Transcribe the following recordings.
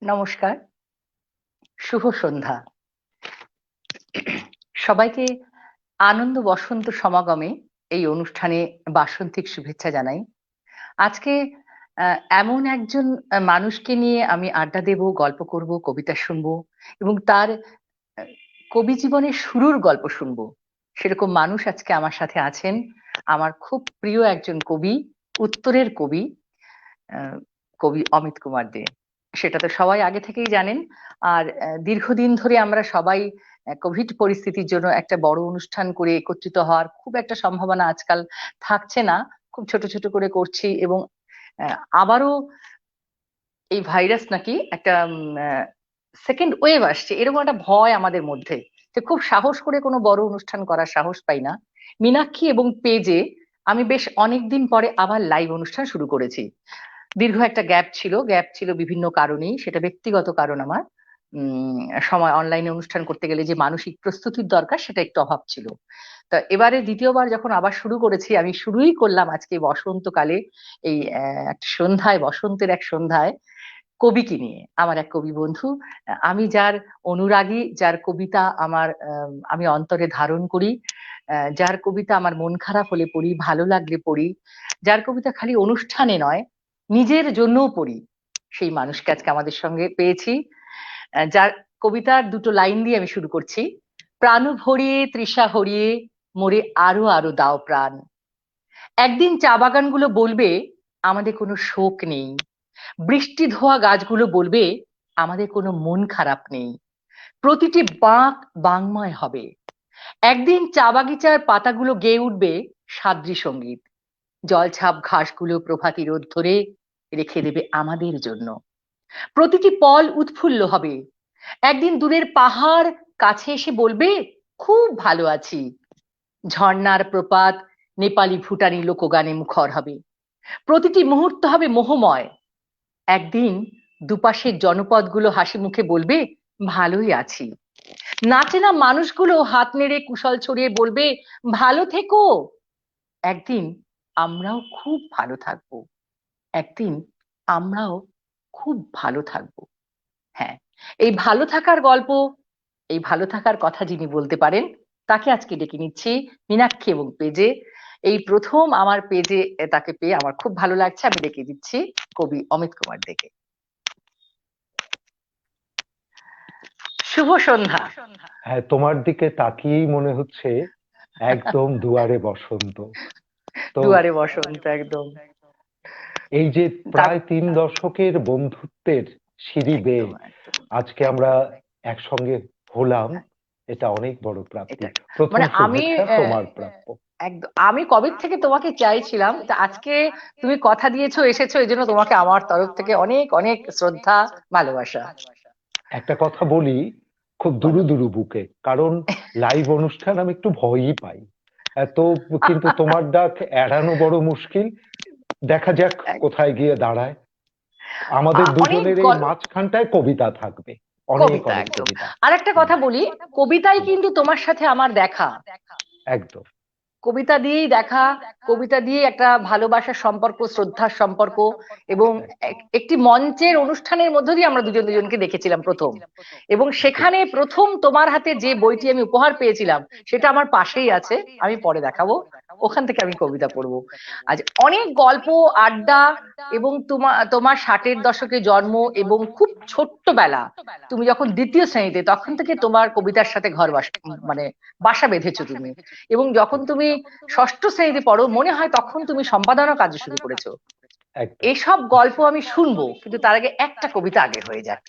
নমস্কার, শুভ সন্ধ্যা। সবাইকে আনন্দ বসন্ত সমাগমে এই অনুষ্ঠানে বাসন্তিক শুভেচ্ছা জানাই। আজকে আ এমন একজন মানুষকে নিয়ে আমি আড্ডা দেব, গল্প করব, কবিতা শুনবো এবং তার আ কবি জীবনের শুরুর গল্প শুনবো। সেরকম মানুষ আজকে আমার সাথে আছেন। আমার খুব প্রিয় একজন কবি, উত্তরের কবি আ কবি অমিত কুমার দে। সেটা তো সবাই আগে থেকেই জানেন। আর দীর্ঘদিন ধরে আমরা সবাই কোভিড পরিস্থিতির জন্য একটা বড় অনুষ্ঠান করে একত্রিত হওয়ার খুব একটা সম্ভাবনা আজকাল থাকছে না। খুব ছোট, ছোট করে করছি এবং আবারও এই ভাইরাস নাকি একটা সেকেন্ড ওয়েভ আসছে। এরকম একটা ভয় আমাদের মধ্যে। যে খুব সাহস করে কোনো বড় অনুষ্ঠান করার সাহস পাই না। মীনাক্ষী এবং পেজে আমি বেশ অনেকদিন পরে আবার লাইভ অনুষ্ঠান শুরু করেছি। দীর্ঘ একটা গ্যাপ ছিল বিভিন্ন কারণেই। সেটা ব্যক্তিগত কারণ আমার। উম সময় অনলাইনে অনুষ্ঠান করতে গেলে যে মানসিক প্রস্তুতির দরকার সেটা একটু অভাব ছিল। তা এবারে দ্বিতীয়বার যখন আবার শুরু করেছি, আমি শুরুই করলাম আজকে বসন্তকালে এই একটা সন্ধ্যায়, বসন্তের এক সন্ধ্যায় কবিকে নিয়ে। আমার এক কবি বন্ধু, আমি যার অনুরাগী, যার কবিতা আমি অন্তরে ধারণ করি, যার কবিতা আমার মন খারাপ হলে পড়ি, ভালো লাগলে পড়ি, যার কবিতা খালি অনুষ্ঠানে নয়, নিজের জন্যও পড়ি। সেই মানুষকে আজকে আমাদের সঙ্গে পেয়েছি। যার কবিতার দুটো লাইন দিয়ে আমি শুরু করছি। প্রাণ ভরিয়ে তৃষা হরিয়ে মোরে আরো আরো দাও প্রাণ। একদিন চা বাগানগুলো বলবে আমাদের কোনো শোক নেই। বৃষ্টি ধোয়া গাছগুলো বলবে আমাদের কোনো মন খারাপ নেই। প্রতিটি বাঁক বাংময় হবে। একদিন চা বাগিচার পাতাগুলো গেয়ে উঠবে সাদ্রী সঙ্গীত। জলছাপ ঘাসগুলো প্রভাতী রোদ ধরে রেখে দেবে আমাদের জন্য। প্রতিটি পল উৎফুল্ল হবে। একদিন দূরের পাহাড় কাছে এসে বলবে খুব ভালো আছি। ঝর্ণার প্রপাত নেপালি ভুটানি লোকগানে মুখর হবে। প্রতিটি মুহূর্ত হবে মোহময়। একদিন দুপাশের জনপদগুলো হাসি মুখে বলবে ভালোই আছি। নাচেনা মানুষগুলো হাত নেড়ে কুশল ছড়িয়ে বলবে ভালো থেকো। একদিন আমরাও খুব ভালো থাকবো। একদিন আমরাও খুব ভালো থাকবো। হ্যাঁ, এই ভালো থাকার গল্প, এই ভালো থাকার কথা যিনি বলতে পারেন তাকে আজকে ডেকে নিচ্ছি মীনাক্ষী এবং পেজে। এই প্রথম আমার পেজে তাকে পেয়ে আমার খুব ভালো লাগছে। আমি ডেকে দিচ্ছি কবি অমিত কুমার দেকে। শুভ সন্ধ্যা। হ্যাঁ, তোমার দিকে তাকিয়েই মনে হচ্ছে একদম দুয়ারে বসন্ত। তো দুয়ারে বসন্ত একদম। এই যে তার প্রায় 3 দশকের বন্ধুত্বের সিঁড়ি বেয়ে একদম একদম আজকে আমরা একসঙ্গে হলাম, এটা অনেক বড় প্রাপ্তি। এটা প্রথম মানে আমি শুভেচ্ছা তোমার প্রাপ্য। একদম আমি কবে থেকে তোমাকে চাইছিলাম, তা আজকে তুমি কথা দিয়েছো, এসেছো, এই জন্য তোমাকে আমার তরফ থেকে অনেক অনেক শ্রদ্ধা, ভালোবাসা। একটা কথা বলি, খুব দুরু বলো। দুরু বুকে, কারণ লাইভ অনুষ্ঠান আমি একটু ভয়ই পাই এত, কিন্তু তোমার ডাক এড়ানো বড় মুশকিল। দেখা যাক কোথায় গিয়ে দাঁড়ায়। আমাদের অনেক দুজনের এই মাঝখানটায় কবিতা থাকবে, অনেক কবিতা অনেক একদম। কবিতা। আর একটা হুম, কথা বলি, কবিতাই হুম, কিন্তু তোমার সাথে আমার দেখা। একদম। কবিতা দিয়েই দেখা, কবিতা দিয়ে একটা ভালোবাসার সম্পর্ক, শ্রদ্ধার সম্পর্ক এবং একটি মঞ্চের অনুষ্ঠানের মধ্য দিয়ে আমরা দুজন দুজনকে দেখেছিলাম প্রথম। এবং ঠিক। সেখানে প্রথম তোমার হাতে যে বইটি আমি উপহার পেয়েছিলাম সেটা আমার পাশেই আছে, আমি পরে দেখাবো। ওখান থেকে আমি কবিতা পড়বো। আজ অনেক গল্প, আড্ডা এবং তোমার তোমার 60-এর দশকে জন্ম এবং খুব ছোট্টবেলা, তুমি যখন দ্বিতীয় শ্রেণীতে তখন থেকে তোমার কবিতার সাথে মানে বাসা বেঁধেছো তুমি। এবং যখন তুমি ষষ্ঠ শ্রেণীতে পড়ো মনে হয় তখন তুমি সম্পাদনা কাজ শুরু করেছো। একদম। এসব গল্প আমি শুনবো, কিন্তু তার আগে একটা কবিতা আগে হয়ে যাক।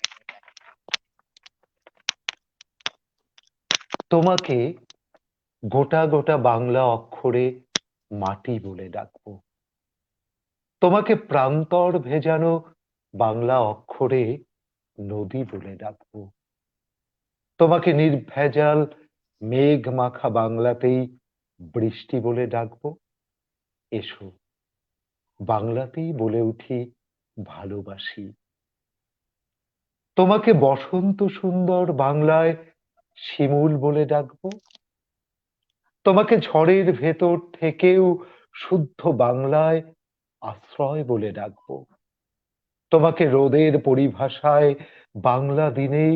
তোমাকে গোটা গোটা বাংলা অক্ষরে মাটি বলে ডাকবো। তোমাকে প্রান্তর ভেজানো বাংলা অক্ষরে নদী বলে ডাকবো। তোমাকে নির্ভেজাল মেঘ মাখা বাংলাতেই বৃষ্টি বলে ডাকবো। এসো, বাংলাতেই বলে উঠি ভালোবাসি। তোমাকে বসন্ত সুন্দর বাংলায় শিমুল বলে ডাকবো। তোমাকে ঝড়ের ভেতর থেকেও শুদ্ধ বাংলায় আশ্রয় বলে ডাকবো। তোমাকে রোদের পরিভাষায় বাংলা দিনেই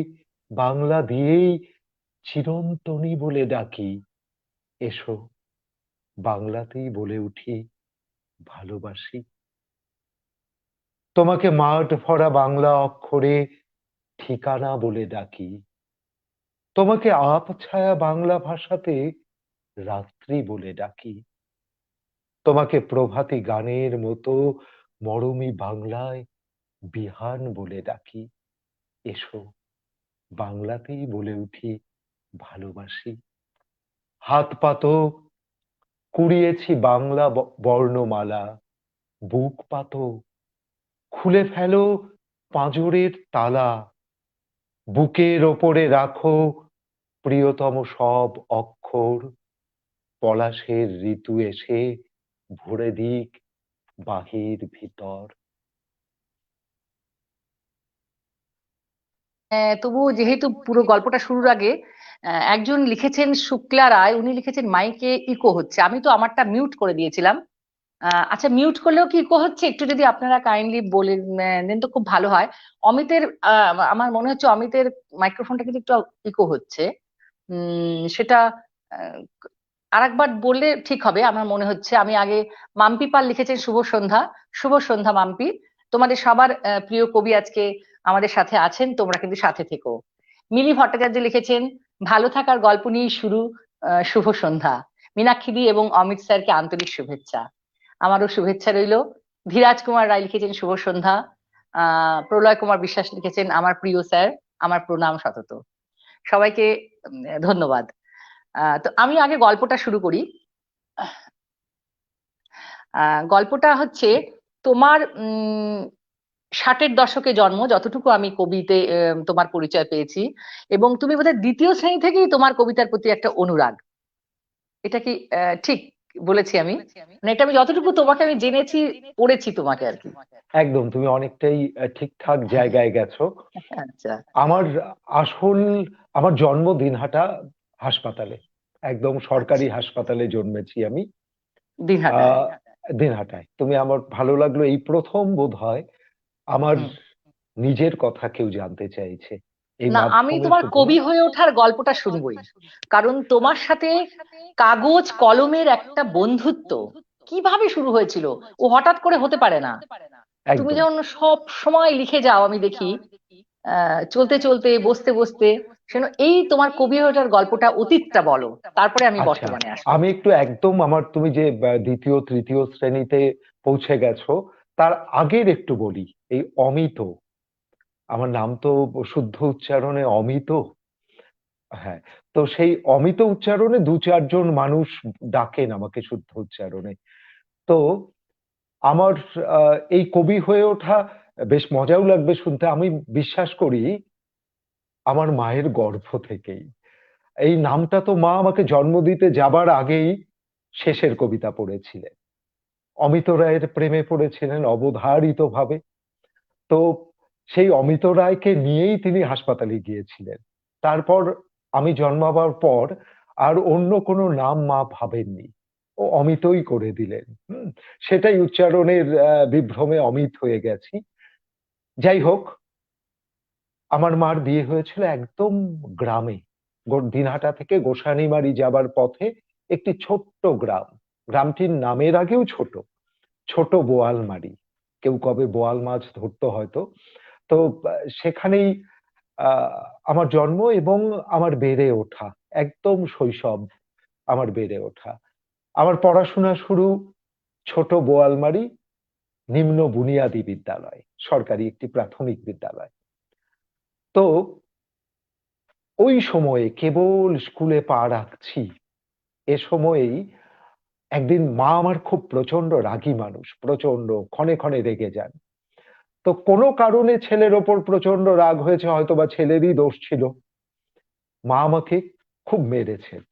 বাংলা দিয়েই চিরন্তনী বলে ডাকি। এসো, বাংলাতেই বলে উঠি ভালোবাসি। তোমাকে মাঠ ভরা বাংলা অক্ষরে ঠিকানা বলে ডাকি। তোমাকে আবছায়া বাংলা ভাষাতে রাত্রি বলে ডাকি। তোমাকে প্রভাতী গানের মতো মরমী বাংলায় বিহান বলে ডাকি। এসো, বাংলাতেই বলে উঠি ভালোবাসি। হাত পাতো, কুড়িয়েছি বাংলা বর্ণমালা। বুক পাতো, খুলে ফেলো পাঁজরের তালা। বুকের ওপরে রাখো প্রিয়তম সব অক্ষর। পলাশের ঋতু এসে ভরে দিক বাহির ভিতর। তবুও যেহেতু পুরো গল্পটা শুরুর আগে একজন লিখেছেন শুক্লা রায়, উনি লিখেছেন মাইকে ইকো হচ্ছে। আমি তো আমারটা মিউট করে দিয়েছিলাম। আচ্ছা, মিউট করলেও কি ইকো হচ্ছে? একটু যদি আপনারা কাইন্ডলি বলে দেন তো খুব ভালো হয়। অমিতের আমার মনে হচ্ছে অমিতের মাইক্রোফোনটা কিন্তু একটু ইকো হচ্ছে। সেটা আরেকবার বললে ঠিক হবে আমার মনে হচ্ছে। আমি আগে, মাম্পি পাল লিখেছেন শুভ সন্ধ্যা। শুভ সন্ধ্যা মাম্পি। তোমাদের সবার প্রিয় কবি আজকে আমাদের সাথে আছেন, তোমরা কিন্তু সাথে থেকো। মিলি ভট্টাচার্য লিখেছেন ভালো থাকার গল্প নিয়ে শুরু, শুভ সন্ধ্যা। মীনাক্ষী এবং অমিত স্যারকে আন্তরিক শুভেচ্ছা। আমারও শুভেচ্ছা রইলো। ধীরাজ কুমার রায় লিখেছেন শুভ সন্ধ্যা। প্রলয় কুমার বিশ্বাস লিখেছেন আমার প্রিয় স্যার, আমার প্রণাম সতত। সবাইকে ধন্যবাদ। তো আমি আগে গল্পটা শুরু করি। গল্পটা হচ্ছে তোমার 60-এর দশকে জন্ম, যতটুকু আমি কবিতে তোমার পরিচয় পেয়েছি। এবং তুমি বোধহয় দ্বিতীয় শ্রেণী থেকেই তোমার কবিতার প্রতি একটা অনুরাগ। এটা কি ঠিক বলেছি আমি? মানে এটা আমি যতটুকু তোমাকে আমি জেনেছি, পড়েছি তোমাকে আর কি। একদম, তুমি অনেকটাই ঠিকঠাক জায়গায় গেছো। আচ্ছা। আমার আসল আমার জন্ম দিনহাটা হাসপাতালে, একদম সরকারি আচ্ছা, হাসপাতালে জন্মেছি আমি। দিনহাটায়। আহ দিনহাটায়। তুমি, আমার ভালো লাগলো, এই প্রথম বোধহয় আমার হুম। নিজের কথা কেউ জানতে চাইছে এই না, আমি মাধ্যমে, তোমার শুধু না। কবি হয়ে ওঠার গল্পটা শুনবই। কারণ তোমার সাথে কাগজ কলমের একটা বন্ধুত্ব কিভাবে শুরু হয়েছিল, ও হঠাৎ করে হতে পারে না। তুমি একদম। যেমন সব সময় লিখে যাও আমি দেখি, চলতে চলতে বসতে বসতে, সেন এই তোমার কবি হয়ে ওঠার গল্পটা, অতীতটা বলো, তারপরে আমি আচ্ছা, বর্তমানে আসবো। আমি একটু একদম আমার, তুমি যে দ্বিতীয় তৃতীয় শ্রেণীতে পৌঁছে গেছো তার আগের একটু বলি। এই অমিত, আমার নাম তো শুদ্ধ উচ্চারণে অমিত। হ্যাঁ, তো সেই অমিত উচ্চারণে দু চারজন মানুষ ডাকেন আমাকে শুদ্ধ উচ্চারণে। তো আমার এই কবি হয়ে ওঠা বেশ মজাও লাগবে শুনতে। আমি বিশ্বাস করি আমার মায়ের গর্ভ থেকেই। এই নামটা তো মা আমাকে জন্ম দিতে যাবার আগেই শেষের কবিতা পড়েছিলেন। অমিত রায়ের প্রেমে পড়েছিলেন অবধারিত ভাবে। তো সেই অমিত রায়কে নিয়েই তিনি হাসপাতালে গিয়েছিলেন। তারপর আমি জন্মাবার পর আর অন্য কোনো নাম মা ভাবেননি, ও অমিতই করে দিলেন। সেটাই উচ্চারণের বিভ্রমে অমিত হয়ে গেছি। যাই হোক, আমার মার বিয়ে হয়েছিল একদম গ্রামে, দিনহাটা থেকে গোসানিমারি যাবার পথে একটি ছোট্ট গ্রাম। গ্রামটির নামের আগেও ছোট, ছোট বোয়ালমারি। কেউ কবে বোয়াল মাছ ধরতো হয়তো। তো সেখানেই আমার জন্ম এবং আমার বেড়ে ওঠা, একদম শৈশব আমার বেড়ে ওঠা। আমার পড়াশোনা শুরু ছোট বোয়ালমারি নিম্ন বুনিয়াদী বিদ্যালয়, সরকারি একটি প্রাথমিক বিদ্যালয়। তো ওই সময়ে কেবল স্কুলে পা রাখছি, এ সময়েই একদিন মা আমার খুব প্রচন্ড রাগী মানুষ, প্রচন্ড ক্ষণে ক্ষণে রেগে যান। তো কোনো কারণে ছেলের ওপর প্রচন্ড রাগ হয়েছে, হয়তোবা ছেলেরই দোষ ছিল। মা আমাকে খুব মেরেছেন।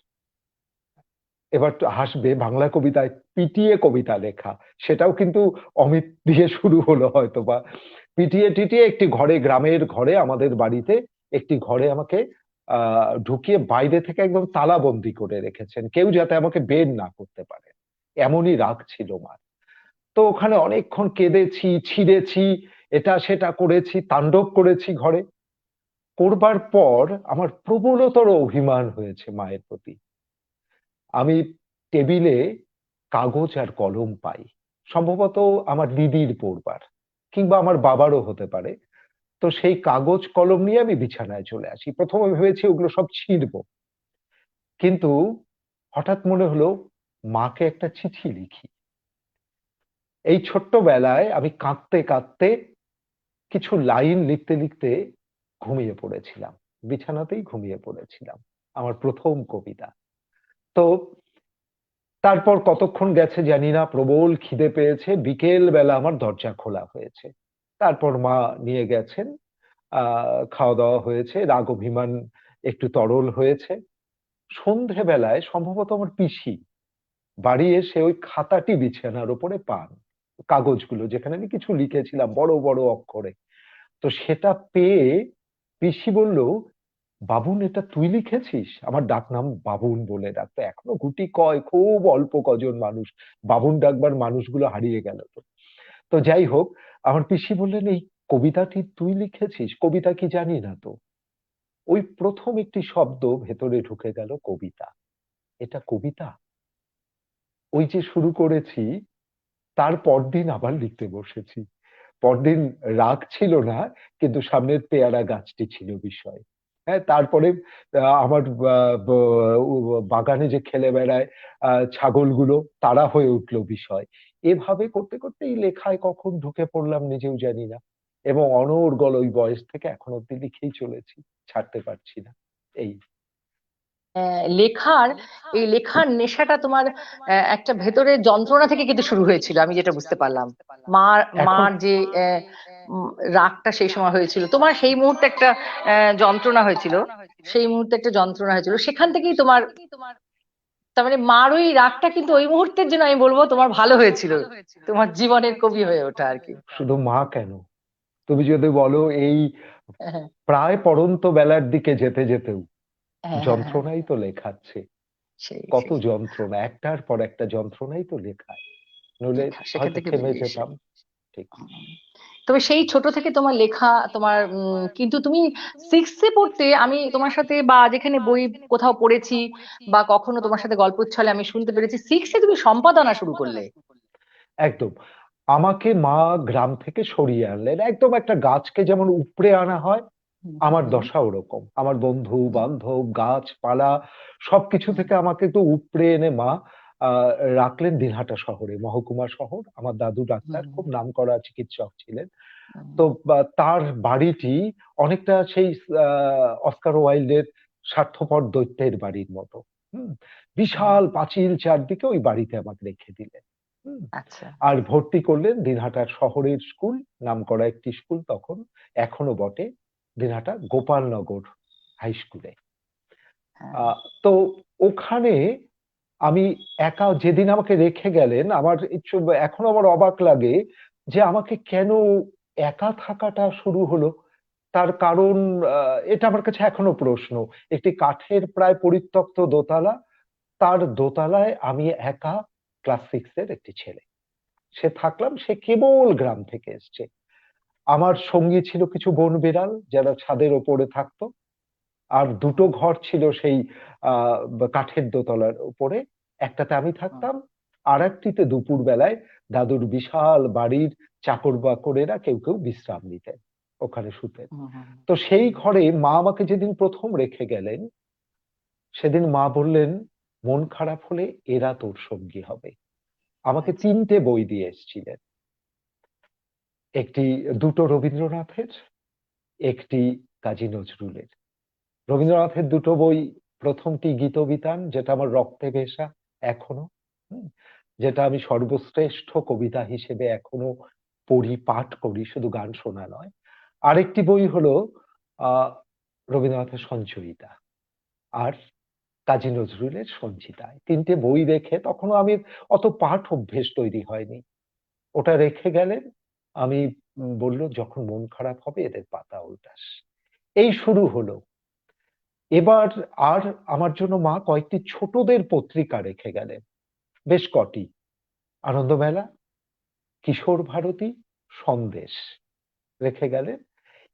এবার তো হাসবে, বাংলা কবিতায় পিটিয়ে কবিতা লেখা, সেটাও কিন্তু অমিত দিয়ে শুরু হলো হয়তোবা। পিটিয়ে টিটিয়ে একটি ঘরে, গ্রামের ঘরে, আমাদের বাড়িতে একটি ঘরে আমাকে ঢুকিয়ে বাইরে থেকে একদম তালাবন্দি করে রেখেছেন, কেউ যাতে আমাকে বের না করতে পারে, এমনই রাগ ছিল মার। তো ওখানে অনেকক্ষণ কেঁদেছি, ছিঁড়েছি এটা সেটা করেছি, তাণ্ডব করেছি ঘরে। করবার পর আমার প্রবলতর অভিমান হয়েছে মায়ের প্রতি। আমি টেবিলে কাগজ আর কলম পাই, সম্ভবত আমার দিদির পড়বার, কিংবা আমার বাবারও হতে পারে। তো সেই কাগজ কলম নিয়ে আমি বিছানায় চলে আসি। প্রথমে ভেবেছি ওগুলো সব ছিঁড়বো, কিন্তু হঠাৎ মনে হলো মাকে একটা চিঠি লিখি। এই ছোট্টবেলায় আমি কাঁদতে কাঁদতে কিছু লাইন লিখতে লিখতে ঘুমিয়ে পড়েছিলাম, বিছানাতেই ঘুমিয়ে পড়েছিলাম। আমার প্রথম কবিতা। তো তারপর কতক্ষণ গেছে জানি না, প্রবল খিদে পেয়েছে, বিকেল বেলা আমার দরজা খোলা হয়েছে। তারপর মা নিয়ে গেছেন, খাওয়া দাওয়া হয়েছে, রাগ অভিমান একটু তরল হয়েছে। সন্ধেবেলায় সম্ভবত আমার পিসি বাড়ি এসে ওই খাতাটি বিছানার উপরে পান, কাগজগুলো যেখানে আমি কিছু লিখেছিলাম বড় বড় অক্ষরে। তো সেটা পেয়ে পিসি বলল, বাবুন এটা তুই লিখেছিস? আমার ডাকনাম বাবুন বলে ডাকতো, এখনো গুটি কয় খুব অল্প কজন মানুষ বাবুন ডাকবার মানুষগুলো হারিয়ে গেল। তো তো যাই হোক, আমার পিসি বললেন, এই কবিতাটি তুই লিখেছিস? কবিতা কি জানি না তো। ওই প্রথম একটি শব্দ ভেতরে ঢুকে গেল, কবিতা। এটা কবিতা? ওই যে শুরু করেছি, তার পরদিন আবার লিখতে বসেছি। পরদিন রাগ ছিল না, কিন্তু সামনের পেয়ারা গাছটি ছিল বিষয়। হ্যাঁ, তারপরে আমার বাগানে যে খেলে বেড়ায় ছাগলগুলো, তারা হয়ে উঠলো বিষয়। এভাবে করতে করতে এই লেখায় কখন ঢুকে পড়লাম নিজেও জানি না, এবং অনর্গল ওই বয়স থেকে এখন অব্দি লিখেই চলেছি, ছাড়তে পারছি না। এই লেখার এই লেখার নেশাটা তোমার একটা ভেতরে যন্ত্রণা থেকে কিন্তু শুরু হয়েছিল, আমি যেটা বুঝতে পারলাম। মার এখন মার যে আহ, উম, রাগটা সেই সময় হয়েছিল, তোমার সেই মুহূর্তে একটা যন্ত্রণা হয়েছিল। সেই মুহূর্তে একটা যন্ত্রণা হয়েছিল, সেখান থেকেই তোমার, তার মানে মার ওই রাগটা কিন্তু ওই মুহূর্তের জন্য আমি বলবো তোমার ভালো হয়েছিল, তোমার জীবনের কবি হয়ে ওঠা আর কি। শুধু মা কেন, তুমি যদি বলো এই হ্যাঁ, প্রায় পড়ন্ত বেলার দিকে যেতে যেতেও হ্যাঁ, হ্যাঁ, হ্যাঁ, যন্ত্রণাই তো লেখাচ্ছে। সেই কত সেই যন্ত্রণা, একটার পর একটা যন্ত্রণাই তো লেখায়, নইলে লেখা সেখান হয়তো থেকে থেমে বেরিয়ে এসে। যেতাম। ঠিক। হুম। তবে সেই ছোট থেকে তোমার লেখা, তোমার কিন্তু তুমি সিক্সে পড়তে আমি তোমার সাথে বা যেখানে বই কোথাও পড়েছি বা কখনো তোমার সাথে গল্প ছলে আমি শুনতে পেরেছি, সিক্সে তুমি সম্পাদনা শুরু করলে। একদম। আমাকে মা গ্রাম থেকে সরিয়ে আনলেন, একদম একটা গাছকে যেমন উপড়ে আনা হয়, হুম, হুম, আমার হুম, দশা ওরকম। আমার বন্ধু হুম, বান্ধব গাছপালা সবকিছু হুম, থেকে আমাকে একটু উপড়ে এনে মা রাখলেন দিনহাটা শহরে, মহকুমা শহর। আমার দাদু ডাক্তার, হুম, খুব নামকরা চিকিৎসক ছিলেন। হুম, তো তার বাড়িটি অনেকটা সেই অস্কার ওয়াইল্ডের স্বার্থপর দৈত্যের বাড়ির মতো। হুম, হুম। বিশাল পাঁচিল চারদিকে, ওই বাড়িতে আমাকে রেখে দিলেন। হুম, আচ্ছা। আর ভর্তি করলেন দিনহাটার শহরের স্কুল, নামকরা একটি স্কুল তখন, এখনো বটে, দিনহাটা গোপালনগর হাই স্কুলে। হ্যাঁ। তো ওখানে আমি একা, যেদিন আমাকে রেখে গেলেন, আমার এখনো আমার অবাক লাগে যে আমাকে কেন একা থাকাটা শুরু হলো। তার কারণ এটা আমার কাছে এখনো প্রশ্ন। একটি কাঠের প্রায় পরিত্যক্ত দোতলা, তার দোতলায় আমি একা, ক্লাস সিক্স এর একটি ছেলে। সে থাকলাম, সে কেবল গ্রাম থেকে এসছে। আমার সঙ্গী ছিল কিছু বন বিড়াল, যারা ছাদের ওপরে থাকতো। আর দুটো ঘর ছিল সেই কাঠের দোতলার উপরে। একটাতে আমি হুম, থাকতাম, আর একটিতে দুপুর বেলায় দাদুর বিশাল বাড়ির চাকর বাকরেরা কেউ কেউ বিশ্রাম নিতেন, ওখানে শুতেন। হুম, হুম, তো সেই হুম। ঘরে মা আমাকে যেদিন প্রথম রেখে গেলেন, সেদিন মা বললেন, মন খারাপ হলে এরা তোর সঙ্গী হবে। আমাকে আচ্ছা। 3টে বই দিয়ে এসেছিলেন। একটি, দুটো রবীন্দ্রনাথের, একটি কাজী নজরুলের। রবীন্দ্রনাথের দুটো বই, প্রথমটি গীতবিতান, যেটা আমার রক্তে ভেসা এখনো। হুম, যেটা আমি সর্বশ্রেষ্ঠ কবিতা হিসেবে এখনো পড়ি, পাঠ করি, শুধু গান শোনা নয়। আরেকটি বই হলো আহ রবীন্দ্রনাথের সঞ্চয়িতা, আর কাজী নজরুলের সঞ্চিতায়। 3টে বই রেখে, তখনও আমি অত পাঠ অভ্যেস তৈরি হয়নি, ওটা রেখে গেলেন। আমি বলল, যখন মন খারাপ হবে এদের পাতা উল্টাস। এই শুরু হলো। এবার আর আমার জন্য মা কয়েকটি ছোটদের পত্রিকা রেখে গেলেন, বেশ কটি। আনন্দমেলা, কিশোর ভারতী, সন্দেশ। রেখে গেলেন।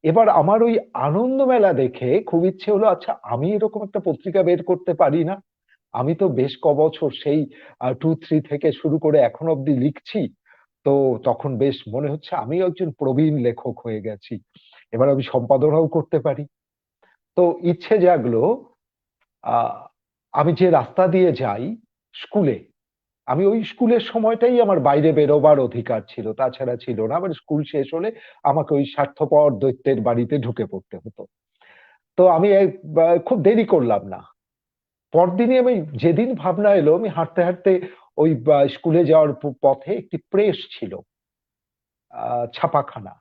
এবার আমার ওই আনন্দ মেলা দেখে খুব ইচ্ছে হলো, আচ্ছা আমি এরকম একটা পত্রিকা বের করতে পারি না? আমি তো বেশ কবছর সেই 2, 3 থেকে শুরু করে এখন অব্দি লিখছি। তো তখন বেশ মনে হচ্ছে আমি একজন প্রবীণ লেখক হয়ে গেছি, এবার আমি সম্পাদনাও করতে পারি। তো ইচ্ছে জাগলো। আহ আমি যে রাস্তা দিয়ে যাই স্কুলে, আমি ওই স্কুলের সময়টাই আমার বাইরে বেরোবার অধিকার ছিল, তাছাড়া ছিল না। আবার স্কুল শেষ হলে আমাকে ওই স্বার্থপর দৈত্যের বাড়িতে ঢুকে পড়তে হতো। তো আমি খুব দেরি করলাম না। পরদিনই আমি, যেদিন ভাবনা এলো, আমি হাঁটতে হাঁটতে ওই স্কুলে যাওয়ার পথে একটি প্রেস ছিল, ছাপাখানা,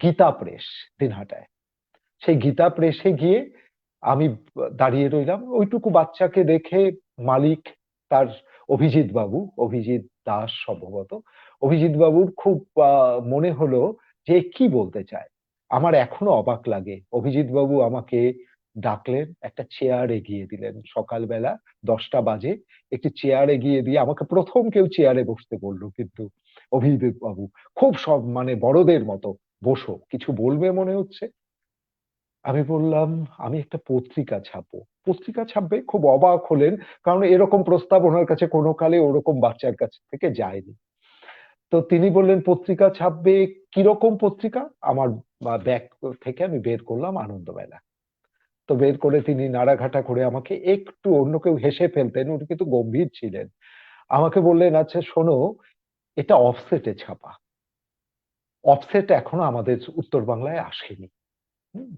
গীতা প্রেস, দিনহাটায়। সেই গীতা প্রেসে গিয়ে আমি দাঁড়িয়ে রইলাম। ওইটুকু বাচ্চাকে দেখে মালিক, তার অভিজিৎ বাবু, অভিজিৎ দাস সম্ভবত, অভিজিৎ বাবুর খুব মনে হলো যে কি বলতে চায়। আমার এখনো অবাক লাগে, অভিজিৎ বাবু আমাকে ডাকলেন, একটা চেয়ার এগিয়ে দিলেন। সকালবেলা 10টা বাজে, একটি চেয়ার এগিয়ে দিয়ে আমাকে প্রথম কেউ চেয়ারে বসতে বললো, কিন্তু অভিজিৎ বাবু খুব সব মানে বড়দের মতো, বসো, কিছু বলবে মনে হচ্ছে। আমি বললাম আমি একটা পত্রিকা ছাপবো। পত্রিকা ছাপবে? খুব অবাক হলেন, কারণ এরকম প্রস্তাব ওনার কাছে কোনো কালে ওরকম বাচ্চার কাছ থেকে যায়নি। তো তিনি বললেন পত্রিকা ছাপবে, কিরকম পত্রিকা? আমার ব্যাগ থেকে আমি বের করলাম আনন্দমেলা। তো বের করে তিনি নাড়াঘাটা করে আমাকে, একটু অন্য কেউ হেসে ফেলতেন, উনি কিন্তু গম্ভীর ছিলেন, আমাকে বললেন, আচ্ছা শোনো, এটা অফসেটে ছাপা। অফসেট এখনো আমাদের উত্তর বাংলায় আসেনি। হুম,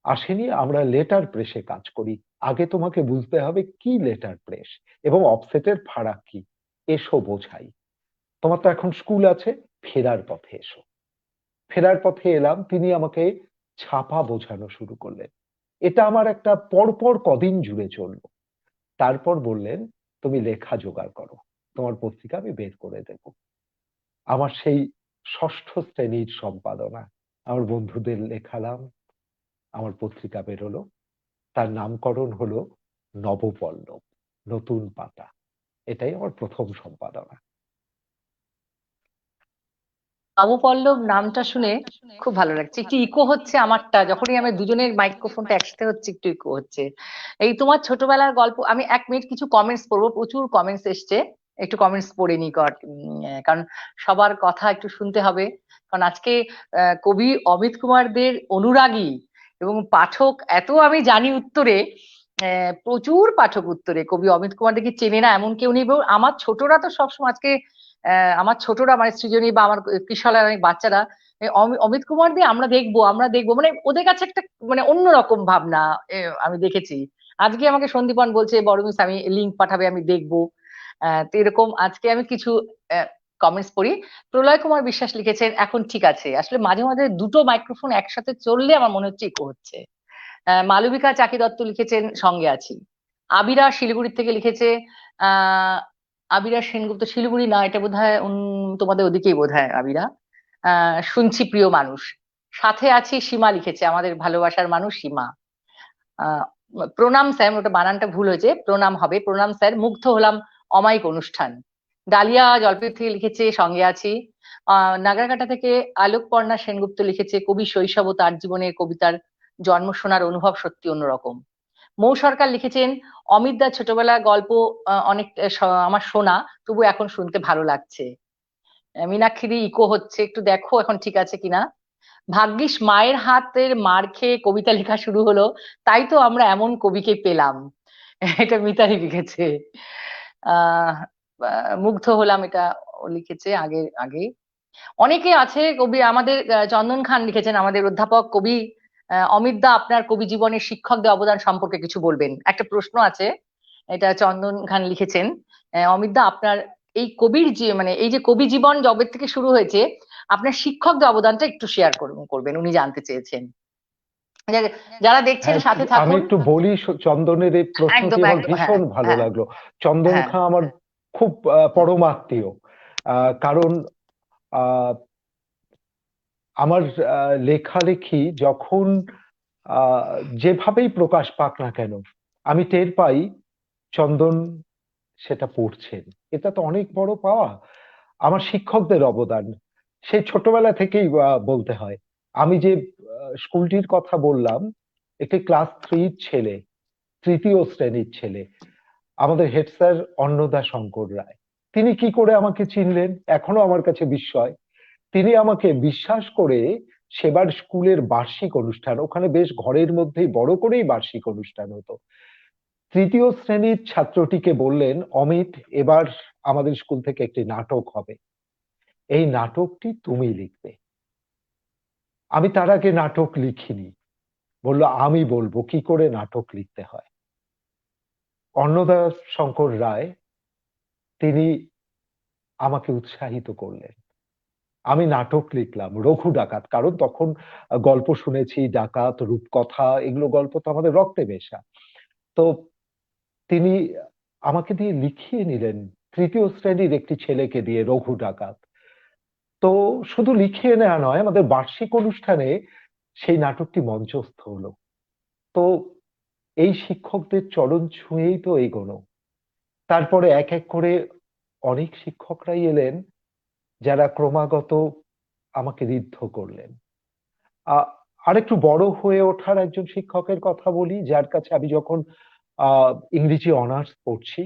আসেনি। আমরা লেটার প্রেসে কাজ করি। আগে তোমাকে বুঝতে হবে কি লেটার প্রেস এবং অফসেটের ফারাক কি, এসো বোঝাই। তোমার তো এখন স্কুল আছে, ফেরার পথে এসো। ফেরার পথে এলাম, তিনি আমাকে ছাপা বোঝানো শুরু করলেন। এটা আমার একটা পরপর কদিন জুড়ে চললো। তারপর বললেন, তুমি লেখা জোগাড় করো, তোমার পত্রিকা আমি বের করে দেব। আমার সেই ষষ্ঠ শ্রেণীর সম্পাদনা, আমার বন্ধুদের লেখালাম, আমার পত্রিকা বেরোলো। তার নামকরণ হলো নবপল্লব, নতুন পাতা। এটাই আমার প্রথম সম্পাদনা। নবপল্লব নামটা শুনে খুব ভালো লাগছে। একটু ইকো হচ্ছে আমারটা, যখনই আমি দুজনের মাইক্রোফোনটা একসাথে হচ্ছে একটু ইকো হচ্ছে। এই তোমার ছোটবেলার গল্প, আমি 1 মিনিট কিছু কমেন্টস পড়বো, প্রচুর কমেন্টস এসছে, একটু কমেন্টস পড়ে নি। কারণ সবার কথা একটু শুনতে হবে। কারণ আজকে কবি অমিত কুমার দের অনুরাগী এবং পাঠক এত আমি জানি উত্তরে, প্রচুর পাঠক উত্তরে কবি অমিত কুমার দেখি চেনে না এমন কেউ নেই। এবং আমার ছোটরা তো সবসময় আজকে, আমার ছোটরা মানে সৃজনী বা আমার কিশোর অনেক বাচ্চারা, অমিত কুমার দিয়ে আমরা দেখবো আমরা দেখবো, মানে ওদের কাছে একটা মানে অন্যরকম ভাবনা। আমি দেখেছি। আজকে আমাকে সন্দীপন বলছে, বড় মিস আমি লিঙ্ক পাঠাবে, আমি দেখবো। তো এরকম আজকে আমি কিছু কমেন্টস পড়ি। প্রলয় কুমার বিশ্বাস লিখেছেন, এখন ঠিক আছে। আসলে মাঝে মাঝে দুটো মাইক্রোফোন একসাথে চললে আমার মনে হচ্ছে ইকো হচ্ছে। মালবিকা চাকি দত্ত লিখেছেন, সঙ্গে আছি। আবিরা শিলিগুড়ি থেকে লিখেছে, আহ আবিরা সেনগুপ্ত, শিলিগুড়ি না, এটা বোধহয় তোমাদের ওদিকেই বোধহয় আবিরা। শুনছি প্রিয় মানুষ, সাথে আছি। সীমা লিখেছে, আমাদের ভালোবাসার মানুষ সীমা। আহ প্রণাম স্যার, ওটা বানানটা ভুল হয়েছে, প্রণাম হবে, প্রণাম স্যার, মুগ্ধ হলাম অমায়িক অনুষ্ঠান। ডালিয়া জলপাইগুড়ি থেকে লিখেছে, সঙ্গে আছি। নাগরাকাটা থেকে আলোকপর্ণা সেনগুপ্ত লিখেছে, কবি শৈশব ও তার জীবনের কবিতার জন্ম শোনার অনুভব সত্যি অন্যরকম। মৌ সরকার লিখেছেন, অমিত দার ছোটবেলার গল্প অনেক আমার শোনা, তবু এখন শুনতে ভালো লাগছে। মীনাক্ষী ইকো হচ্ছে, একটু দেখো এখন ঠিক আছে কিনা। ভাগ্যিস মায়ের হাতের মার খেয়ে কবিতা লেখা শুরু হলো, তাই তো আমরা এমন কবিকে পেলাম। এটা মিতালি লিখেছে। আহ মুগ্ধ হলাম, এটা ও লিখেছে আগে আগে। অনেকে আছে কবি আমাদের, চন্দন খান লিখেছেন, আমাদের অধ্যাপক কবি অমিত দা আপনার কবি জীবনের শিক্ষকদের অবদান সম্পর্কে কিছু বলবেন, একটা প্রশ্ন আছে। এটা চন্দন খান লিখেছেন, অমিত দা আপনার এই কবির যে মানে এই যে কবি জীবন যবে থেকে শুরু হয়েছে, আপনার শিক্ষকদের অবদানটা একটু শেয়ার করবেন, উনি জানতে চেয়েছেন। যারা দেখছেন হ্যাঁ, সাথে আমি থাকুন। একটু বলি, চন্দনের এই প্রশ্নটি একদম আমার একদম, হ্যাঁ ভীষণ ভালো হ্যাঁ লাগলো। চন্দন হ্যাঁ। খাঁ আমার খুব পরমাত্মীয়। কারণ আহ, আমার লেখালেখি যখন যেভাবেই প্রকাশ পাক না কেন, আমি টের পাই চন্দন সেটা পড়ছেন। এটা তো অনেক বড় পাওয়া। আমার শিক্ষকদের অবদান সেই ছোটবেলা থেকেই বলতে হয়। আমি যে স্কুলটির কথা বললাম, একটি ক্লাস 3 ছেলে, তৃতীয় শ্রেণীর ছেলে, আমাদের হেড স্যার অন্নদা শঙ্কর রায়। তিনি কি করে আমাকে চিনলেন এখনো আমার কাছে বিস্ময়। তিনি আমাকে বিশ্বাস করে সেবার স্কুলের বার্ষিক অনুষ্ঠান, ওখানে বেশ ঘরের মধ্যেই বড় করেই বার্ষিক অনুষ্ঠান হতো, তৃতীয় শ্রেণীর ছাত্রটিকে বললেন, অমিত, এবার আমাদের স্কুল থেকে একটি নাটক হবে, এই নাটকটি তুমি লিখবে। আমি তার আগে নাটক লিখিনি। বলল, আমি বলবো কি করে নাটক লিখতে হয়। অন্নদা শঙ্কর রায় তিনি আমাকে উৎসাহিত করলেন। আমি নাটক লিখলাম রঘু ডাকাত, কারণ তখন গল্প শুনেছি, ডাকাত, রূপকথা, এগুলো গল্প তো আমাদের রক্তে মেশা। তো তিনি আমাকে দিয়ে লিখিয়ে নিলেন, তৃতীয় শ্রেণীর একটি ছেলেকে দিয়ে, রঘু ডাকাত। তো শুধু লিখিয়ে নেওয়া নয়, আমাদের বার্ষিক অনুষ্ঠানে সেই নাটকটি মঞ্চস্থ হলো। তো এই শিক্ষকদের চরণ ছুঁয়েই তো এগোনো। তারপরে এক এক করে অনেক শিক্ষকরাই এলেন, যারা ক্রমাগত আমাকে ঋদ্ধ করলেন। আরেকটু বড় হয়ে ওঠার একজন শিক্ষকের কথা বলি, যার কাছে আমি যখন ইংরেজি অনার্স পড়ছি,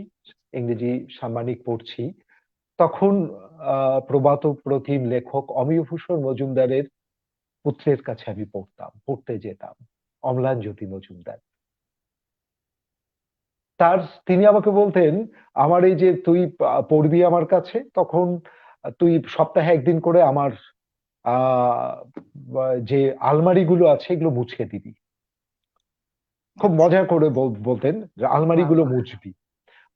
ইংরেজি সাম্মানিক পড়ছি, তখন প্রবাদ প্রতিম লেখক অমিয়ভূষণ মজুমদারের পুত্রের কাছে আমি পড়তে যেতাম, অম্লানজ্যোতি মজুমদার। তিনি আমাকে বলতেন, আমার এই যে তুই পড়বি আমার কাছে, তখন তুই সপ্তাহে একদিন করে আমার যে আলমারি গুলো আছে এগুলো মুছে দিবি। খুব আচ্ছা। মজা করে বলতেন যে আলমারি বাহ গুলো বাহ।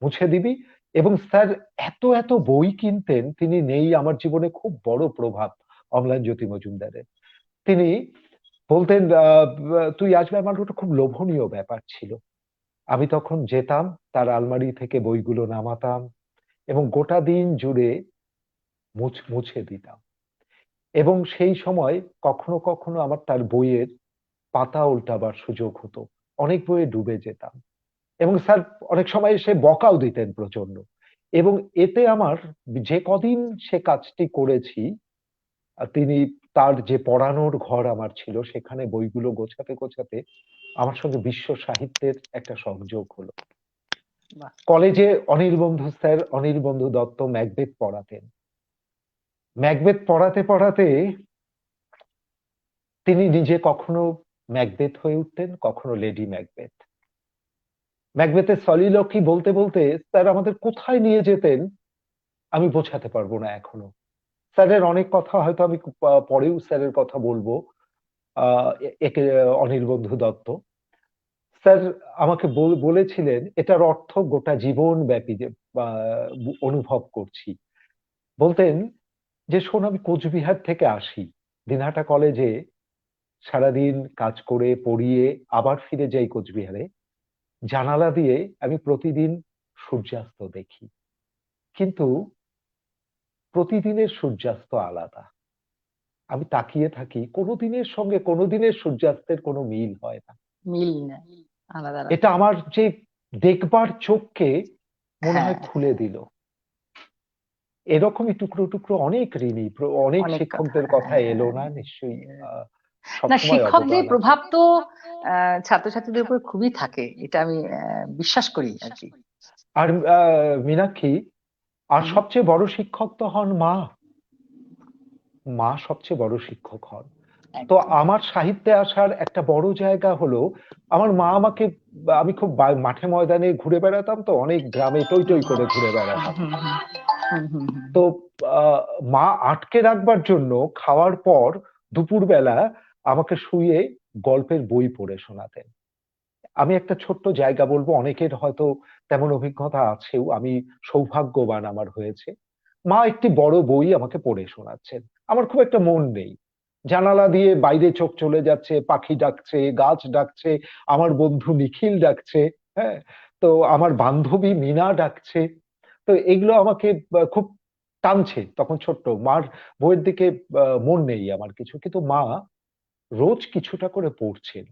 মুছে দিবি। এবং স্যার এত এত বই কিনতেন, তিনি নেই, আমার জীবনে খুব বড় প্রভাব অম্লানজ্যোতি মজুমদারের। তিনি বলতেন, তুই আসবে, আমার ওটা খুব লোভনীয় ব্যাপার ছিল। আমি তখন যেতাম, তার আলমারি থেকে বইগুলো নামাতাম এবং গোটা দিন জুড়ে মুছে দিতাম। এবং সেই সময় কখনো কখনো আমার তার বইয়ের পাতা উল্টাবার সুযোগ হতো, অনেক বইয়ে ডুবে যেতাম। এবং স্যার অনেক সময় এসে বকাও দিতেন প্রচন্ড। এবং এতে আমার যে কদিন সে কাজটি করেছি, তিনি তার যে পড়ানোর ঘর আমার ছিল, সেখানে বইগুলো গোছাতে গোছাতে আমার সঙ্গে বিশ্ব সাহিত্যের একটা সংযোগ হলো। বাহ। কলেজে অনির্বন্ধু স্যার, অনির্বন্ধু দত্ত ম্যাকবেথ পড়াতেন। ম্যাকবেথ পড়াতে পড়াতে তিনি নিজে কখনো ম্যাকবেথ হয়ে উঠতেন, কখনো লেডি ম্যাকবেথ। ম্যাকবেথের সলিলকি বলতে বলতে স্যার আমাদের কোথায় নিয়ে যেতেন আমি বোঝাতে পারবো না এখনো। স্যারের অনেক কথা হয়তো আমি পরেও স্যারের কথা বলবো। একে অনির্বন্ধু দত্ত স্যার আমাকে বলেছিলেন, এটার অর্থ গোটা জীবন ব্যাপী যে অনুভব করছি। বলতেন যে, শোন, আমি কোচবিহার থেকে আসি, দিনহাটা কলেজে সারাদিন কাজ করে পড়িয়ে আবার ফিরে যাই কোচবিহারে। জানালা দিয়ে আমি প্রতিদিন সূর্যাস্ত দেখি, কিন্তু প্রতিদিনের সূর্যাস্ত আলাদা। আমি তাকিয়ে থাকি, কোনোদিনের সঙ্গে কোনোদিনের সূর্যাস্তের কোনো মিল হয় না। মিল না, আলাদা এটা আলাদা। আমার যে দেখবার চোখকে মনে হয় হ্যাঁ। খুলে দিল। এরকমই টুকরো টুকরো অনেক ঋণী, অনেক অনেক কথা, শিক্ষকদের কথা এলো হ্যাঁ। না নিশ্চয়ই। না, সবসময় শিক্ষকদের অবদান আছে। প্রভাব তো ছাত্রছাত্রীদের উপর খুবই থাকে, এটা আমি বিশ্বাস করি আর কি। আর মীনাক্ষী, আর হুম। সবচেয়ে বড় শিক্ষক তো হন মা। মা সবচেয়ে বড় শিক্ষক হন। তো একদম। আমার সাহিত্যে আসার একটা বড় জায়গা হলো, আমার মা আমাকে, আমি খুব মাঠে ময়দানে ঘুরে বেড়াতাম, তো অনেক গ্রামে টই টই করে ঘুরে বেড়াতাম। হুম হুম হুম হুম হুম তো হুম। মা আটকে রাখবার জন্য খাওয়ার পর দুপুরবেলা আমাকে শুইয়ে গল্পের বই পড়ে শোনাতেন। আমি একটা ছোট্ট জায়গা বলবো, অনেকের হয়তো তেমন অভিজ্ঞতা আছেও, আমি সৌভাগ্যবান আমার হয়েছে। মা একটি বড় বই আমাকে পড়ে শোনাচ্ছেন, আমার খুব একটা মন নেই, জানালা দিয়ে বাইরে চোখ চলে যাচ্ছে, পাখি ডাকছে, গাছ ডাকছে, আমার বন্ধু নিখিল ডাকছে, হ্যাঁ, তো আমার বান্ধবী মিনা ডাকছে। তো এগুলো আমাকে খুব টানছে, তখন ছোট্ট, মার বইয়ের দিকে মন নেই আমার কিছু, কিন্তু মা রোজ কিছুটা করে পড়ছেন।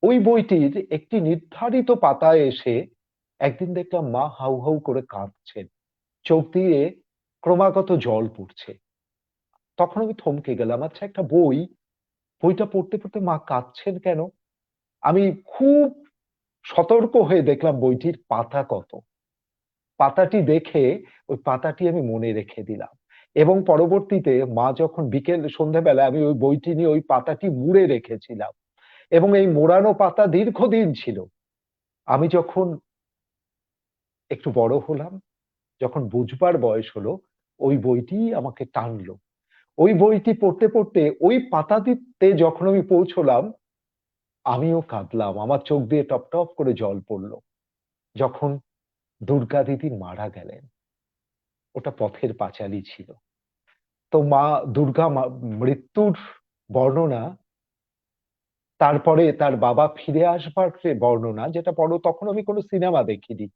ওই বইটির একটি নির্ধারিত পাতায় এসে একদিন দেখলাম মা হাউ হাউ করে কাঁদছেন, চোখ দিয়ে ক্রমাগত জল পড়ছে। তখন আমি থমকে গেলাম। আচ্ছা, একটা বইটা পড়তে পড়তে মা কাঁদছেন কেন? আমি খুব সতর্ক হয়ে দেখলাম বইটির পাতা কত। পাতাটি দেখে ওই পাতাটি আমি মনে রেখে দিলাম, এবং পরবর্তীতে মা যখন বিকেল সন্ধ্যাবেলা, আমি ওই বইটি নিয়ে ওই পাতাটি মুড়ে রেখেছিলাম, এবং এই মোড়ানো পাতা দীর্ঘদিন ছিল। আমি যখন একটু বড় হলাম, যখন বুঝবার বয়স হলো, ওই বইটি আমাকে টানলো। ওই বইটি পড়তে পড়তে ওই পাতাটিতে যখন আমি পৌঁছলাম, আমিও কাঁদলাম, আমার চোখ দিয়ে টপ টপ করে জল পড়লো। যখন দুর্গা দিদি মারা গেলেন, ওটা পথের পাঁচালী ছিল। তো মা দুর্গা মৃত্যুর বর্ণনা, তারপরে তার বাবা ফিরে আসবার যে বর্ণনা, যেটা পড়ো, তখন আমি কোনো সিনেমা দেখিনি।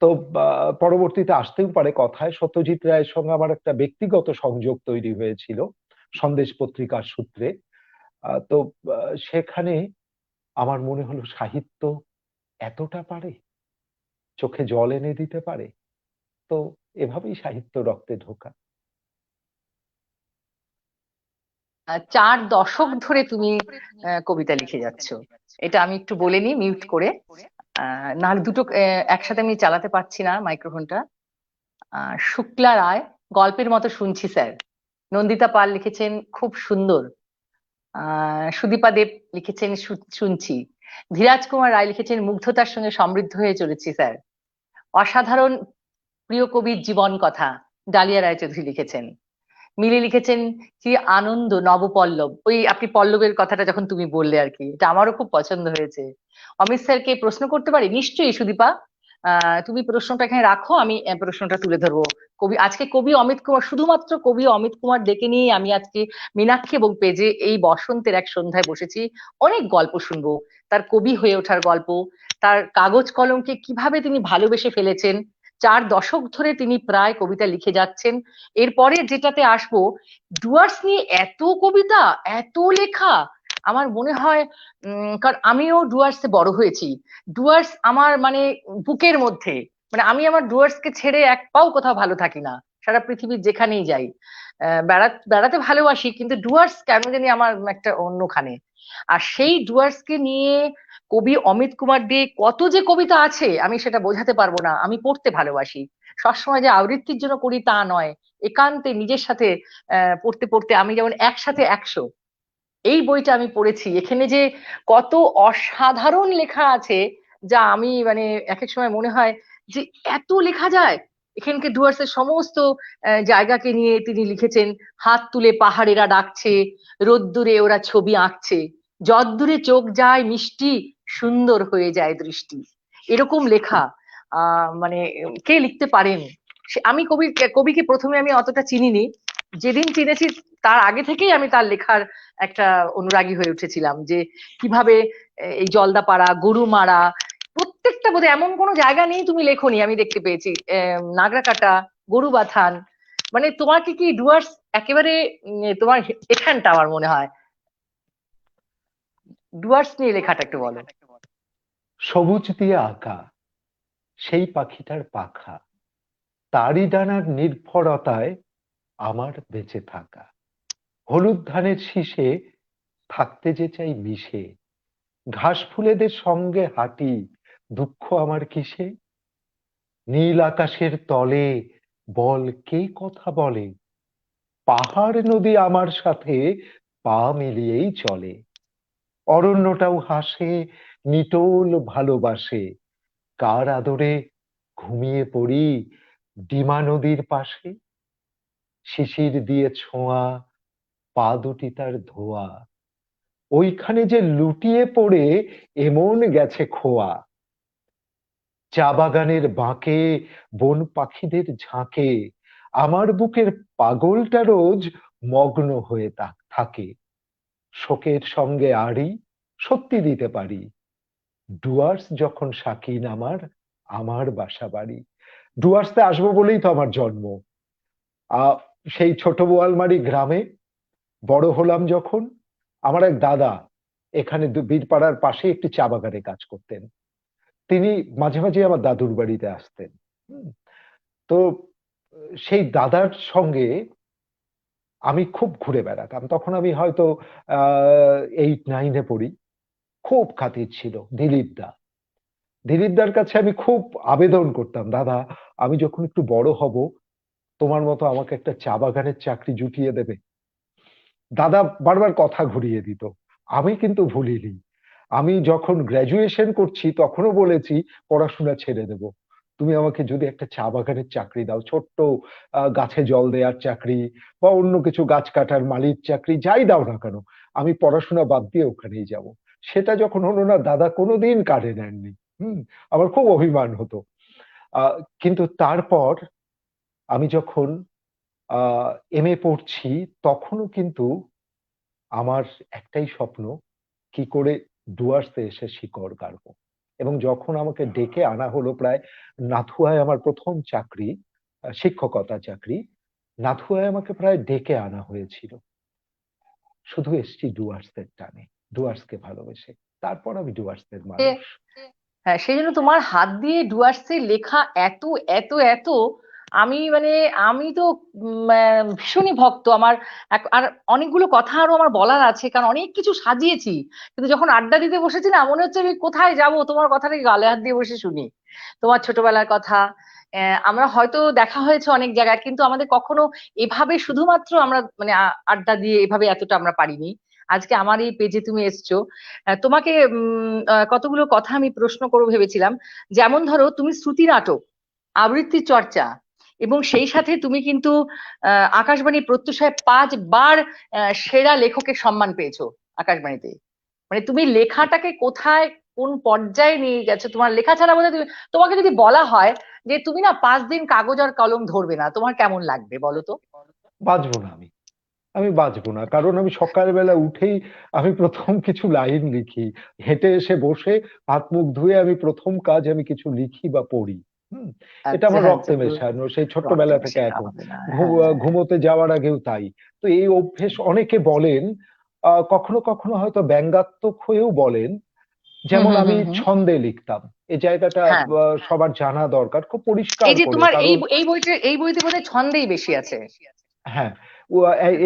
তো পরবর্তীতে আসতেও পারে কথায়, সত্যজিৎ রায়ের সঙ্গে আমার একটা ব্যক্তিগত সংযোগ তৈরি হয়েছিল সন্দেশ পত্রিকার সূত্রে। তো সেখানে আমার মনে হলো সাহিত্য এতটা পারে, চোখে জল এনে দিতে পারে। তো এভাবেই সাহিত্য রক্তে ঢোকা। 4 দশক ধরে তুমি কবিতা লিখে যাচ্ছ, এটা আমি একটু বলে নিই মিউট করে। নাহলে দুটো একসাথে আমি চালাতে পারছি না মাইক্রোফোনটা। শুক্লা রায়, গল্পের মতো শুনছি স্যার। নন্দিতা পাল লিখেছেন, খুব সুন্দর। সুদীপা দেব লিখেছেন, শুনছি। ধীরাজ কুমার রায় লিখেছেন, মুগ্ধতার সঙ্গে সমৃদ্ধ হয়ে চলেছি স্যার। অসাধারণ, প্রিয় কবির জীবন কথা, ডালিয়া রায়চৌধুরী লিখেছেন। মিলি লিখেছেন, কি আনন্দ নবপল্লব। ওই আপনি পল্লবের কথাটা যখন তুমি বললে আর কি, এটা আমারও খুব পছন্দ হয়েছে। অমিত স্যারকে প্রশ্ন করতে পারি? নিশ্চয়ই সুদীপা, তুমি প্রশ্নটা এখানে রাখো, আমি প্রশ্নটা তুলে ধরবো। আজকে কবি অমিত কুমার, শুধুমাত্র কবি অমিত কুমার ডেকে নিয়ে আমি আজকে মীনাক্ষী এবং পেজে এই বসন্তের এক সন্ধ্যায় বসেছি। অনেক গল্প শুনবো, তার কবি হয়ে ওঠার গল্প, তার কাগজ কলমকে কিভাবে তিনি ভালোবেসে ফেলেছেন। 4 দশক ধরে তিনি প্রায় কবিতা লিখে যাচ্ছেন। এরপরে যেটাতে আসবো, ডুয়ার্স নিয়ে এত কবিতা, এত লেখা। আমার মনে হয় কারণ আমিও ডুয়ার্সে বড় হয়েছি। ডুয়ার্স আমার মানে বুকের মধ্যে, মানে আমি আমার ডুয়ার্সকে ছেড়ে এক পাও কোথাও ভালো থাকি না, সারা পৃথিবীর যেখানেই যাই। বেড়াতে ভালোবাসি, কিন্তু ডুয়ার্স কেন জানি আমার একটা অন্যখানে। আর সেই ডুয়ার্সকে নিয়ে কবি অমিত কুমার দে কত যে কবিতা আছে, আমি সেটা বোঝাতে পারবো না। আমি পড়তে ভালোবাসি, সবসময় যে আবৃত্তির জন্য করি তা নয়, একান্তে নিজের সাথে পড়তে পড়তে আমি যেমন একসাথে 100, এই বইটা আমি পড়েছি। এখানে যে কত অসাধারণ লেখা আছে, যা আমি মানে এক এক সময় মনে হয় যে এত লেখা যায়। এখানকে ডুয়ার্সের সমস্ত জায়গাকে নিয়ে তিনি লিখেছেন। হাত তুলে পাহাড়েরা ডাকছে, রোদ্দুরে ওরা ছবি আঁকছে, যদ্দূরে চোখ যায় মিষ্টি, সুন্দর হয়ে যায় দৃষ্টি। এরকম লেখা মানে কে লিখতে পারেন? আমি কবিকে প্রথমে আমি অতটা চিনিনি, যেদিন চিনেছি তার আগে থেকেই আমি তার লেখার একটা অনুরাগী হয়ে উঠেছিলাম। যে কিভাবে এই জলদাপাড়া, গরুমারা, প্রত্যেকটা বোধহয় এমন কোনো জায়গা নেই তুমি লেখোনি, আমি দেখতে পেয়েছি। নাগরাকাটা, গরুবাথান, মানে তোমার কি কি ডুয়ার্স একেবারে তোমার এখানটা আমার মনে হয়। ডুয়ার্স নিয়ে লেখাটা একটু বলো। সবুজ দিয়ে আঁকা সেই পাখিটার পাখা, তারই ডানার নির্ভরতায় আমার বেঁচে থাকা। হলুদ ধানের শীষে থাকতে যে চাই মিশে, ঘাস ফুলেদের সঙ্গে হাঁটি, দুঃখ আমার কিসে? নীল আকাশের তলে বল কে কথা বলে, পাহাড় নদী আমার সাথে পা মিলিয়েই চলে। অরণ্যটাও হাসে, নিটোল ভালোবাসে, কার আদরে ঘুমিয়ে পড়ি ডিমা নদীর পাশে। শিশির দিয়ে ছোঁয়া, পা দুটি তার ধোয়া, ওইখানে যে লুটিয়ে পড়ে এমন গেছে খোয়া। চা বাগানের বাঁকে, বন পাখিদের ঝাঁকে, আমার বুকের পাগলটা রোজ মগ্ন হয়ে থাকে। শোকের সঙ্গে আড়ি সত্যি দিতে পারি, ডুয়ার্স যখন শাকিন আমার, আমার বাসা বাড়ি। ডুয়ার্সে আসবো বলেই তো আমার জন্ম। আহ সেই ছোট বোয়ালমারি গ্রামে বড় হলাম যখন, আমার এক দাদা এখানে বীরপাড়ার পাশে একটি চা বাগানে কাজ করতেন। তিনি মাঝে মাঝে আমার দাদুর বাড়িতে আসতেন। হুম, তো সেই দাদার সঙ্গে আমি খুব ঘুরে বেড়াতাম, তখন আমি হয়তো 8-9-এ পড়ি। খুব খাতির ছিল দিলীপ দা। দিলীপ দার কাছে আমি খুব আবেদন করতাম, দাদা আমি যখন একটু বড় হব তোমার মতো আমাকে একটা চা বাগানের চাকরি জুটিয়ে দেবে। দাদা বারবার কথা ঘুরিয়ে দিত। আমি কিন্তু ভুলিনি। আমি যখন গ্রাজুয়েশন করছি তখনও বলেছি পড়াশোনা ছেড়ে দেব, তুমি আমাকে যদি একটা চা বাগানের চাকরি দাও, ছোট্ট গাছে জল দেওয়ার চাকরি বা অন্য কিছু গাছ কাটার মালির চাকরি, যাই দাও না কেন, আমি পড়াশোনা বাদ দিয়ে ওখানেই যাব। সেটা যখন হলো না, দাদা কোনোদিন কাড়ে নেননি। হুম। আমার খুব অভিমান হতো। আহ, কিন্তু তারপর আমি যখন এমএ পড়ছি, তখনও কিন্তু আমার একটাই স্বপ্ন, কি করে ডুয়ার্সে এসে শিকড় গাড়বো। এবং যখন আমাকে ডেকে আনা হলো, প্রায় নাথুয়ায় আমার প্রথম চাকরি, শিক্ষকতা চাকরি, নাথুয়ায় আমাকে প্রায় ডেকে আনা হয়েছিল, শুধু এসছি ডুয়ার্সের টানে, ডুয়ার্সকে ভালোবেসে। তারপর আমি ডুয়ার্সের মানুষ। হ্যাঁ, সেই জন্য তোমার হাত দিয়ে ডুয়ার্সে লেখা এত এত এত, আমি মানে আমি তো ভীষণই ভক্ত আমার। আর অনেকগুলো কথা আরো আমার বলার আছে, কারণ অনেক কিছু সাজিয়েছি, কিন্তু যখন আড্ডা দিতে বসেছি না, মনে হচ্ছে আমি কোথায় যাব, তোমার কথাটাকে গালে হাত দিয়ে বসে শুনি, তোমার ছোটবেলার কথা। আমরা হয়তো দেখা হয়েছে অনেক জায়গায়, কিন্তু আমাদের কখনো এভাবে শুধুমাত্র আমরা মানে আড্ডা দিয়ে এভাবে এতটা আমরা পারিনি। আজকে আমার এই পেজে তুমি এসছো। তোমাকে কতগুলো কথা আমি প্রশ্ন করবো ভেবেছিলাম। যেমন ধরো, তুমি শ্রুতি নাটক, আবৃত্তি চর্চা, এবং সেই সাথে তুমি কিন্তু আকাশবাণী প্রত্যুষায় 5 বার সেরা লেখকের সম্মান পেয়েছো আকাশবাণীতে। মানে তুমি লেখাটাকে কোথায়, কোন পর্যায়ে নিয়ে গেছো, তোমার লেখা ছাড়া বোধহয় তোমাকে যদি বলা হয় যে তুমি না 5 দিন কাগজ আর কলম ধরবে না, তোমার কেমন লাগবে বলো তো? বাঁচবো না আমি, আমি বাঁচবো না, কারণ আমি সকালবেলা উঠেই আমি প্রথম কিছু লাইন লিখি। হেঁটে এসে বসে হাত মুখ ধুয়ে আমি প্রথম কাজ আমি কিছু লিখি বা পড়ি। হুম। এটা আচ্ছা আমার আচ্ছা, রক্তে তো মেশানো, সেই রক্তে ছোট্টবেলা থেকে মেশানো এখন। হবে না, হ্যাঁ। ঘুমোতে যাওয়ার আগেও তাই। তো এই অভ্যেস অনেকে বলেন, কখনো কখনো হয়তো ব্যঙ্গাত্মক হয়েও বলেন, হুম যেমন হুম আমি হুম হুম। ছন্দে লিখতাম। এই জায়গাটা হ্যাঁ, সবার জানা দরকার খুব পরিষ্কার এই যে করে, তোমার এই কারণ এই বইটা, এই বইতে বোধহয় ছন্দেই বেশি আছে। হ্যাঁ,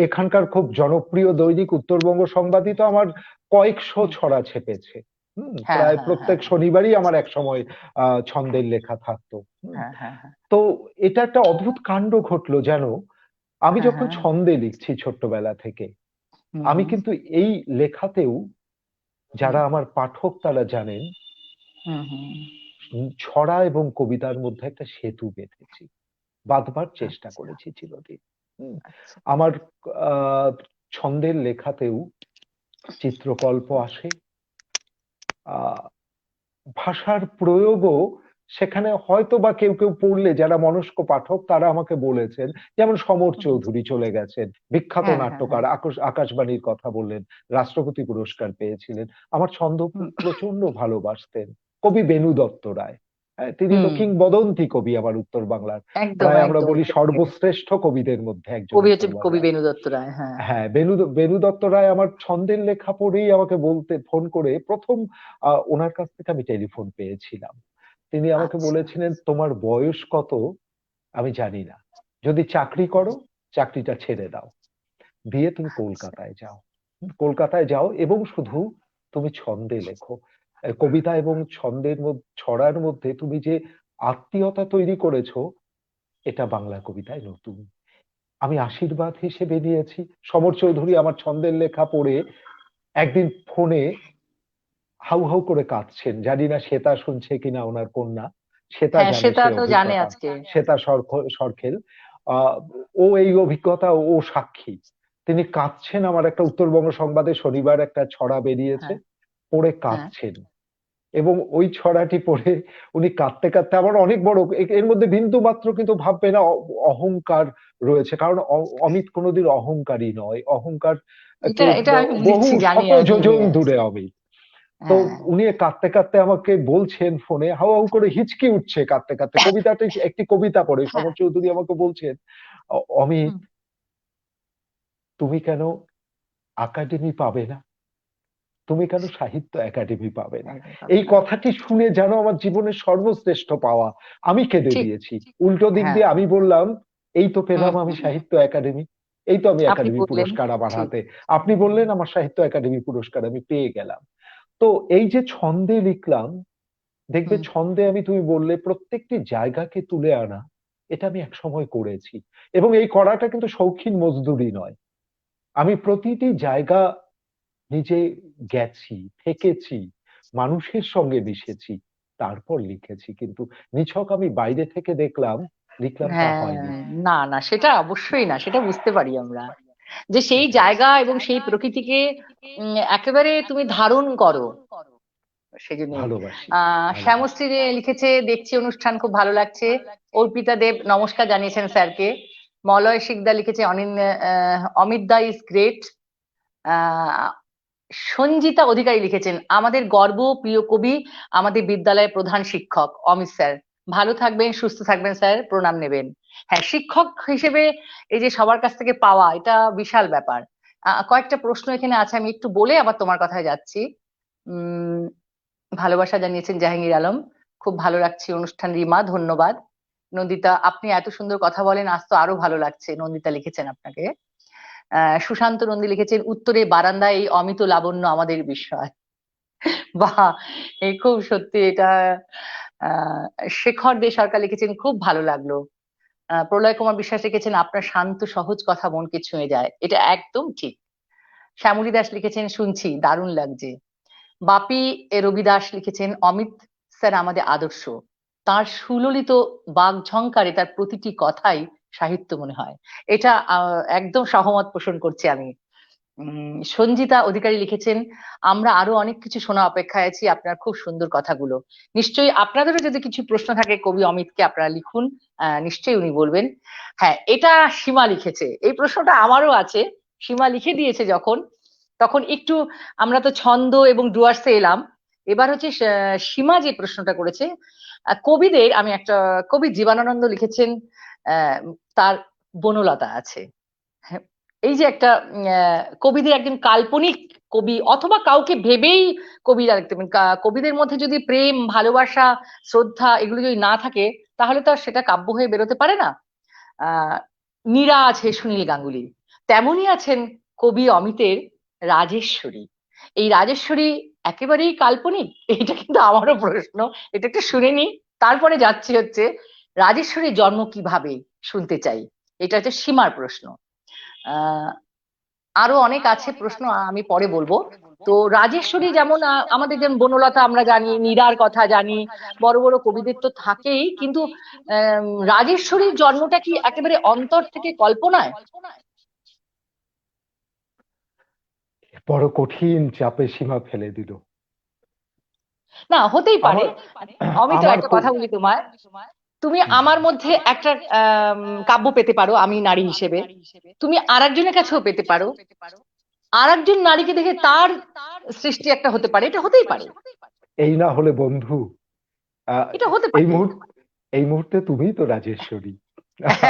এখানকার খুব জনপ্রিয় দৈনিক উত্তরবঙ্গ সংবাদই তো আমার কয়েকশো হুম, ছড়া ছেপেছে। হ্যাঁ প্রায় হ্যাঁ হ্যাঁ প্রত্যেক শনিবারই আমার এক সময় ছন্দের লেখা থাকতো। হ্যাঁ হ্যাঁ হ্যাঁ তো এটা একটা অদ্ভুত কাণ্ড ঘটলো জানো, আমি হ্যাঁ যখন হ্যাঁ। ছন্দে লিখছি ছোট্টবেলা থেকে, হুম আমি হুম কিন্তু এই লেখাতেও, হুম যারা আমার পাঠক তারা জানেন, হুম হুম। ছড়া এবং কবিতার মধ্যে একটা সেতু বেঁধেছি, বাঁধবার চেষ্টা আচ্ছা করেছি চিরদিন। হুম। আচ্ছা। আমার আহ ছন্দের লেখাতেও চিত্রকল্প আসে, আহ ভাষার প্রয়োগও সেখানে হয়তো বা কেউ কেউ পড়লে, যারা মনস্ক পাঠক তারা আমাকে বলেছেন, যেমন সমর হুম, চৌধুরী চলে গেছেন, বিখ্যাত হ্যাঁ হ্যাঁ হ্যাঁ। নাট্যকার, আকাশবাণীর কথা বললেন, রাষ্ট্রপতি পুরস্কার পেয়েছিলেন, আমার ছন্দ হুম প্রচন্ড ভালোবাসতেন। কবি বেনু দত্ত রায়, হ্যাঁ, তিনি তো হুম, কিংবদন্তি কবি আমার উত্তর বাংলার। একদম প্রায় আমরা একদম। বলি সর্বশ্রেষ্ঠ কবিদের মধ্যে একজন কবি হচ্ছে উত্তর কবি বাংলার। বেনু দত্ত রায়, হ্যাঁ হ্যাঁ। হ্যাঁ, বেনু দত্ত রায় আমার ছন্দের লেখা পড়েই আমাকে ফোন করে প্রথম ওনার কাছ থেকে আমি টেলিফোন পেয়েছিলাম। তিনি আমাকে আচ্ছা বলেছিলেন, তোমার বয়স কত আমি জানি না, যদি চাকরি করো চাকরিটা ছেড়ে দাও, দিয়ে তুমি আচ্ছা। কলকাতায় যাও। কলকাতায় যাও এবং শুধু তুমি ছন্দে লেখো। কবিতা এবং ছন্দের মধ্যে, ছড়ার মধ্যে তুমি যে আত্মীয়তা তৈরি করেছো, এটা বাংলা কবিতায় নতুন। আমি আশীর্বাদ হিসেবে নিয়েছি। সমর চৌধুরী আমার ছন্দের লেখা পড়ে একদিন ফোনে হাউ হাউ করে কাঁদছেন, জানি না শ্বেতা শুনছে কিনা, ওনার কন্যা শ্বেতা হ্যাঁ, জানে সেটা সে তো জানে অভিজ্ঞতা। আজকে। শ্বেতা সরখেল, আহ, ও এই অভিজ্ঞতা, ও সাক্ষী। তিনি কাঁদছেন, আমার একটা উত্তরবঙ্গ সংবাদে শনিবার একটা ছড়া বেরিয়েছে, হ্যাঁ পড়ে হ্যাঁ। কাঁদছেন। এবং ওই ছড়াটি পড়ে উনি কাঁদতে কাঁদতে, আমার অনেক বড়, এর মধ্যে বিন্দু মাত্র কিন্তু ভাববে না অহংকার রয়েছে, কারণ অমিত কোনোদিন অহংকারী নয়। অহংকার এটা কে এটা আমি বহু বুঝেছি, জানি শত আমি। যোজন দূরে অমিত। তো হ্যাঁ উনি কাঁদতে কাঁদতে আমাকে বলছেন ফোনে, হাউ হাউ করে হিচকি উঠছে কাঁদতে কাঁদতে, কবিতাটা, একটি কবিতা পড়ে হ্যাঁ। সমর চৌধুরী আমাকে বলছেন, অমিত হুম, তুমি কেন একাডেমি পাবে না, তুমি কেন সাহিত্য একাডেমি পাবে না। একদম পাবে এই না। কথাটি শুনে যেন আমার জীবনের সর্বশ্রেষ্ঠ পাওয়া, আমি কেঁদে ঠিক। দিয়েছি। উল্টো দিক হ্যাঁ। দিয়ে আমি বললাম, এই তো হুম পেলাম আমি হুম হুম। সাহিত্য একাডেমি। এই তো আমি আপনি একাডেমি বললেন পুরস্কার আমার ঠিক। হাতে, আপনি বললেন আমার সাহিত্য একাডেমি পুরস্কার আমি পেয়ে গেলাম। তো এই যে ছন্দে লিখলাম, দেখবে হুম। ছন্দে আমি, তুমি বললে প্রত্যেকটি জায়গাকে তুলে আনা, এটা আমি একসময় করেছি। এবং এই করাটা কিন্তু শৌখিন মজদুরি নয়, আমি প্রতিটি জায়গা নিজে গেছি, থেকেছি, মানুষের সঙ্গে মিশেছি, তারপর লিখেছি। কিন্তু নিছক আমি বাইরে থেকে দেখলাম লিখলাম তা হ্যাঁ, হয়নি। না না, সেটা অবশ্যই না, সেটা বুঝতে পারি আমরা, যে সেই সেটাই। জায়গা এবং সেই প্রকৃতিকে একেবারে তুমি ধারণ করো, সেজন্যই। ভালোবাসি, ভালোবাসি। শ্যামশ্রী যে লিখেছে, দেখছি অনুষ্ঠান খুব ভালো লাগছে। অর্পিতা দেব নমস্কার জানিয়েছেন স্যারকে। মলয় শিকদার লিখেছে অমিত দা ইজ গ্রেট। সঞ্জিতা অধিকারী লিখেছেন, আমাদের গর্ব, প্রিয় কবি, আমাদের বিদ্যালয়ের প্রধান শিক্ষক অমিত স্যার। ভালো থাকবেন, সুস্থ থাকবেন স্যার, প্রণাম নেবেন। হ্যাঁ, শিক্ষক হিসেবে এই যে সবার কাছ থেকে পাওয়া, এটা বিশাল ব্যাপার। কয়েকটা প্রশ্ন এখানে আছে, আমি একটু বলে আবার তোমার কথায় যাচ্ছি। উম ভালোবাসা জানিয়েছেন জাহাঙ্গীর আলম, খুব ভালো লাগছে অনুষ্ঠান রিমা, ধন্যবাদ। নন্দিতা, আপনি এত সুন্দর কথা বলেন, আজ তো আরো ভালো লাগছে, নন্দিতা লিখেছেন আপনাকে। সুশান্ত নন্দী লিখেছেন, উত্তরে বারান্দায় এই অমিত লাবণ্য আমাদের বিস্ময়। বাহ, এই খুব সত্যি এটা। আহ শেখর দে সরকার লিখেছেন, খুব ভালো লাগলো। প্রলয় কুমার বিশ্বাস লিখেছেন, আপনার শান্ত সহজ কথা মনকে ছুঁয়ে যায়, এটা একদম ঠিক। শ্যামলী দাস লিখেছেন, শুনছি দারুণ লাগছে। বাপি রবি দাস লিখেছেন, অমিত স্যার আমাদের আদর্শ, তার সুললিত বাকঝংকারে তার প্রতিটি কথাই সাহিত্য মনে হয়। এটা একদম সহমত পোষণ করছি আমি। সঞ্জিতা অধিকারী লিখেছেন, আমরা আরো অনেক কিছু শোনা অপেক্ষায় আছি, আপনার খুব সুন্দর কথাগুলো। নিশ্চয়ই আপনাদেরও যদি কিছু প্রশ্ন থাকে কবি অমিতকে, আপনারা লিখুন, নিশ্চয়ই উনি বলবেন। হ্যাঁ, এটা সীমা লিখেছে, এই প্রশ্নটা আমারও আছে। সীমা লিখে দিয়েছে যখন, তখন একটু, আমরা তো ছন্দ এবং ডুয়ার্সে এলাম, এবার হচ্ছে সীমা যে প্রশ্নটা করেছে, কবিদের আমি একটা, কবি জীবনানন্দ লিখেছেন, আহ, তার বনলতা আছে। হ্যাঁ, এই যে একটা কবিদের একজন কাল্পনিক কবি, অথবা কাউকে ভেবেই কবিরা লিখতে পারেন। কবিদের মধ্যে যদি প্রেম, ভালোবাসা, শ্রদ্ধা এগুলো যদি না থাকে, তাহলে তো আর সেটা কাব্য হয়ে বেরোতে পারে না। আহ নীরা আছে সুনীল গাঙ্গুলি, তেমনই আছেন কবি অমিতের রাজেশ্বরী। এই রাজেশ্বরী একেবারেই কাল্পনিক, এটা কিন্তু আমারও প্রশ্ন, এটা একটু শুনে নি, তারপরে যাচ্ছি হচ্ছে রাজেশ্বরীর জন্ম কিভাবে, শুনতে চাই। এটা হচ্ছে সীমার প্রশ্ন। আহ আরো অনেক আছে প্রশ্ন, আমি পরে বলবো। তো রাজেশ্বরী যেমন, আমাদের যেমন বনলতা আমরা জানি, নীরার কথা জানি, বড় বড় কবিদের তো থাকেই, কিন্তু রাজেশ্বরীর জন্মটা কি একেবারে অন্তর থেকে কল্পনায়? বড় কঠিন চাপে সীমা ফেলে দিল না, হতেই পারে। আমার। অমিত, আমার একটা খুব। কথা বলি তোমায়, তুমি হুম। আমার মধ্যে একটা কাব্য পেতে পারো আমি নারী হিসেবে, তুমি আরেকজনের কাছেও পেতে পারো, আরেকজন নারীকে দেখে তার সৃষ্টি একটা হতে পারে, এটা হতেই পারে, এই না হলে বন্ধু, আহ, এটা হতে এই পারে। মুহূর্তে, এই মুহূর্তে তুমিই তো রাজেশ্বরী।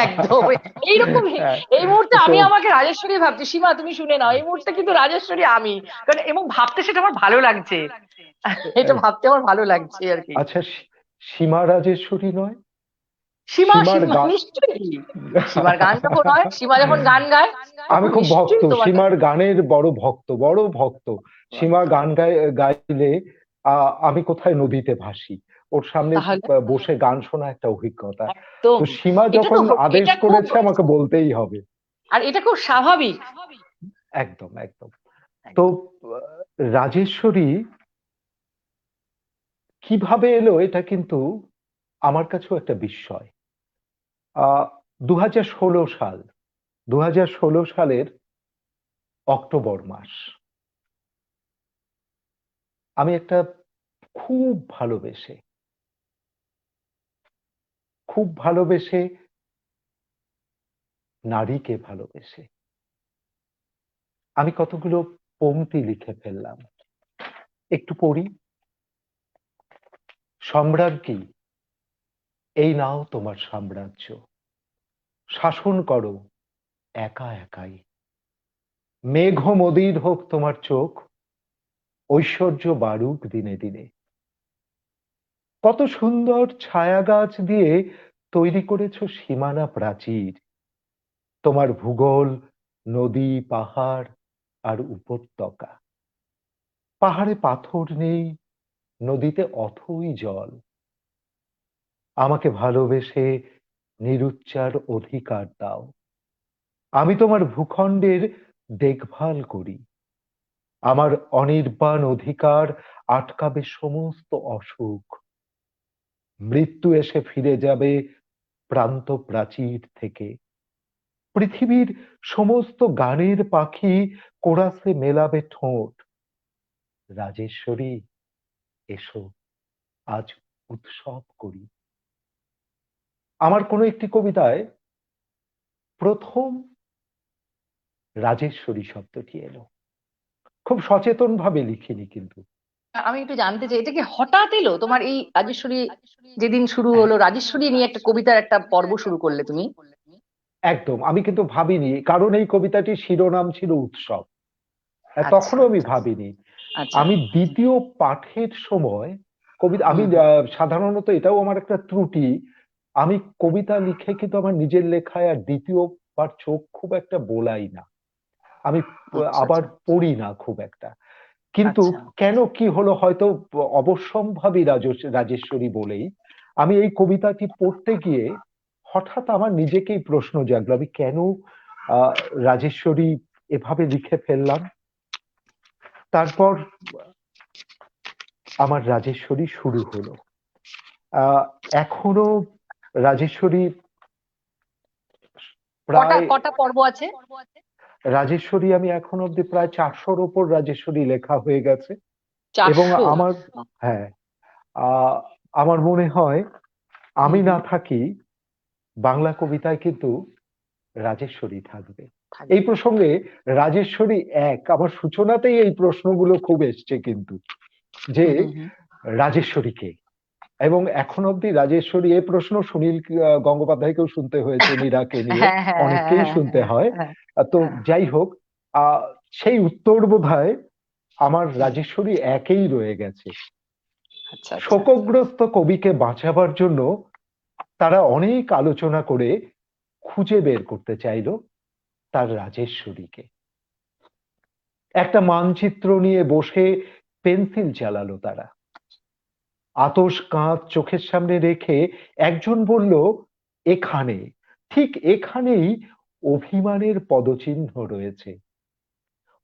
একদম এইরকমই। হ্যাঁ, এই মুহূর্তে তো আমি আমাকে রাজেশ্বরী ভাবছি, সীমা তুমি শুনে নাও, এই মুহূর্তে কিন্তু রাজেশ্বরী আমি, কারণ এবং ভাবতে সেটা আমার ভালো লাগছে, এটা আহ, ভাবতে আমার ভালো লাগছে আর কি। আচ্ছা, সীমা রাজেশ্বরী নয়? সীমা, সীমার সীমা গান। নিশ্চয়ই। সীমার গান যখন হয়, সীমা যখন গান গায়, আমি তখন খুব ভক্ত, নিশ্চয়ই তোমার সীমার কাছে। গানের বড় ভক্ত, বড় ভক্ত। সীমা গান গাইলে আমি কোথায় নদীতে ভাসি, ওর সামনে তাহলে বসে গান শোনা একটা অভিজ্ঞতা। একদম, তো সীমা এটা তো, যখন আদেশ এটা খুব, করেছে আমাকে বলতেই হবে। আর এটা খুব স্বাভাবিক। একদম, একদম। তো একদম। রাজেশ্বরী কিভাবে এলো এটা কিন্তু আমার কাছেও একটা বিস্ময়। 2016 সাল, 2016 সালের অক্টোবর মাস, আমি একটা খুব ভালোবেসে, খুব ভালোবেসে, নারীকে ভালোবেসে আমি কতগুলো পংক্তি লিখে ফেললাম, একটু পড়ি। সম্রাজ্ঞী, এই নাও তোমার সাম্রাজ্য, শাসন করো একা একাই, মেঘ মদির হোক তোমার চোখ, ঐশ্বর্য বাড়ুক দিনে দিনে। কত সুন্দর ছায়া গাছ দিয়ে তৈরি করেছো সীমানা প্রাচীর, তোমার ভূগোল নদী, পাহাড় আর উপত্যকা। পাহাড়ে পাথর নেই, নদীতে অথই জল। আমাকে ভালোবেসে নিরুচ্চার অধিকার দাও। আমি তোমার ভূখণ্ডের দেখভাল করি। আমার অনির্বাণ অধিকার আটকাবে সমস্ত অসুখ। মৃত্যু এসে ফিরে যাবে প্রান্ত প্রাচীর থেকে। পৃথিবীর সমস্ত গানের পাখি কোরাসে মেলাবে ঠোঁট। রাজেশ্বরী, এসো আজ উৎসব করি। আমার কোনো একটি কবিতায় প্রথম রাজেশ্বরী শব্দটি এলো। খুব সচেতন ভাবে লিখিনি কিন্তু। আমি একটু জানতে চাই, এটা কি হঠাৎ এলো তোমার এই রাজেশ্বরী? যেদিন শুরু হলো রাজেশ্বরী নিয়ে একটা কবিতার একটা পর্ব শুরু করলে তুমি? একদম, আমি কিন্তু ভাবিনি, কারণ এই কবিতাটির শিরোনাম ছিল উৎসব। আচ্ছা, তখনও আমি ভাবিনি। আচ্ছা। আমি দ্বিতীয় পাঠের সময় কবিতা, আমি হুম, হুম। সাধারণত এটাও আমার একটা ত্রুটি, আমি কবিতা লিখে কিন্তু আমার নিজের লেখায় আর দ্বিতীয়বার চোখ খুব একটা বোলাই না। আমি আচ্ছা, আবার আচ্ছা, পড়ি না খুব একটা। কিন্তু আচ্ছা। কেন কি হলো, হয়তো অবশ্যম্ভাবী রাজেশ্বরী বলেই আমি এই কবিতাটি পড়তে গিয়ে হঠাৎ আমার নিজেকেই প্রশ্ন জাগলো, আমি কেন আহ রাজেশ্বরী এভাবে লিখে ফেললাম। তারপর আমার রাজেশ্বরী শুরু হলো। আহ এখনো রাজেশ্বরী কটা প্রায়, কটা পর্ব আছে? রাজেশ্বরী আমি এখন অব্দি প্রায় 400-র ওপর রাজেশ্বরী লেখা হয়ে গেছে। এবং 400? আমার, হ্যাঁ, আহ আমার মনে হয় হুম, আমি না হুম। থাকি, বাংলা কবিতায় কিন্তু রাজেশ্বরী থাকবে। এই থাকবে। প্রসঙ্গে রাজেশ্বরী এক, আমার সূচনাতেই এই প্রশ্নগুলো খুব এসছে কিন্তু, যে হুম, হুম, হুম। রাজেশ্বরী কে। এবং এখন অব্দি রাজেশ্বরী, এই প্রশ্ন সুনীল গঙ্গোপাধ্যায়কেও শুনতে হয়েছে, মীরাকে নিয়ে হ্যাঁ, হ্যাঁ, হ্যাঁ, অনেককেই হ্যাঁ, শুনতে হ্যাঁ, হয়। হ্যাঁ, তো হ্যাঁ। যাই হোক, সেই উত্তর বোধহয় আমার হুম। রাজেশ্বরী একেই রয়ে গেছে। আচ্ছা, আচ্ছা। শোকগ্রস্ত কবিকে বাঁচাবার জন্য তারা অনেক আলোচনা করে খুঁজে বের করতে চাইলো তার রাজেশ্বরীকে। একটা মানচিত্র নিয়ে বসে পেন্সিল চালালো তারা। আতশ কাঁচ চোখের সামনে রেখে একজন বলল, এখানে, ঠিক এখানেই অভিমানের পদচিহ্ন রয়েছে।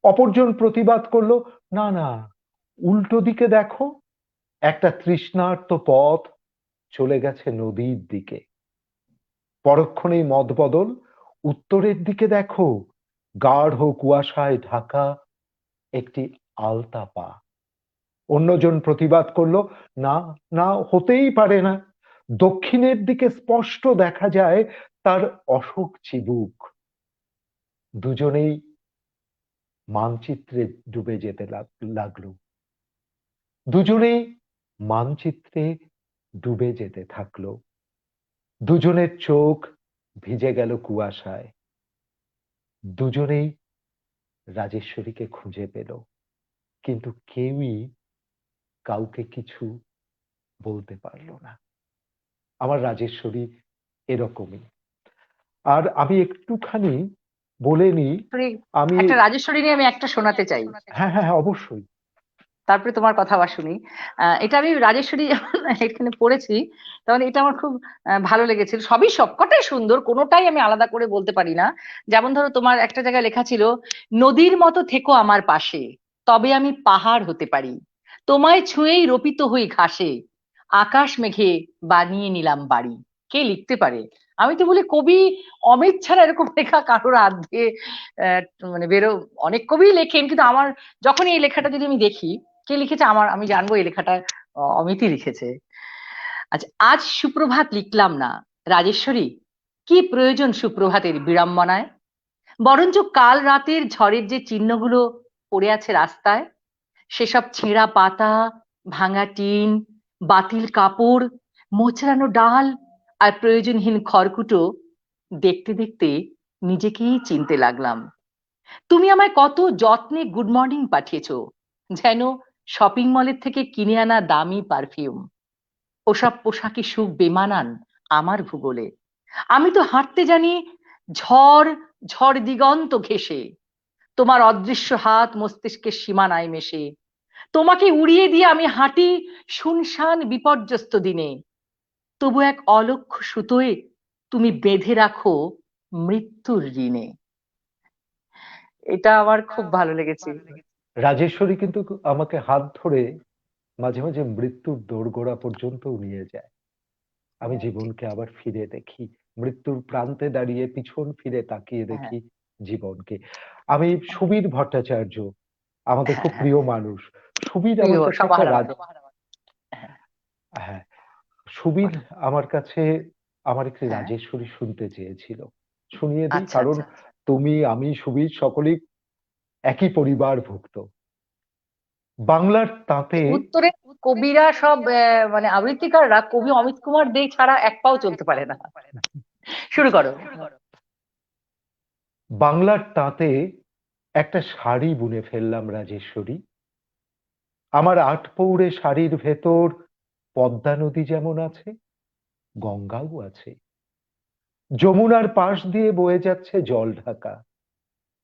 অপরজন প্রতিবাদ করলো, না না, উল্টো দিকে দেখো, একটা তৃষ্ণার্ত পথ চলে গেছে নদীর দিকে। পরক্ষণেই মত বদল, উত্তরের দিকে দেখো, গাঢ় কুয়াশায় ঢাকা একটি আলতা পা। অন্যজন প্রতিবাদ করলো, না না, হতেই পারে না, দক্ষিণের দিকে স্পষ্ট দেখা যায় তার অশোক চিবুক। দুজনেই মানচিত্রে ডুবে যেতে লাগলো। দুজনেই মানচিত্রে ডুবে যেতে থাকলো। দুজনের চোখ ভিজে গেল কুয়াশায়। দুজনেই রাজেশ্বরীকে খুঁজে পেল, কিন্তু কেউই কাউকে কিছু বলতে পারলো না। আমার রাজেশ্বরী এরকমই। আর আমি একটুখানি বলে নিই, সরি, আমি, একটা রাজেশ্বরী নিয়ে আমি একটা শোনাতে চাই। হ্যাঁ হ্যাঁ হ্যাঁ, অবশ্যই। তারপরে তোমার কথা আবার শুনি। এটা আমি রাজেশ্বরী যখন এখানে পড়েছি, তখন এটা আমার খুব ভালো লেগেছিল। সবই সবকটাই সুন্দর, কোনোটাই আমি আলাদা করে বলতে পারি না। যেমন ধরো তোমার একটা জায়গায় লেখা ছিল, নদীর মতো থেকো আমার পাশে, তবে আমি পাহাড় হতে পারি, তোমায় ছুঁয়েই রোপিত হই ঘাসে, আকাশ মেঘে বানিয়ে নিলাম বাড়ি। কে লিখতে পারে? আমি তো বলি কবি অমিত ছাড়া এরকম লেখা কারোর হাত দিয়ে আহ, মানে বেরো। অনেক কবি লেখেন, কিন্তু আমার যখনই এই লেখাটা যদি আমি দেখি কে লিখেছে, আমি জানবো এই লেখাটা অমিতই লিখেছে। আচ্ছা, আজ সুপ্রভাত লিখলাম না রাজেশ্বরী, কি প্রয়োজন সুপ্রভাতের বিড়ম্বনায়? বরঞ্চ কাল রাতের ঝড়ের যে চিহ্নগুলো পড়ে আছে রাস্তায়, সেসব ছেঁড়া পাতা, ভাঙা টিন, বাতিল কাপড়, মোচড়ানো ডাল আর প্রয়োজনহীন খড়কুটো দেখতে দেখতে নিজেকেই চিনতে লাগলাম। তুমি আমায় কত যত্নে গুড মর্নিং পাঠিয়েছো, যেন শপিং মলের থেকে কিনে আনা দামি পারফিউম। ওসব পোশাকি সুখ বেমানান আমার ভূগোলে। আমি তো হাঁটতে জানি ঝড় ঝড় দিগন্ত ঘেঁষে, তোমার অদৃশ্য হাত মস্তিষ্কের সীমানায় মেশে, তোমাকে উড়িয়ে দিয়ে আমি হাঁটি শুনশান বিপর্যস্ত দিনে, তবু এক অলক্ষ্য সুতোয় তুমি বেঁধে রাখো মৃত্যুর ঋণে। এটা আমার খুব ভালো লেগেছে। রাজেশ্বরী কিন্তু আমাকে হাত ধরে মাঝে মাঝে মৃত্যুর দোরগোড়া পর্যন্ত নিয়ে যায়। আমি জীবনকে আবার ফিরে দেখি, মৃত্যুর প্রান্তে দাঁড়িয়ে পিছন ফিরে তাকিয়ে হ্যাঁ, দেখি জীবনকে। আমি সুবীর ভট্টাচার্য, আমাদের হ্যাঁ, খুব হ্যাঁ, প্রিয় মানুষ। সুবীর প্রিয় আমার কাছে একটা সবার আমাদের। হ্যাঁ, হ্যাঁ, সুবীর বলো। আমার কাছে আমার একটি হ্যাঁ, রাজেশ্বরী শুনতে চেয়েছিল। শুনিয়ে দিই, আচ্ছা কারণ আচ্ছা। তুমি, আমি, সুবীর সকলেই একই পরিবারভুক্ত। বাংলার তাঁতে উত্তরের কবিরা সব মানে আবৃত্তিকাররা কবি অমিত কুমার দে ছাড়া এক পাও চলতে পারে না। শুরু করো। বাংলার তাঁতে একটা শাড়ি বুনে ফেললাম রাজেশ্বরী। আমার আটপৌরে শাড়ির ভেতর পদ্মা নদী যেমন আছে, গঙ্গাও আছে। যমুনার পাশ দিয়ে বয়ে যাচ্ছে জল ঢাকা।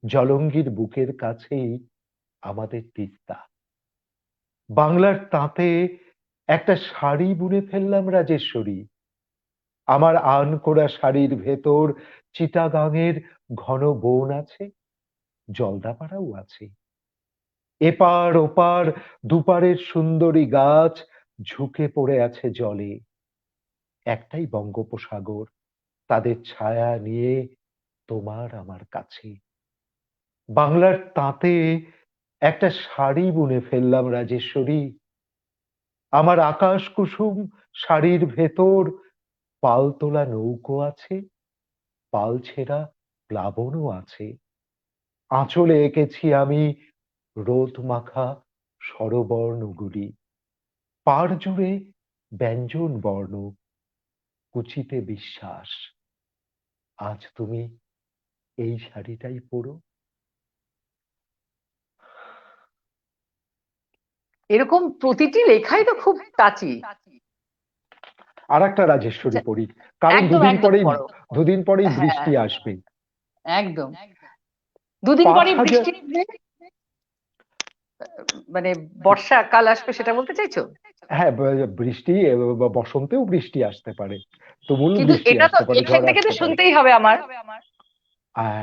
জলঙ্গির বুকের কাছেই আমাদের তিস্তা। বাংলার তাঁতে একটা শাড়ি বুনে ফেললাম রাজেশ্বরী। আমার আন কোরা শাড়ির ভেতর চিটাগাঙের ঘন বন আছে, জলদাপাড়াও আছে। এপার ওপার দুপারের সুন্দরী গাছ ঝুঁকে পড়ে আছে জলে। একটাই বঙ্গোপসাগর, তাদের ছায়া নিয়ে তোমার আমার কাছে। বাংলার তাঁতে একটা শাড়ি বুনে ফেললাম রাজেশ্বরী। আমার আকাশ কুসুম শাড়ির ভেতর পাল তোলা নৌকো আছে, পাল ছেঁড়া প্লাবনও আছে। আঁচলে এঁকেছি আমি রোদ মাখা স্বরবর্ণগুলি। পাড় জুড়ে ব্যঞ্জন বর্ণ, কুচিতে বিশ্বাস। আজ তুমি এই শাড়িটাই পরো। এরকম প্রতিটি লেখাই তো খুব টাচি। আর একটা রাজেশ্বরী পড়ি, কারণ একদম একদম পড়ো। দুদিন পরেই হ্যাঁ, বৃষ্টি আসবে। একদম। দুদিন পাঁচ পরে হাজার বৃষ্টি নেমে মানে বর্ষাকাল আসবে সেটা বলতে চাইছো? হ্যাঁ, বৃষ্টি বসন্তেও বৃষ্টি আসতে পারে, তুমুল কিন্তু বৃষ্টি এটা তো আসতে পারে, এখান ঝড় থেকে তো আসতে পারে। শুনতেই হবে আমার।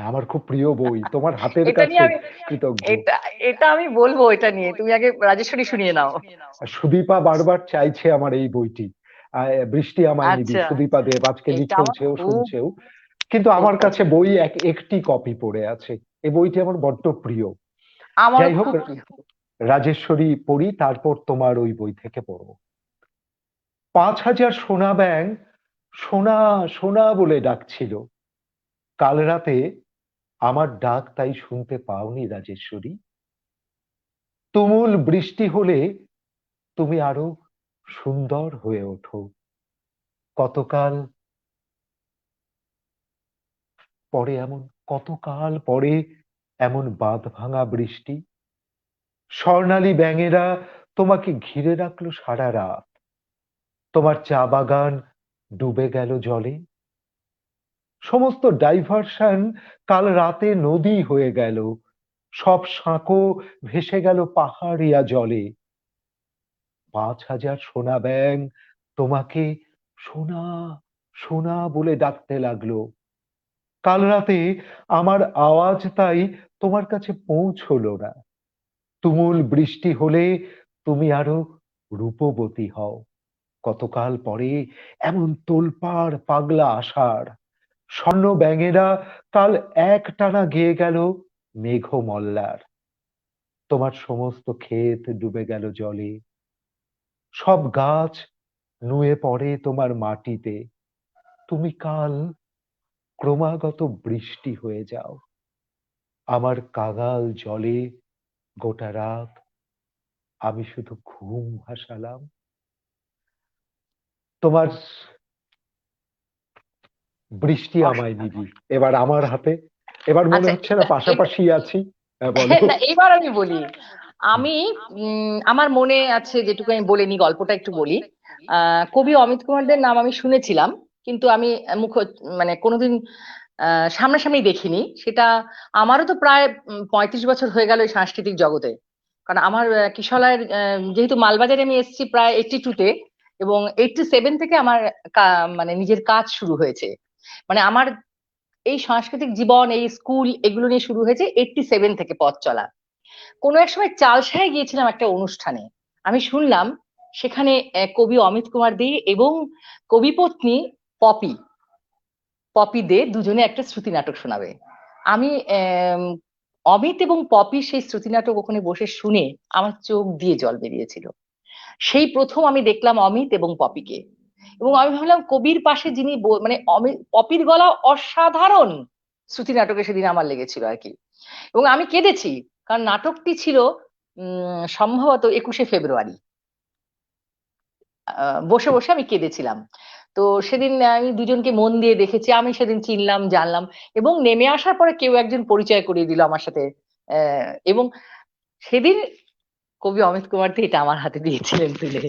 আমার খুব প্রিয় বই, তোমার হাতের এটা নিয়ে কাছে আমি কৃতজ্ঞ। এটা এটা আমি বলবো, এটা নিয়ে তুমি আগে রাজেশ্বরী শুনিয়ে নাও। সুদীপা বারবার চাইছে আমার এই বইটি। বৃষ্টি আমায় নিবি, আচ্ছা, সুদীপা দেব আজকে এটা আমার লিখেওছেও খুব শুনছেও। কিন্তু খুব আমার কাছে পছন্দ। বই একটি কপি পড়ে আছে। এই বইটি আমার বড্ড প্রিয়। আমারও যাই হোক, খুব প্রিয়। রাজেশ্বরী পড়ি, তারপর তোমার ওই বই থেকে পড়বো। ৫,০০০ সোনা ব্যাঙ সোনা সোনা বলে ডাকছিল। কাল রাতে আমার ডাক তাই শুনতে পাওনি রাজেশ্বরী। তুমুল বৃষ্টি হলে তুমি আরো সুন্দর হয়ে ওঠো। কতকাল পরে এমন, কতকাল পরে এমন বাঁধ ভাঙা বৃষ্টি। স্বর্ণালী ব্যাঙেরা তোমাকে ঘিরে রাখলো সারা রাত। তোমার চা বাগান ডুবে গেল জলে। সমস্ত ডাইভারশন কাল রাতে নদী হয়ে গেল। সব সাঁকো ভেসে গেল পাহাড়িয়া জলে। ৫,০০০ সোনা ব্যাঙ তোমাকে সোনা সোনা বলে ডাকতে লাগলো। কাল রাতে আমার আওয়াজ তাই তোমার কাছে পৌঁছলো না। তুমুল বৃষ্টি হলে তুমি আরো রূপবতী হও। কতকাল পরে এমন তোলপাড় পাগলা আষাঢ়। স্বর্ণ ব্যাঙেরা কাল একটানা গেয়ে গেল মেঘ মল্লার। তোমার সমস্ত ক্ষেত ডুবে গেল জলে। সব গাছ নুয়ে পড়ে তোমার মাটিতে। তুমি কাল ক্রমাগত বৃষ্টি হয়ে যাও। আমার কাঙাল জলে গোটা রাত আমি শুধু ঘুম ভাসালাম। তোমার বৃষ্টি আমায় অসাধারণ। নিবি এবার আমার হাতে। এবার মনে আচ্ছা, হচ্ছে না এটা এটা পাশাপাশি আছি? বলো। না, এবার আমি বলি। আমি আমার মনে আছে যেটুকু আমি বলে নি, গল্পটা একটু বলি। কবি অমিত কুমার দের নাম আমি শুনেছিলাম, কিন্তু আমি মুখ মানে কোনোদিন সামনাসামনি দেখিনি সেটা। আমারও তো প্রায় 35 বছর হয়ে গেল এই সাংস্কৃতিক জগতে। কারণ আমার কিশলয়ের যেহেতু মালবাজারে আমি এসেছি প্রায় 82-তে, এবং 87 থেকে আমার মানে নিজের কাজ শুরু হয়েছে। মানে আমার এই সাংস্কৃতিক জীবন, এই স্কুল, এগুলো নিয়ে শুরু হয়েছে 87 থেকে পথ চলা। কোনো এক সময় চালসায় গিয়েছিলাম একটা অনুষ্ঠানে। আমি শুনলাম সেখানে কবি অমিত কুমার দে এবং কবিপত্নী পপি পপি দে দুজনে একটা শ্রুতি নাটক শোনাবে। আমি অমিত এবং পপির সেই শ্রুতি নাটক ওখানে বসে শুনে আমার চোখ দিয়ে জল বেরিয়েছিল। সেই প্রথম আমি দেখলাম অমিত এবং পপিকে। এবং আমি ভাবলাম কবির পাশে যিনি মানে অমিত, পপির গলা অসাধারণ শ্রুতি নাটকে সেদিন আমার লেগেছিল আর কি। এবং আমি কেঁদেছি, কারণ নাটকটি ছিল সম্ভবত 21শে ফেব্রুয়ারি। বসে বসে আমি কেঁদেছিলাম। তো সেদিন আমি দুজনকে মন দিয়ে দেখেছি, আমি সেদিন চিনলাম, জানলাম। এবং নেমে আসার পরে কেউ একজন পরিচয় করিয়ে দিল আমার সাথে। এবং সেদিন কবি অমিত কুমার দে এটা আমার হাতে দিয়েছিলেন তুলে।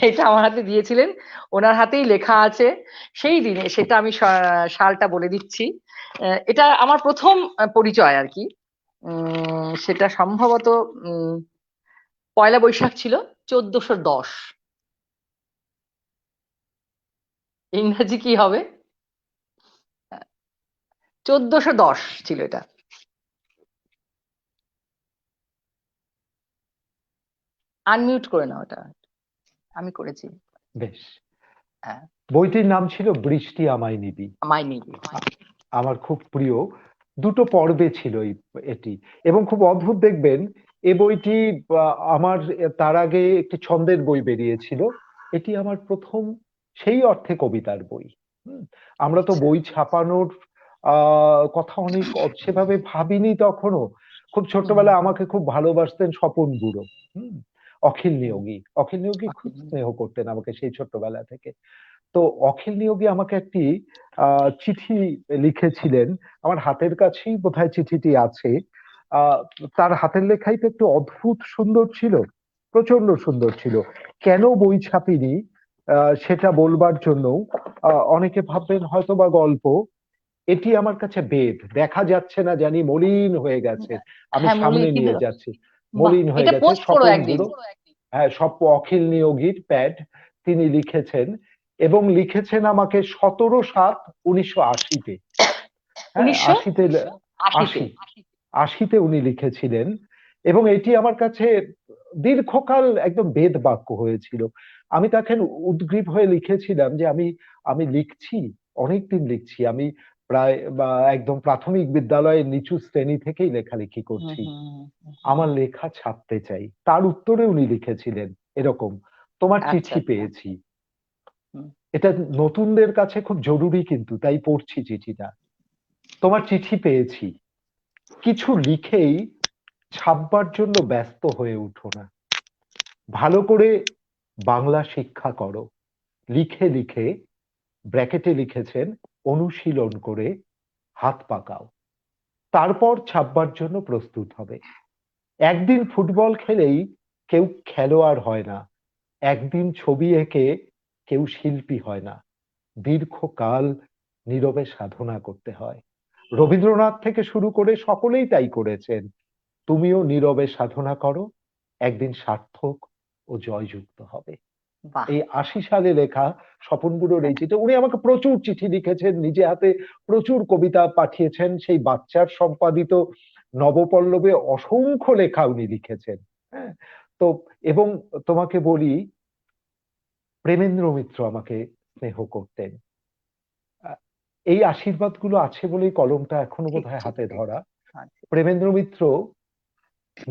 এটা আমার হাতে দিয়েছিলেন, ওনার হাতেই লেখা আছে সেই দিনে। সেটা আমি সালটা বলে দিচ্ছি। এটা আমার প্রথম পরিচয় আর কি। সেটা সম্ভবত উম 1লা বৈশাখ ছিল, 1410। ইংরাজি কি হবে? 1410 ছিল এটা। আনমিউট করে নাও এটা, আমি করেছি। বেশ। হ্যাঁ, বইটির নাম ছিল বৃষ্টি আমায় নিবি। আমায় নিবি। আমার খুব প্রিয়। দুটো পর্বে ছিল এটি, এবং খুব অদ্ভুত দেখবেন এ বইটি। আমার তার আগে একটি ছন্দের বই বেরিয়েছিল, এটি আমার প্রথম সেই অর্থে কবিতার বই। হুম, আমরা তো আচ্ছা। বই ছাপানোর কথা অনেক সেভাবে ভাবিনি তখনও। খুব হুম ছোট্টবেলায় আমাকে খুব ভালোবাসতেন স্বপন বুড়ো। হুম, হুম অখিল নিয়োগী খুব হুম স্নেহ করতেন আমাকে সেই ছোট্টবেলা থেকে। তো অখিল নিয়োগী আমাকে একটি চিঠি লিখেছিলেন। আমার হাতের কাছেই বোধহয় চিঠিটি আছে। আহ, তার হাতের লেখাই তো একটু অদ্ভুত সুন্দর ছিল, প্রচন্ড সুন্দর ছিল। কেন বই ছাপিনি সেটা বলবার জন্য অনেকে ভাববেন হয়তো বা গল্প। এটি আমার কাছে বেদ, দেখা যাচ্ছে না জানি, মলিন হয়ে গেছে। আমি হ্যাঁ, সামনে কিন্তু নিয়ে যাচ্ছি, বাহ, মলিন হয়ে এটা গেছে। পোস্ট করো স্বপন একদিন। বুড়ো, হ্যাঁ, অখিল নিয়োগীর প্যাড, তিনি লিখেছেন। এবং লিখেছেন আমাকে 17/7/1980-তে। হ্যাঁ, 1980 আশিতে, তে। আশি, আশিতে উনি লিখেছিলেন। এবং এটি আমার কাছে দীর্ঘকাল একদম বেদ বাক্য হয়েছিল। আমি তখন উদগ্রীব হয়ে লিখেছিলাম যে আমি আমি লিখছি, অনেকদিন লিখছি আমি, প্রায় বা একদম প্রাথমিক বিদ্যালয়ের নিচু শ্রেণী থেকেই লেখালেখি হুম করছি, হুম হুম। আমার লেখা ছাপতে চাই। তার উত্তরে উনি লিখেছিলেন এরকম: তোমার আচ্ছা চিঠি আচ্ছা। পেয়েছি। হুম। এটা নতুনদের কাছে খুব জরুরি, কিন্তু তাই পড়ছি চিঠিটা। তোমার চিঠি পেয়েছি, কিছু লিখেই ছাপবার জন্য ব্যস্ত হয়ে উঠো না, ভালো করে বাংলা শিক্ষা করো, লিখে লিখে, ব্র্যাকেটে লিখেছেন, অনুশীলন করে হাত পাকাও, তারপর ছাপবার জন্য প্রস্তুত হবে। একদিন ফুটবল খেলেই কেউ খেলোয়াড় হয় না, একদিন ছবি এঁকে কেউ শিল্পী হয় না, দীর্ঘকাল নীরবে সাধনা করতে হয়। রবীন্দ্রনাথ থেকে শুরু করে সকলেই তাই করেছেন। তুমিও নীরবে সাধনা করো, একদিন সার্থক ও জয়যুক্ত হবে। বাহ। এই 80 সালে লেখা স্বপন বুড়োর হ্যাঁ, এই চিঠি। উনি আমাকে প্রচুর চিঠি লিখেছেন, নিজে হাতে প্রচুর কবিতা পাঠিয়েছেন। সেই বাচ্চার সম্পাদিত নবপল্লবে অসংখ্য লেখা উনি লিখেছেন। হ্যাঁ, তো এবং তোমাকে বলি, প্রেমেন্দ্র মিত্র আমাকে স্নেহ করতেন। আহ, এই আশীর্বাদগুলো আছে বলেই কলমটা এখনো ঠিক বোধহয় ঠিক হাতে ঠিক। ধরা। আচ্ছা। প্রেমেন্দ্র মিত্র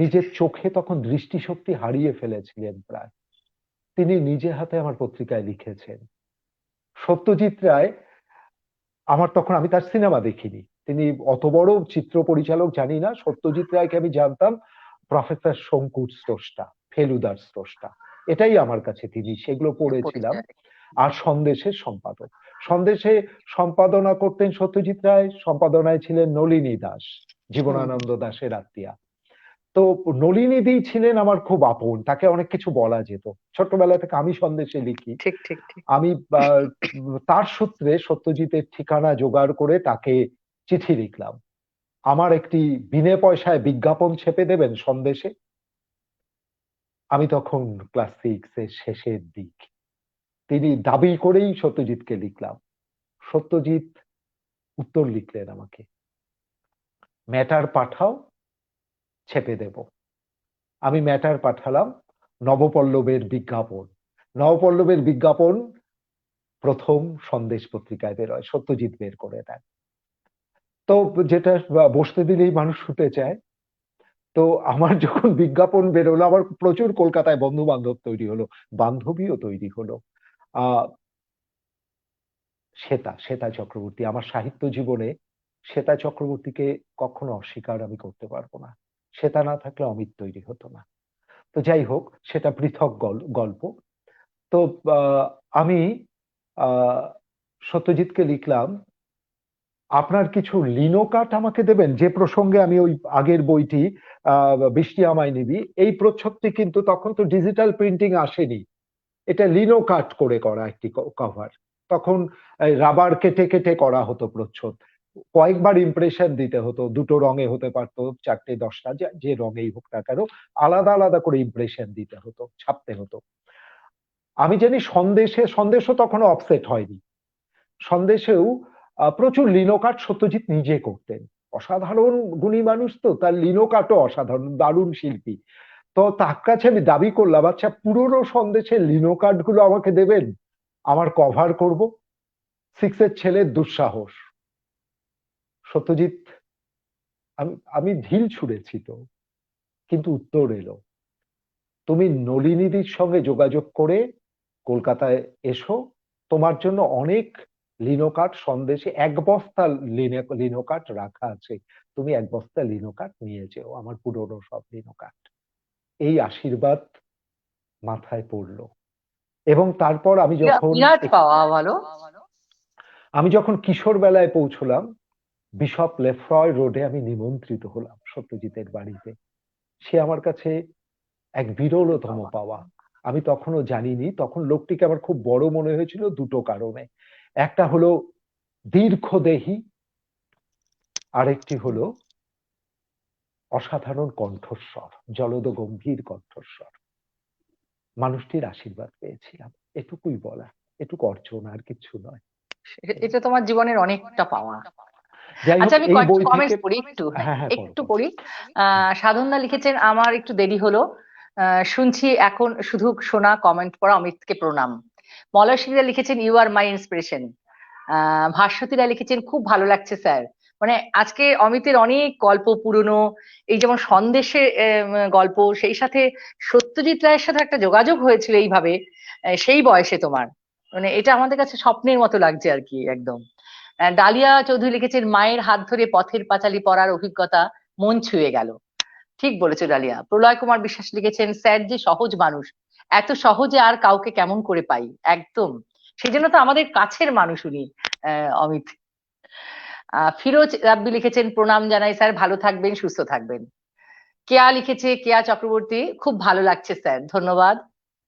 নিজের চোখে তখন দৃষ্টিশক্তি হারিয়ে ফেলেছিলেন প্রায়। তিনি নিজে হাতে আমার পত্রিকায় লিখেছেন। সত্যজিৎ রায়, আমার তখন, আমি তার সিনেমা দেখিনি, তিনি অত বড় চিত্র পরিচালক জানি না, সত্যজিৎ রায়কে আমি জানতাম প্রফেসর শঙ্কুর স্রষ্টা, ফেলুদার স্রষ্টা, এটাই আমার কাছে তিনি, সেগুলো পড়েছিলাম। পরিচয়। আর সন্দেশের সম্পাদক, সন্দেশে সম্পাদনা করতেন সত্যজিৎ রায়, সম্পাদনায় ছিলেন নলিনী দাস, হুম জীবনানন্দ দাশের আত্মীয়া। তো নলিনীদি ছিলেন আমার খুব আপন, তাকে অনেক কিছু বলা যেত। ছোটবেলা থেকে আমি সন্দেশে লিখি। ঠিক ঠিক ঠিক। আমি তার সূত্রে সত্যজিতের ঠিকানা জোগাড় করে তাকে চিঠি লিখলাম, আমার একটি বিনে পয়সায় বিজ্ঞাপন ছেপে দেবেন সন্দেশে। আমি তখন ক্লাস 6 এর শেষের দিক। তিনি দাবি করেই সত্যজিৎকে লিখলাম। সত্যজিৎ উত্তর লিখলেন আমাকে, ম্যাটার পাঠাও, ছেপে দেব। আমি ম্যাটার পাঠালাম, নবপল্লবের বিজ্ঞাপন। নবপল্লবের বিজ্ঞাপন প্রথম সন্দেশ পত্রিকায় বেরোয়, সত্যজিৎ বের করে দেন। তো যেটা বসতে দিলেই মানুষ শুতে চায়। তো আমার যখন বিজ্ঞাপন বেরোলো, আমার প্রচুর কলকাতায় বন্ধু বান্ধব তৈরি হলো, বান্ধবীও তৈরি হলো। আহ শ্বেতা, শ্বেতা চক্রবর্তী, আমার সাহিত্য জীবনে শ্বেতা চক্রবর্তীকে কখনো অস্বীকার আমি করতে পারবো না। শ্বেতা না থাকলে অমিত তৈরি হতো না। তো যাই হোক, সেটা পৃথক গল্প। তো আহ, আমি আহ, সত্যজিৎকে লিখলাম, আপনার কিছু লিনো কাট আমাকে দেবেন, যে প্রসঙ্গে আমি ওই আগের বইটি বৃষ্টি আমায় নিবি, এই প্রচ্ছদটি কিন্তু তখন তো ডিজিটাল প্রিন্টিং আসেনি, এটা লিনো কাট করে করা একটি কভার। তখন রাবার কেটে কেটে করা হতো প্রচ্ছদ, কয়েকবার ইমপ্রেশন দিতে হতো, দুটো রঙে হতে পারতো, চারটে দশটা, যে রঙেই হোক না কেন, আলাদা আলাদা করে ইমপ্রেশন দিতে হতো, ছাপতে হতো। আমি জানি সন্দেশও তখনও অফসেট হয়নি, সন্দেশেও প্রচুর লিনো কাট সত্যজিৎ নিজে করতেন। অসাধারণ গুণী মানুষ, তো তার লিনো কাটও অসাধারণ, দারুণ শিল্পী। তো তার কাছে আমি দাবি করলাম, আচ্ছা পুরোনো সন্দেশের লিনো কার্ড গুলো আমাকে দেবেন, আমার কভার করব। 6 এর ছেলের দুঃসাহস। সত্যজিৎ, আমি আমি ঢিল ছুঁড়েছি তো, কিন্তু উত্তর এলো, তুমি নলিনীদির সঙ্গে যোগাযোগ করে কলকাতায় এসো, তোমার জন্য অনেক লিনো কার্ড সন্দেশে 1 বস্তা লিনো কার্ড রাখা আছে, তুমি 1 বস্তা লিনো কার্ড নিয়ে যেও, আমার পুরোনো সব লিনো কার্ড। এই আশীর্বাদ মাথায় পড়লো। এবং তারপর বিরাট পাওয়া ভালো। আমি যখন কিশোর বেলায় পৌঁছলাম, বিশপ লেফ্রয় রোডে আমি নিমন্ত্রিত হলাম সত্যজিতের বাড়িতে। সে আমার কাছে এক বিরলতম পাওয়া। আমি তখনও জানিনি, তখন লোকটিকে আমার খুব বড় মনে হয়েছিল দুটো কারণে। একটা হলো দীর্ঘদেহী, আরেকটি হলো অসাধারণ কণ্ঠস্বর, জলদ গম্ভীর কণ্ঠস্বর। মানুষটির আশীর্বাদ পেয়েছিলাম, এটুকুই বলা, এটুকু অর্জন, আর কিছু নয়। এটা তোমার জীবনের অনেকটা পাওয়া। যাই হোক, আচ্ছা, আমি এই কয়েকটা বই থেকে। কমেন্টস পড়ি একটু, হ্যাঁ হ্যাঁ হ্যাঁ, করো একটু করো। পড়ি। সাধনদা লিখেছেন, আমার একটু দেরি হলো, শুনছি এখন শুধু শোনা, কমেন্ট পড়া, অমিতকে প্রণাম। মলয়সিরা লিখেছেন, ইউ আর মাই ইন্সপিরেশন। ভাস্বতীরা লিখেছেন, খুব ভালো লাগছে স্যার। মানে আজকে অমিতের অনেক গল্প পুরনো, এই যেমন সন্দেশের গল্প, সেই সাথে সত্যজিৎ রায়ের সাথে একটা যোগাযোগ হয়েছিল এইভাবে, সেই বয়সে তোমার, মানে এটা আমাদের কাছে স্বপ্নের মতো লাগছে আর কি একদম। ডালিয়া চৌধুরী লিখেছেন, মায়ের হাত ধরে পথের পাঁচালী পড়ার অভিজ্ঞতা মন ছুঁয়ে গেল। ঠিক বলেছো ডালিয়া। প্রলয় কুমার বিশ্বাস লিখেছেন, স্যার যে সহজ মানুষ, এত সহজে আর কাউকে কেমন করে পাই। একদম, সেই জন্য তো আমাদের কাছের মানুষ উনি, অমিত। ফিরোজ রাব্বি লিখেছেন, প্রণাম জানাই স্যার, ভালো থাকবেন, সুস্থ থাকবেন। কেয়া লিখেছে, কেয়া চক্রবর্তী, খুব ভালো লাগছে স্যার, ধন্যবাদ।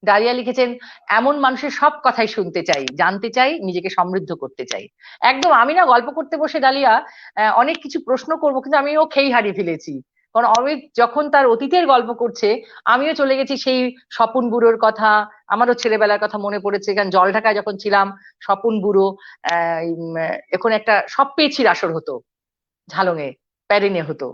ডালিয়া লিখেছেন, এমন মানুষের সব কথাই শুনতে চাই, জানতে চাই, নিজেকে সমৃদ্ধ করতে চাই। একদম, আমি না গল্প করতে বসে ডালিয়া অনেক কিছু প্রশ্ন করবো, কিন্তু আমিও খেই হারিয়ে ফেলেছি। কারণ অমিত যখন তার অতীতের গল্প করছে, আমিও চলে গেছি সেই স্বপন বুড়োর কথা, আমারও ছেলেবেলার কথা মনে পড়েছে, কারণ জলঢাকায় যখন ছিলাম, স্বপন বুড়ো, এখন একটা সব পেয়েছির আসর হতো ঝালংয়ে, প্যারেনে হতো।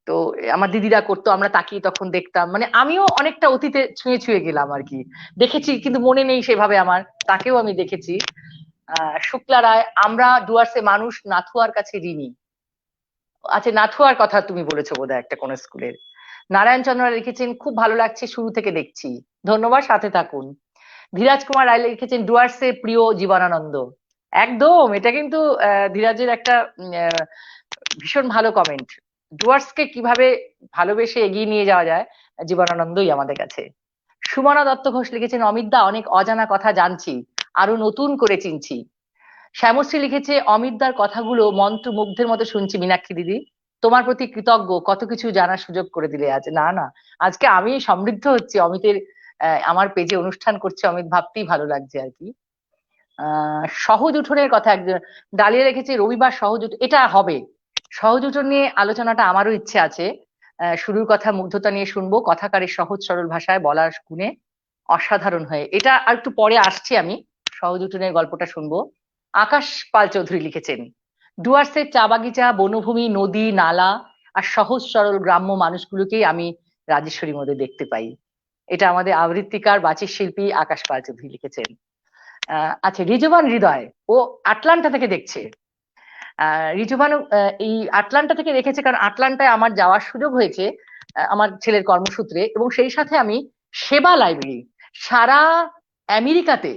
তো আমার দিদিরা করতো, আমরা তাকিয়ে তখন দেখতাম, মানে আমিও অনেকটা অতীতে ছুঁয়ে ছুঁয়ে গেলাম আর কি। দেখেছি কিন্তু মনে নেই সেভাবে আমার, তাকেও আমি দেখেছি। শুক্লা রায়, আমরা ডুয়ার্সে মানুষ নাথুয়ার কাছে ঋণী। আচ্ছা, নাথুয়ার কথা তুমি বলেছো বোধহয় একটা কোন স্কুলের। নারায়ণ চন্দ্র রায় লিখেছেন, খুব ভালো লাগছে, শুরু থেকে দেখছি, ধন্যবাদ, সাথে থাকুন। ধীরাজ কুমার রায় লিখেছেন, ডুয়ার্সে প্রিয় জীবনানন্দ। একদম, এটা কিন্তু ধীরাজের একটা ভীষণ ভালো কমেন্ট। ডুয়ার্সকে কিভাবে ভালোবেসে এগিয়ে নিয়ে যাওয়া যায়, জীবনানন্দই আমাদের কাছে। সুমনা দত্ত ঘোষ লিখেছেন, অমিতদা, অনেক অজানা কথা জানছি, আরো নতুন করে চিনছি। শ্যামশ্রী লিখেছে, অমিতদার কথাগুলো মন্ত্রমুগ্ধের মতো শুনছি মীনাক্ষী দিদি। তোমার প্রতি কৃতজ্ঞ, কত কিছু জানার সুযোগ করে দিলে আজ। না না, আজকে আমি সমৃদ্ধ হচ্ছি অমিতের, আমার পেজে অনুষ্ঠান করছে অমিত, ভাবতেই ভালো লাগছে আর কি। সহজ উঠোনের কথা একজন ডালিয়ে রেখেছে, রবিবার সহজ এটা হবে। সহজ উঠোন নিয়ে আলোচনাটা আমারও ইচ্ছে আছে। শুরুর কথা মুগ্ধতা নিয়ে শুনবো, কথাকারের সহজ সরল ভাষায় বলার গুণে অসাধারণ হয়ে, এটা আর একটু পরে আসছি আমি। সহজ উঠোনের গল্পটা শুনবো। আকাশ পাল চৌধুরী লিখেছেন, ডুয়ার্সের চা বাগিচা, বনভূমি, নদী নালা আর সহজ সরল গ্রাম্য মানুষগুলোকেই আমি রাজেশ্বরীর মধ্যে দেখতে পাই। এটা আমাদের আবৃত্তিকার বাচিক শিল্পী আকাশ পাল চৌধুরী লিখেছেন। আচ্ছা, রিজওয়ান হৃদয়, ও আটলান্টা থেকে দেখছে। রিজওয়ান এই আটলান্টা থেকে রেখেছে, কারণ আটলান্টায় আমার যাওয়ার সুযোগ হয়েছে আমার ছেলের কর্মসূত্রে, এবং সেই সাথে আমি সেবা লাইব্রেরি, সারা আমেরিকাতে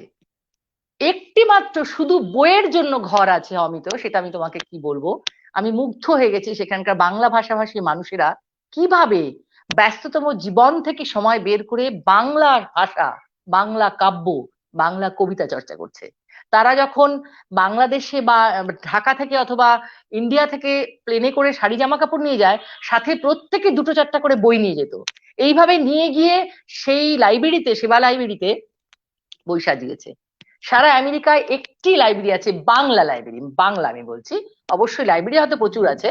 একটি মাত্র শুধু বইয়ের জন্য ঘর আছে অমিত, সেটা আমি তোমাকে কি বলবো। আমি মুগ্ধ হয়ে গেছি সেখানকার বাংলা ভাষাভাষী মানুষেরা কিভাবে ব্যস্ততম জীবন থেকে সময় বের করে বাংলার ভাষা, বাংলা কাব্য, বাংলা কবিতা চর্চা করছে। তারা যখন বাংলাদেশে বা ঢাকা থেকে অথবা ইন্ডিয়া থেকে প্লেনে করে শাড়ি জামা কাপড় নিয়ে যায়, সাথে প্রত্যেকে দুটো চারটা করে বই নিয়ে যেত। এইভাবে নিয়ে গিয়ে সেই লাইব্রেরিতে, সেবা লাইব্রেরিতে বই সাজিয়েছে। সারা আমেরিকায় একটি লাইব্রেরি আছে, বাংলা লাইব্রেরি, বাংলা আমি বলছি, অবশ্যই লাইব্রেরি হয়তো প্রচুর আছে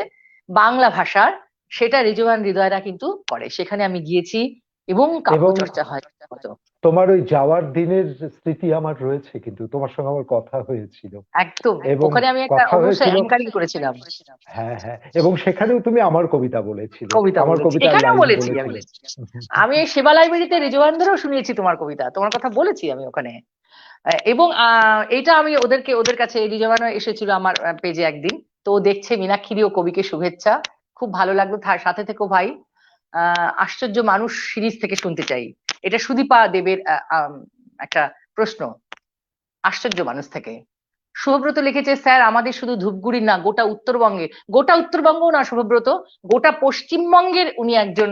বাংলা ভাষার, সেটা রিজওয়ান হৃদয়রা কিন্তু করে। সেখানে আমি গিয়েছি এবং কাব্য এবং চর্চা হয় হতো। তোমার ওই যাওয়ার দিনের স্মৃতি আমার রয়েছে, কিন্তু তোমার সঙ্গে আমার কথা হয়েছিল একদম, এবং ওখানে আমি একটা কথা অবশ্যই হয়েছিল। অ্যাঙ্কারিং করেছিলাম। হ্যাঁ হ্যাঁ, এবং সেখানেও তুমি আমার কবিতা বলেছিলে, কবিতা আমার বলেছি, কবিতার এখানেও লাইন বলেছি আমি। বলেছিলে। আমি এই সেবা লাইব্রেরিতে রিজওয়ানদেরও শুনিয়েছি তোমার কবিতা, তোমার কথা বলেছি আমি ওখানে। এবং এটা আমি ওদের কাছে, রিজওয়ানও এসেছিল আমার পেজে একদিন, তো ও দেখছে মীনাক্ষীরও কবিকে শুভেচ্ছা, খুব ভালো লাগলো, তার সাথে থেকো ভাই। আশ্চর্য মানুষ সিরিজ থেকে শুনতে চাই, এটা সুদীপা দেবের একটা প্রশ্ন, আশ্চর্য মানুষ থেকে। শুভব্রত লিখেছে, স্যার আমাদের শুধু ধূপগুড়ির না, গোটা উত্তরবঙ্গে, গোটা উত্তরবঙ্গ না শুভব্রত, গোটা পশ্চিমবঙ্গের উনি একজন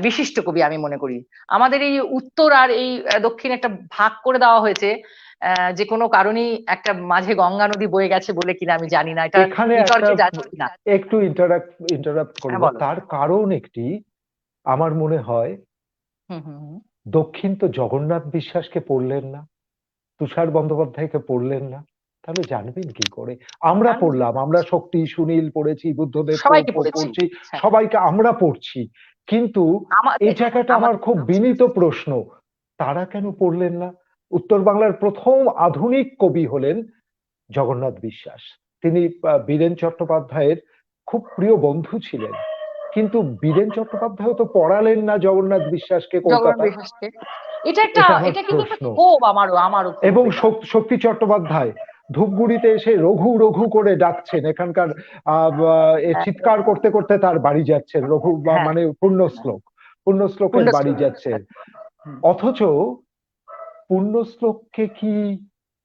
বিশিষ্ট কবি আমি মনে করি। আমাদের এই উত্তর আর এই দক্ষিণ একটা ভাগ করে দেওয়া হয়েছে, যে কোনো কারণেই, একটা মাঝে গঙ্গা নদী বয়ে গেছে বলে কিনা আমি জানি না, এটা এখানে একটা বিতর্কে যাচ্ছি না। একটু ইন্টারাপ্ট হ্যাঁ করব, বলো। তার কারণ একটি, আমার মনে হয় হুম হুম হুম। দক্ষিণ তো জগন্নাথ বিশ্বাসকে পড়লেন না, তুষার বন্দ্যোপাধ্যায়কে পড়লেন না, তাহলে জানবেন কি করে? আমরা জানবো, পড়লাম, আমরা শক্তি সুনীল পড়েছি, বুদ্ধদেব সবাইকে পড়েছি। পড়ছি, হ্যাঁ, সবাইকে আমরা পড়ছি, কিন্তু এই আমাদের জায়গাটা আমার আমাদের খুব বিনীত প্রশ্ন, তারা কেন পড়লেন না? উত্তর বাংলার প্রথম আধুনিক কবি হলেন জগন্নাথ বিশ্বাস। তিনি বীরেন চট্টোপাধ্যায়ের খুব প্রিয় বন্ধু ছিলেন, কিন্তু বীরেন চট্টোপাধ্যায় তো পড়ালেন না জগন্নাথ বিশ্বাসকে জগন্নাথ কলকাতায়। বিশ্বাসকে, এটা একটা, এটা আমার এটা কিন্তু একটা প্রশ্ন। ক্ষোভ, আমারও ক্ষোভ এবং এটা। শক্তি চট্টোপাধ্যায় ধূপগুড়িতে এসে রঘু রঘু করে ডাকছেন, এখানকার হ্যাঁ চিৎকার করতে করতে তার বাড়ি যাচ্ছেন, রঘু হ্যাঁ মানে হ্যাঁ, পুণ্যশ্লোকের বাড়ি পুণ্যশ্লোক। যাচ্ছেন। হুম। অথচ পুণ্যশ্লোককে কি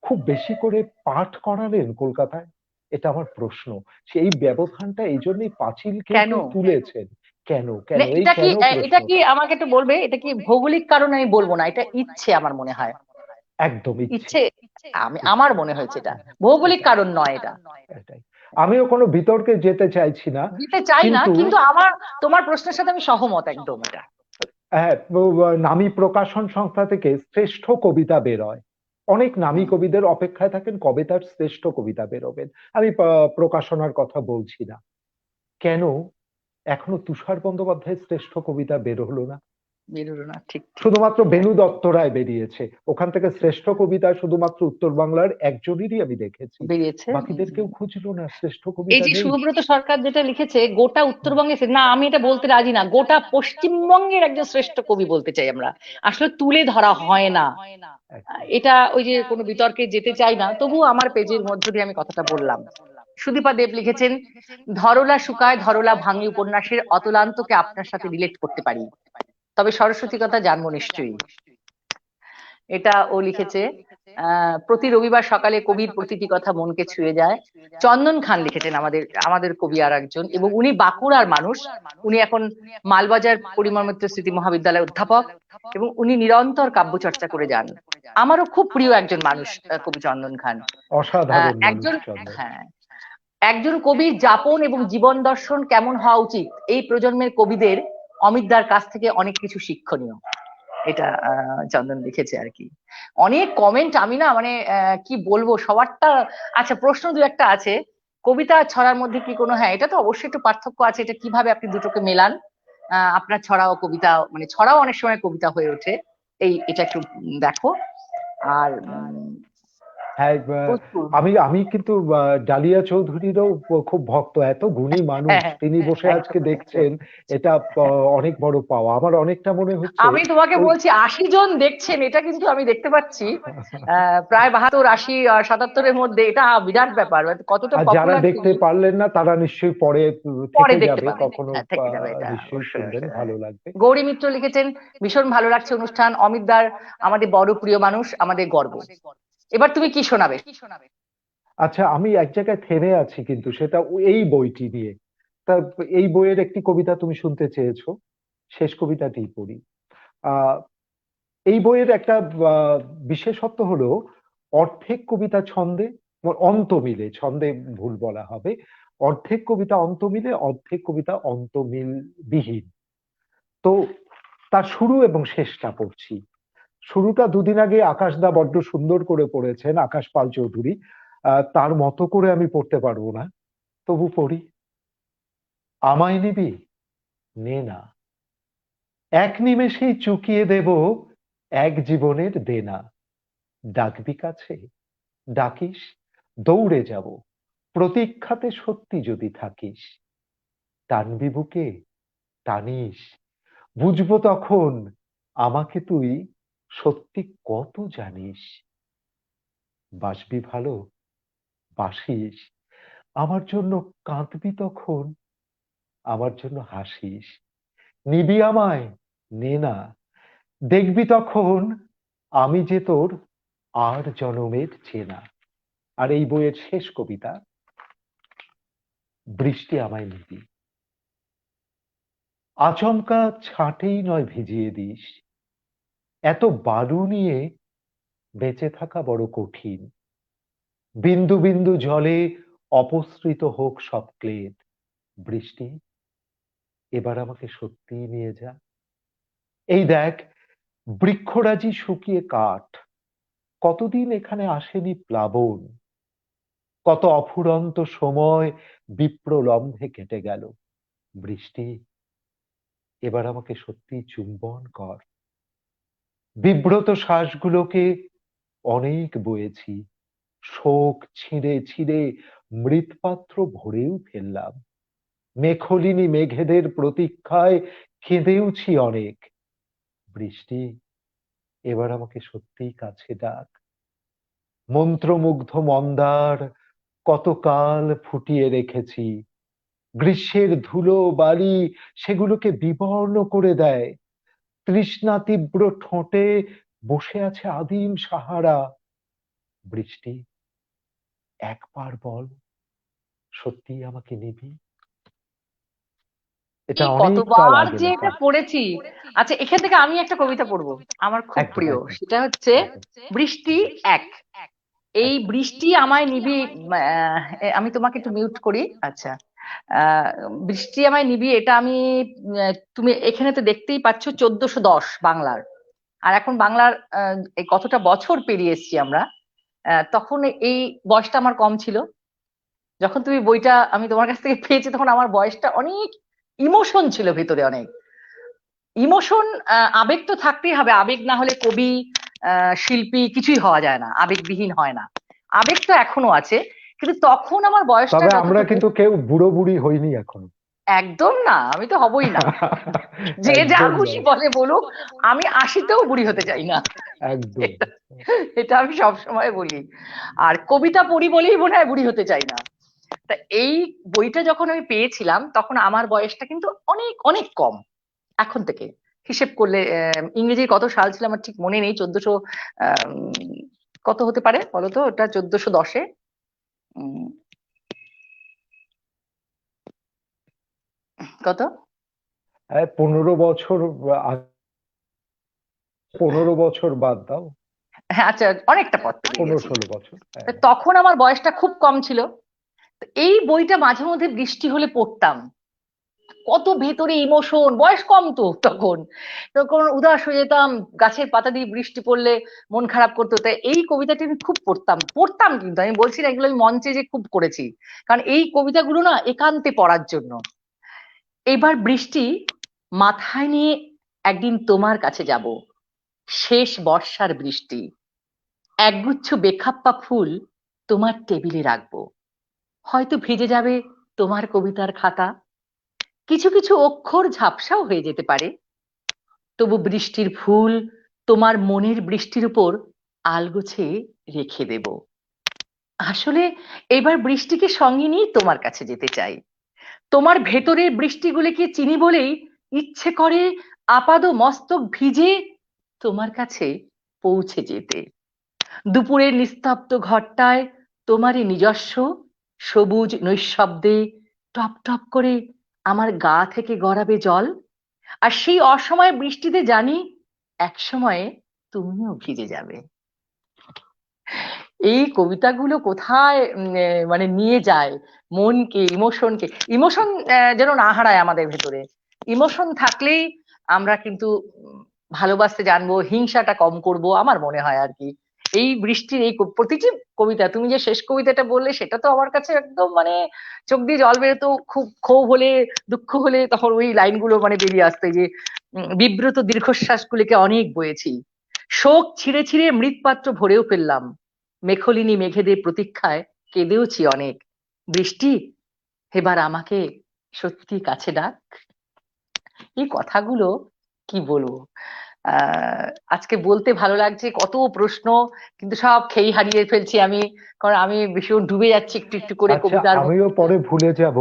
খুব বেশি করে পাঠ করালেন কলকাতায়? এটা আমার প্রশ্ন। সেই ব্যবধানটা এই জন্যই পাঁচিল কেন? কেটে তুলেছেন। কেন কেন না, এই এটা কি কেন এটা কি প্রশ্নটা? আমাকে একটু বলবে, এটা কি ভৌগোলিক কারণে? আমি বলবো না, এটা ইচ্ছে আমার মনে হয়। একদম ইচ্ছে, ইচ্ছে, আমার ইচ্ছে। মনে হয়েছে এটা ভৌগোলিক এটাই, কারণ নয় এটা। এটাই। আমিও কোনো বিতর্কে যেতে চাইছি না, দিতে চাই না, কিন্তু কিন্তু আমার, তোমার প্রশ্নের সাথে আমি সহমত একদম এটা। হ্যাঁ, নামী প্রকাশন সংস্থা থেকে শ্রেষ্ঠ কবিতা বেরোয়, অনেক নামী হুম। কবিদের অপেক্ষায় থাকেন কবে তার শ্রেষ্ঠ কবিতা বেরোবেন। আমি প্রকাশনার কথা বলছি না। কেন এখনো তুষার বন্দ্যোপাধ্যায়ের শ্রেষ্ঠ কবিতা বের হলো না? বেরোলো না, ঠিক ঠিক। শুধুমাত্র বেনু দত্ত রায় বেরিয়েছে, ওখান থেকে শ্রেষ্ঠ কবিতা শুধুমাত্র উত্তর বাংলার একজনেরই আমি দেখেছি, বেরিয়েছে। বাকিদের কেউ খুঁজলো না, শ্রেষ্ঠ এই কবিতা যে নেই। শুভব্রত সরকার যেটা লিখেছে গোটা উত্তরবঙ্গে, না আমি এটা বলতে রাজি না, গোটা পশ্চিমবঙ্গের একজন শ্রেষ্ঠ কবি বলতে চাই আমরা, আসলে তুলে ধরা হয় না। একদম। এটা ওই যে কোনো বিতর্কে যেতে চাই না, তবুও আমার পেজের মধ্য দিয়ে আমি কথাটা বললাম। সুদীপা দেব লিখেছেন, ধরলা শুকায় ধরলা ভাঙি উপন্যাসের অতলান্তকে আপনার সাথে রিলেট করতে পারি, তবে সরস্বতী কথা জানবো নিশ্চয়ই। এটা ও লিখেছে। প্রতি রবিবার সকালে কবির প্রতিটি কথা মনকে ছুঁয়ে যায়। চন্দন খান লিখেছেন, আমাদের আমাদের কবি আর একজন, এবং উনি বাঁকুড়ার মানুষ। উনি এখন মালবাজার পরিমল মিত্র স্মৃতি মহাবিদ্যালয়ের অধ্যাপক, এবং উনি নিরন্তর কাব্য চর্চা করে যান। আমারও খুব প্রিয় একজন মানুষ কবি চন্দন খান। অসাধারণ মানুষ একজন, চন্দন। হ্যাঁ, একজন কবির যাপন এবং জীবন দর্শন কেমন হওয়া উচিত, এই প্রজন্মের কবিদের অমিতদার কাছ থেকে অনেক কিছু শিক্ষণীয়। এটা চন্দন লিখেছে আর কি। অনেক কমেন্ট, আমি না মানে কি বলবো সবারটা। আচ্ছা, প্রশ্ন দু একটা আছে। কবিতা আর ছড়ার মধ্যে কি কোনো, হ্যাঁ এটা তো অবশ্যই একটু পার্থক্য আছে, এটা কিভাবে আপনি দুটোকে মেলান? আপনার ছড়া ও কবিতা, মানে ছড়াও অনেক সময় কবিতা হয়ে ওঠে, এটা একটু দেখো। আর হ্যাঁ, প্রচুর। আমি আমি কিন্তু ডালিয়া চৌধুরীরও খুব ভক্ত। এত গুণী মানুষ, হ্যাঁ হ্যাঁ, তিনি বসে আজকে একদম একদম। দেখছেন, এটা অনেক বড় পাওয়া। আমার অনেকটা মনে হচ্ছে আমি তোমাকে ওই বলছি 80 জন দেখছেন, এটা কিন্তু আমি দেখতে পাচ্ছি। প্রায় 72, 80, 77-এর মধ্যে, এটা বিরাট ব্যাপার, কতটা আর যারা পপুলার দেখতে তুমি। পারলেন না তারা নিশ্চয়ই পরে পরে থেকে দেখতে যাবে, পাবে, কখনো হ্যাঁ থেকে যাবে, এটা নিশ্চয়ই অবশ্যই শুনবেন, অবশ্যই, হ্যাঁ। ভালো লাগবে। গৌরী মিত্র লিখেছেন, ভীষণ ভালো লাগছে অনুষ্ঠান, অমিতদার আমাদের বড় প্রিয় মানুষ, আমাদের গর্ব। এবার তুমি কি শোনাবে? আচ্ছা, আমি এক জায়গায় থেমে আছি, কিন্তু সেটা এই বইটি নিয়ে। তা এই বইয়ের একটি কবিতা তুমি শুনতে চেয়েছো, শেষ কবিতাটি পড়ি। আহ এই বইয়ের একটা আহ, বিশেষত্ব হলো অর্ধেক কবিতা ছন্দে, অন্ত মিলে, ছন্দে ভুল বলা হবে, অর্ধেক কবিতা অন্ত মিলে, অর্ধেক কবিতা অন্ত মিল বিহীন। তো তার শুরু এবং শেষটা পড়ছি। শুরুটা দুদিন আগে আকাশ দা বড্ড সুন্দর করে পড়েছেন, আকাশ পাল চৌধুরী। তার মতো করে আমি পড়তে পারবো না, তবু পড়ি। আমায় নিবি, নে না, এক নিমেষেই চুকিয়ে দেব এক জীবনের দেনা। ডাকবি কাছে, ডাকিস, দৌড়ে যাব, প্রতীক্ষাতে সত্যি যদি থাকিস। টানবি বুকে, টানিস, বুঝবো তখন আমাকে তুই সত্যি কত জানিস। বাসবি ভালো, বাসিস, আমার জন্য কাঁদবি তখন, আমার জন্য হাসিস। নিবি আমায়, নে না, দেখবি তখন আমি যে তোর আর জনমের চেনা। আর এই বইয়ের শেষ কবিতা, বৃষ্টি আমায় নিবি, আচমকা ছাঁটেই নয় ভিজিয়ে দিস। এত বালু নিয়ে বেঁচে থাকা বড় কঠিন। বিন্দু বিন্দু জলে অপসৃত হোক সব ক্লেদ। বৃষ্টি, এবার আমাকে সত্যিই নিয়ে যা। এই দেখ, বৃক্ষরাজি শুকিয়ে কাঠ, কতদিন এখানে আসেনি প্লাবন, কত অফুরন্ত সময় বিপ্রলম্বে কেটে গেল। বৃষ্টি, এবার আমাকে সত্যিই চুম্বন কর। বিব্রত শ্বাসগুলোকে অনেক বয়েছি, শোক ছিঁড়ে ছিঁড়ে মৃৎপাত্র ভরেও ফেললাম। মেখলিনী মেঘেদের প্রতীক্ষায় কেঁদেওছি অনেক। বৃষ্টি, এবার আমাকে সত্যিই কাছে ডাক। মন্ত্রমুগ্ধ মন্দার কতকাল ফুটিয়ে রেখেছি, গ্রীষ্মের ধুলো বালি সেগুলোকে বিবর্ণ করে দেয়। তৃষ্ণা তীব্র ঠোঁটে বসে আছে আদিম সাহারা। বৃষ্টি, একবার বল, সত্যিই আমাকে নিবি। এটা এই অনেক কাল কতবার আগে যে লেখা। এটা পড়েছি। আচ্ছা, এখান থেকে আমি একটা কবিতা পড়বো, আমার খুব একদম প্রিয়, একদম সেটা হচ্ছে একদম বৃষ্টি এক। এই একদম। বৃষ্টি আমায় নিবি। আমি তোমাকে একটু মিউট করি। আচ্ছা, আহ বৃষ্টি আমায় নিবি, এটা আমি তুমি এখানে তো দেখতেই পাচ্ছ 1410 বাংলার। আর এখন বাংলার এই কতটা বছর পেরিয়ে এসেছি আমরা। তখন এই বয়সটা আমার কম ছিল। যখন তুমি বইটা আমি তোমার কাছ থেকে পেয়েছি, তখন আমার বয়সটা অনেক, ইমোশন ছিল ভেতরে অনেক ইমোশন। আবেগ তো থাকতেই হবে, আবেগ না হলে কবি, শিল্পী কিছুই হওয়া যায় না, আবেগবিহীন হয় না। আবেগ তো এখনো আছে, কিন্তু তখন আমার বয়সটা তবে আমরা যতটুকু। কিন্তু কেউ বুড়ো বুড়ি হইনি এখনো। একদম না, আমি তো হবই না। যে যা একদম খুশি নয়। বলে বলুক, আমি 80-তেও বুড়ি হতে চাই না। একদম। এটা এটা আমি সব সময় বলি। আর কবিতা পড়ি বলেই মনে হয় বুড়ি হতে চাই না। তা এই বইটা যখন আমি পেয়েছিলাম, তখন আমার বয়সটা কিন্তু অনেক অনেক কম এখন থেকে হিসেব করলে। ইংরেজির কত সাল ছিল আমার ঠিক মনে নেই, 1400 কত হতে পারে বলো তো, ওটা 1410-এ কত। 15 বছর আগে, 15 বছর বাদ দাও, হ্যাঁ আচ্ছা, অনেকটা পথ পেরিয়ে গেছি। 15-16 বছর, তা হ্যাঁ। তখন আমার বয়সটা খুব কম ছিল, তো এই বইটা মাঝে মধ্যে বৃষ্টি হলে পড়তাম। কত ভেতরে ইমোশন, বয়স কম তো তখন, তখন উদাস হয়ে যেতাম, গাছের পাতা দিয়ে বৃষ্টি পড়লে মন খারাপ করতো। তাই এই কবিতাটি আমি খুব পড়তাম পড়তাম, কিন্তু আমি বলছি না এগুলো আমি মঞ্চে যে খুব করেছি, কারণ এই কবিতাগুলো না একান্তে পড়ার জন্য। এবার বৃষ্টি মাথায় নিয়ে একদিন তোমার কাছে যাব, শেষ বর্ষার বৃষ্টি, একগুচ্ছ বেখাপ্পা ফুল তোমার টেবিলে রাখবো, হয়তো ভিজে যাবে তোমার কবিতার খাতা, কিছু কিছু অক্ষর ঝাপসাও হয়ে যেতে পারে, তবু বৃষ্টির ফুল তোমার মনের বৃষ্টির উপর আলগোছে রেখে দেব। আসলে এবার বৃষ্টিকে সঙ্গে নিয়ে তোমার কাছে যেতে চাই, তোমার ভেতরের বৃষ্টিগুলিকে চিনি বলেই ইচ্ছে করে আপাদ মস্তক ভিজে তোমার কাছে পৌঁছে যেতে। দুপুরের নিস্তব্ধ ঘরটায় তোমারই নিজস্ব সবুজ নৈঃশব্দে টপ টপ করে আমার গা থেকে গড়াবে জল, আর সেই অসময়ে বৃষ্টিতে জানি এক সময়ে তুমিও ভিজে যাবে। এই কবিতাগুলো কোথায় মানে নিয়ে যায় মনকে, ইমোশনকে। ইমোশন যেন না হারায় আমাদের ভেতরে। ইমোশন থাকলেই আমরা কিন্তু ভালোবাসতে জানবো, হিংসাটা কম করব আমার মনে হয় আর কি। এই বৃষ্টির এই প্রতিটি কবিতা, তুমি যে শেষ কবিতাটা বললে সেটা তো আমার কাছে একদম মানে চোখ দিয়ে জল বেরোতো, খুব ক্ষোভ হলে দুঃখ হলে তখন ওই লাইনগুলো মানে বেরিয়ে আসতো যে বিব্রত দীর্ঘশ্বাসগুলিকে অনেক বয়েছি, শোক ছিঁড়ে ছিঁড়ে মৃৎপাত্র ভরেও ফেললাম, মেখলিনী মেঘেদের প্রতীক্ষায় কেঁদেওছি অনেক, বৃষ্টি এবার আমাকে সত্যি কাছে ডাক। এই কথাগুলো কি বলবো, আহ আজকে বলতে ভালো লাগছে, কত প্রশ্ন, কিন্তু সব খেই হারিয়ে ফেলছি আমি, কারণ আমি ভীষণ ডুবে যাচ্ছি একটু একটু করে আচ্ছা, কবিতার আমিও মধ্যে। পরে ভুলে যাব।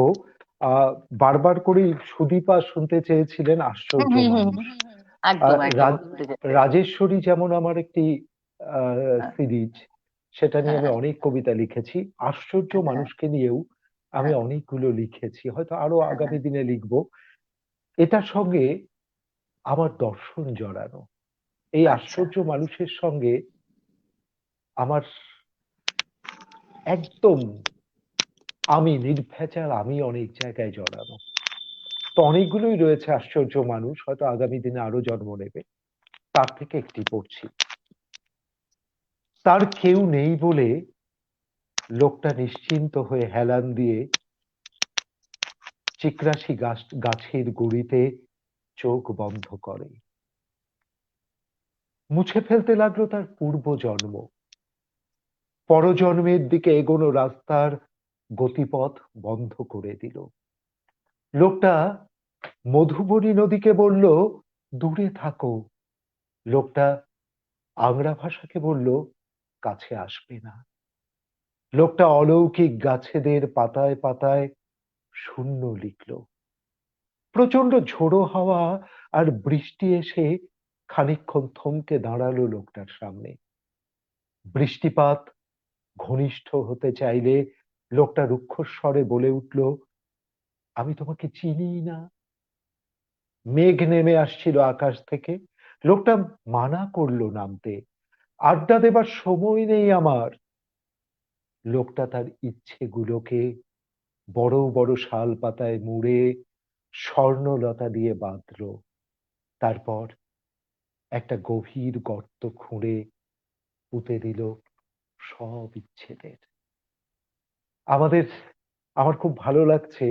আহ বারবার করেই সুদীপা শুনতে চেয়েছিলেন হুম আশ্চর্য হুম হুম মানুষ। হুম, একদম একদম ভুলে যেতে। রাজেশ্বরী যেমন আমার একটি হ্যাঁ সিরিজ, সেটা নিয়ে আমি হ্যাঁ অনেক কবিতা লিখেছি। আশ্চর্য হ্যাঁ মানুষকে নিয়েও আমি হ্যাঁ অনেকগুলো লিখেছি, হয়তো আরো হ্যাঁ আগামী দিনে লিখবো। এটার সঙ্গে আমার দর্শন জড়ানো, এই আচ্ছা আশ্চর্য মানুষের সঙ্গে আমার একদম আমি নির্ভেজাল, আমি অনেক জায়গায় জড়ানো। তো অনেকগুলোই রয়েছে আশ্চর্য মানুষ, হয়তো আগামী দিনে আরো জন্ম নেবে। তার থেকে একটি পড়ছি। তার কেউ নেই বলে লোকটা নিশ্চিন্ত হয়ে হেলান দিয়ে চিকরাশি গাছের গুড়িতে চোখ বন্ধ করে, মুছে ফেলতে লাগলো তার পূর্বজন্ম, পরজন্মের দিকে এগোনো রাস্তার গতিপথ বন্ধ করে দিল। লোকটা মধুবনী নদীকে বলল, দূরে থাকো। লোকটা আংরা ভাষাকে বলল, কাছে আসবে না। লোকটা অলৌকিক গাছেদের পাতায় পাতায় শূন্য লিখলো। প্রচন্ড ঝোড়ো হাওয়া আর বৃষ্টি এসে খানিকক্ষণ থমকে দাঁড়ালো লোকটার সামনে। বৃষ্টিপাত ঘনিষ্ঠ হতে চাইলে লোকটা রুক্ষস্বরে বলে উঠল, আমি তোমাকে চিনি না। মেঘ নেমে আসছিল আকাশ থেকে, লোকটা মানা করলো নামতে, আড্ডা দেবার সময় নেই আমার। লোকটা তার ইচ্ছেগুলোকে বড় বড় শাল পাতায় মুড়ে স্বর্ণলতা দিয়ে বাঁধলো। তারপর একটা গভীর গর্ত খুঁড়ে পুঁতে দিল সব ইচ্ছেদের। আমাদের আমার খুব ভালো লাগছে,